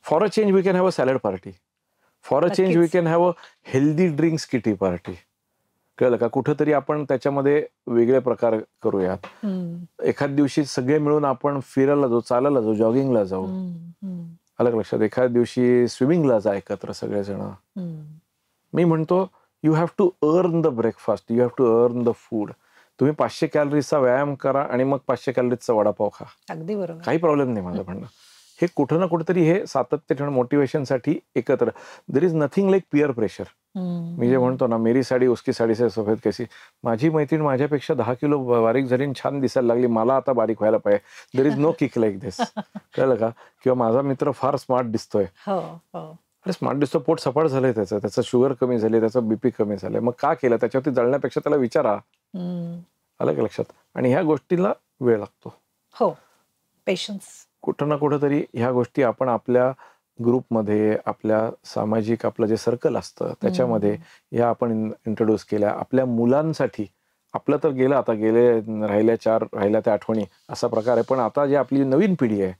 For a change we can have a salad party. For a change we can have a healthy drinks kitty party. कळलं का? कुठंतरी आपण त्याच्यामध्ये वेगळे प्रकार करूयात. एखाद दिवशी सगळे मिळून आपण फिरायला जाऊ, चालायला जाऊ, जॉगिंगला जाऊ. अलग लक्षात. एखाद दिवशी स्विमिंगला जा एकत्र सगळेजण. मी म्हणतो you have to earn the breakfast, you have to earn the food. तुम्ही 500 कॅलरीजचा व्यायाम करा आणि मग 500 कॅलरीजचा वडापाव खा. अगदी बरोबर. काही प्रॉब्लेम नाही माझं म्हणणं. हे कुठं ना कुठेतरी हे सातत्य ठेवणं, मोटिवेशनसाठी एकत्र. There is nothing like peer pressure. मी जे म्हणतो ना, मेरी साडी उसकी साडी से सफेद कैसी. माझी मैत्रीण माझ्यापेक्षा 10 किलो बारीक झाली, छान दिसायला लागली, मला आता बारीक व्हायला पाहिजे. There is no kick like this. कळलं का? किंवा माझा मित्र फार स्मार्ट दिसतोय. अरे स्मार्ट दिसतो, पोट सपाट झालंय त्याचं शुगर कमी झाली, त्याचं बीपी कमी झालंय, मग का केलं? त्याच्यावरती जळण्यापेक्षा त्याला विचारा. अलग लक्षात. आणि ह्या गोष्टीला वेळ लागतो. हो, पेशन्स. कुठं ना कुठंतरी ह्या गोष्टी आपण आपल्या ग्रुपमध्ये, आपल्या सामाजिक आपलं जे सर्कल असतं त्याच्यामध्ये ह्या आपण इंट्रोड्यूस केल्या. आपल्या मुलांसाठी. आपलं तर गेलं आता, राहिल्या त्या आठवणी असा प्रकार आहे. पण आता जी आपली नवीन पिढी आहे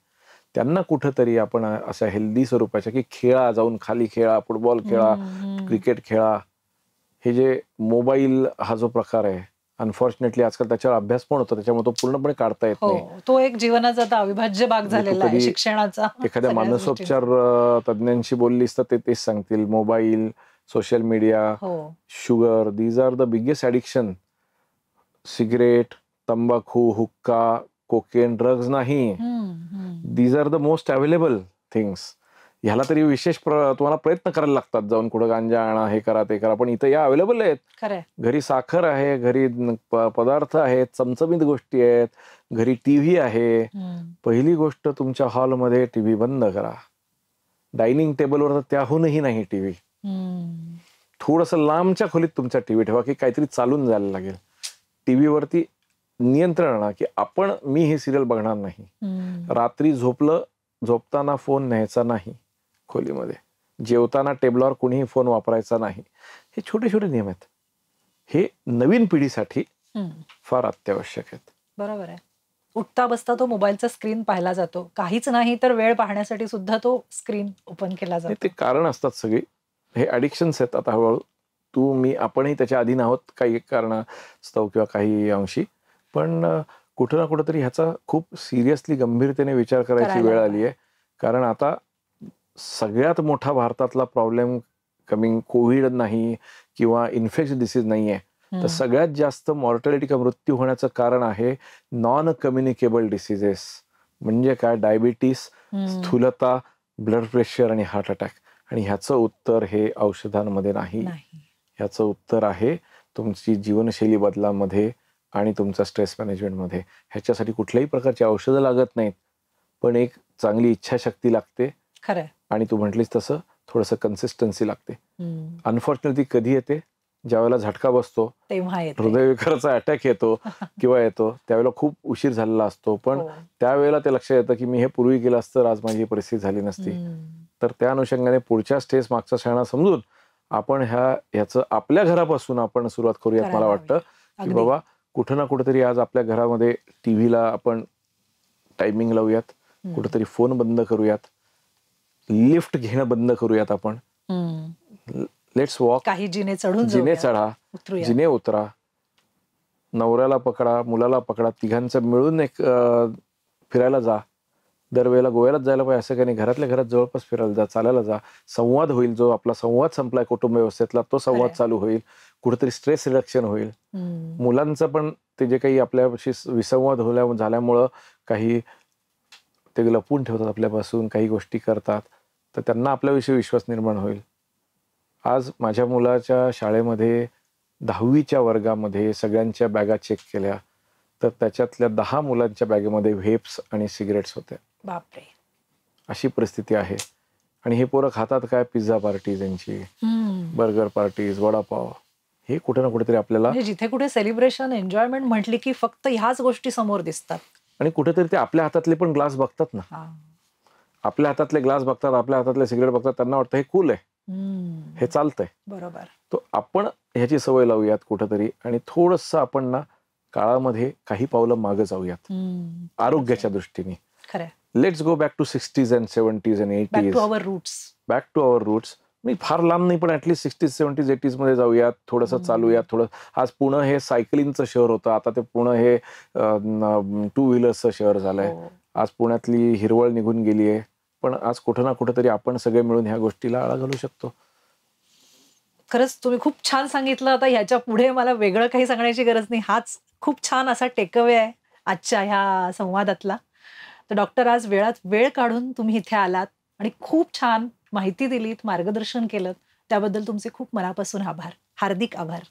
त्यांना कुठंतरी आपण अशा हेल्दी स्वरूपाच्या की खेळा, जाऊन खाली खेळा, फुटबॉल खेळा, क्रिकेट खेळा. हे जे मोबाईल हा जो प्रकार आहे, अनफॉर्च्युनेटली आजकाल त्याच्यावर अभ्यास पण होतो, त्याच्यामुळे तो पूर्णपणे काढता येत नाही. तो एक जीवनाचा आता अविभाज्य भाग झालेला आहे शिक्षणाचा. एखाद्या मानसोपचार तज्ञांशी बोललीस तर ते तेच सांगतील, mobile, social media, sugar, these are the biggest addiction. Cigarette, तंबाखू, हुक्का, कोकेन, ड्रग्ज नाही. These are the most available things. ह्याला तरी विशेष तुम्हाला प्रयत्न करायला लागतात, जाऊन कुठं गांजा आणा, हे करा ते करा, पण इथं या अवेलेबल आहेत. खरंय. घरी साखर आहे, घरी पदार्थ आहेत, चमचमीत गोष्टी आहेत, घरी टीव्ही आहे. पहिली गोष्ट, तुमच्या हॉलमध्ये टीव्ही बंद करा. डायनिंग टेबलवर तर त्याहूनही नाही टीव्ही. थोडंसं लांबच्या खोलीत तुमचा टीव्ही ठेवा, की काहीतरी चालून जायला लागेल. टीव्हीवरती नियंत्रण आणा, की मी ही सिरियल बघणार नाही. रात्री झोपताना फोन न्यायचा नाही खोलीमध्ये. जेवताना टेबलावर कुणीही फोन वापरायचा नाही. हे छोटे छोटे नियम आहेत. हे नवीन पिढीसाठी फार अत्यावश्यक आहेत. बरोबर आहे. उठता बसता तो मोबाईलचा स्क्रीन पाहिला जातो. काहीच नाही तर वेळ पाहण्यासाठी सुद्धा तो स्क्रीन ओपन केला जातो. ते कारण असतात सगळी. हे ॲडिक्शन्स आहेत. आता हळूहळू आपणही त्याच्या अधीन आहोत, काही कारणास्तव किंवा काही अंशी. पण कुठं ना कुठंतरी ह्याचा खूप सिरियसली गंभीरतेने विचार करायची वेळ आली आहे. कारण आता सगळ्यात मोठा भारतातला प्रॉब्लेम कोविड नाही किंवा इन्फेक्शन डिसीज नाही आहे, तर सगळ्यात जास्त मॉर्टॅलिटी किंवा मृत्यू होण्याचं कारण आहे नॉन कम्युनिकेबल डिसीजेस. म्हणजे काय? डायबिटीस, स्थूलता, ब्लड प्रेशर आणि हार्ट अटॅक. आणि ह्याचं उत्तर हे औषधांमध्ये नाही. ह्याचं उत्तर आहे तुमची जीवनशैली बदलामध्ये आणि तुमचा स्ट्रेस मॅनेजमेंटमध्ये. ह्याच्यासाठी कुठल्याही प्रकारची औषधं लागत नाहीत, पण एक चांगली इच्छाशक्ती लागते. खरं. आणि तू म्हटलीस तसं थोडंसं कन्सिस्टन्सी लागते. अनफॉर्च्युनेटली कधी येते? ज्यावेळेला झटका बसतो, तेव्हा हृदयविकाराचा अटॅक येतो किंवा त्यावेळेला खूप उशीर झालेला असतो. पण त्यावेळेला ते लक्षात येतं की मी हे पूर्वी केलं असतं, आज माझी परिस्थिती झाली नसती. तर त्या अनुषंगाने पुढच्या स्टेज मागचा शहाणा समजून आपण ह्याचं आपल्या घरापासून आपण सुरुवात करूयात. मला वाटतं की बाबा कुठं ना कुठेतरी आज आपल्या घरामध्ये टीव्हीला आपण टायमिंग लावूयात, कुठेतरी फोन बंद करूयात, लिफ्ट घेणं बंद करूयात. आपण लेट्स वॉक. काही जिने चढा, जिने उतरा, नवऱ्याला पकडा, मुलाला पकडा, तिघांचं मिळून एक फिरायला जा. दरवेळेला गोव्यालाच जायला पाहिजे असं काही नाही. घरातल्या घरात जवळपास फिरायला जा, चालायला जा. संवाद होईल. जो आपला संवाद संपलाय कुटुंब व्यवस्थेतला, तो संवाद चालू होईल. कुठेतरी स्ट्रेस रिडक्शन होईल. मुलांचं पण ते जे काही आपल्याशी विसंवाद झाल्यामुळं काही ते लपून ठेवतात आपल्यापासून, काही गोष्टी करतात, तर त्यांना आपल्याविषयी विश्वास निर्माण होईल. आज माझ्या मुलाच्या शाळेमध्ये 10वीच्या वर्गामध्ये सगळ्यांच्या बॅगा चेक केल्या, तर त्याच्यातल्या 10 मुलांच्या बॅगेमध्ये व्हेप्स आणि सिगरेट्स होत्या. बापरे. अशी परिस्थिती आहे. आणि हे पोरं खातात काय? पिझ्झा पार्टीज यांची, बर्गर पार्टीज, वडापाव. हे कुठे ना कुठेतरी आपल्याला, जिथे कुठे सेलिब्रेशन, एन्जॉयमेंट म्हटली की फक्त ह्याच गोष्टी समोर दिसतात. आणि कुठेतरी ते आपल्या हातातले पण ग्लास बघतात ना. आपल्या हातातले ग्लास बघतात, आपल्या हातातले सिगरेट बघतात, त्यांना वाटतं हे कूल आहे, हे चालतंय. बरोबर. तो आपण ह्याची सवय लावूयात कुठेतरी, आणि थोडंसं आपण ना काळामध्ये काही पावलं मागे जाऊयात आरोग्याच्या दृष्टीने. खरं. Let's go back to 60s and 70s and 80s. Back to our roots. मी फार लांब नाही, पण ऍटलीस्ट 60s, 70s, 80s मध्ये जाऊयात, थोडंसं चालूयात. थोडं आज पुणे हे सायकलिंगचं शहर होतं, आता ते पुणे हे 2 व्हीलर्सचं शहर झालंय. आज पुण्यातली हिरवळ निघून गेली आहे, पण आज कुठं ना कुठेतरी आपण सगळे मिळून ह्या गोष्टीला आळा घालू शकतो. खरंच तुम्ही खूप छान सांगितलं. आता ह्याच्या पुढे मला वेगळं काही सांगण्याची गरज नाही. हाच खूप छान असा टेकअवे आहे आजच्या ह्या संवादातला. तर डॉक्टर, आज वेळ काढून तुम्ही इथे आलात आणि खूप छान माहिती दिलीत, मार्गदर्शन केलं, त्याबद्दल तुमचे खूप मनापासून आभार. हार्दिक आभार.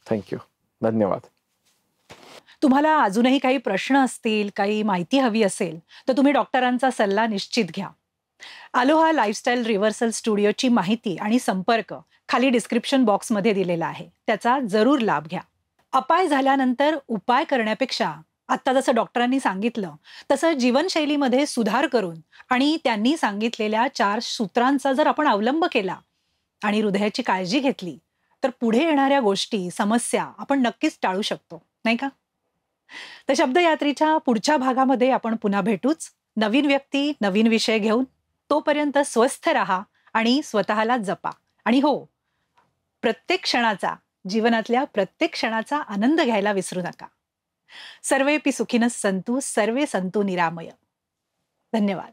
थँक्यू. धन्यवाद. तुम्हाला अजूनही काही प्रश्न असतील, काही माहिती हवी असेल, तर तुम्ही डॉक्टरांचा सल्ला निश्चित घ्या. अलोहा लाईफस्टाईल रिव्हर्सल स्टुडिओची माहिती आणि संपर्क खाली डिस्क्रिप्शन बॉक्समध्ये दिलेला आहे. त्याचा जरूर लाभ घ्या. अपाय झाल्यानंतर उपाय करण्यापेक्षा आता जसं डॉक्टरांनी सांगितलं तसं जीवनशैलीमध्ये सुधार करून आणि त्यांनी सांगितलेल्या 4 सूत्रांचा जर आपण अवलंब केला आणि हृदयाची काळजी घेतली, तर पुढे येणाऱ्या गोष्टी, समस्या आपण नक्कीच टाळू शकतो, नाही का? तर शब्दयात्रीच्या पुढच्या भागामध्ये आपण पुन्हा भेटूच, नवीन व्यक्ती, नवीन विषय घेऊन. तोपर्यंत स्वस्थ राहा आणि स्वतःला जपा. आणि हो, जीवनातल्या प्रत्येक क्षणाचा आनंद घ्यायला विसरू नका. सर्वेपि सुखिनः सन्तु, सर्वे सन्तु निरामय. धन्यवाद.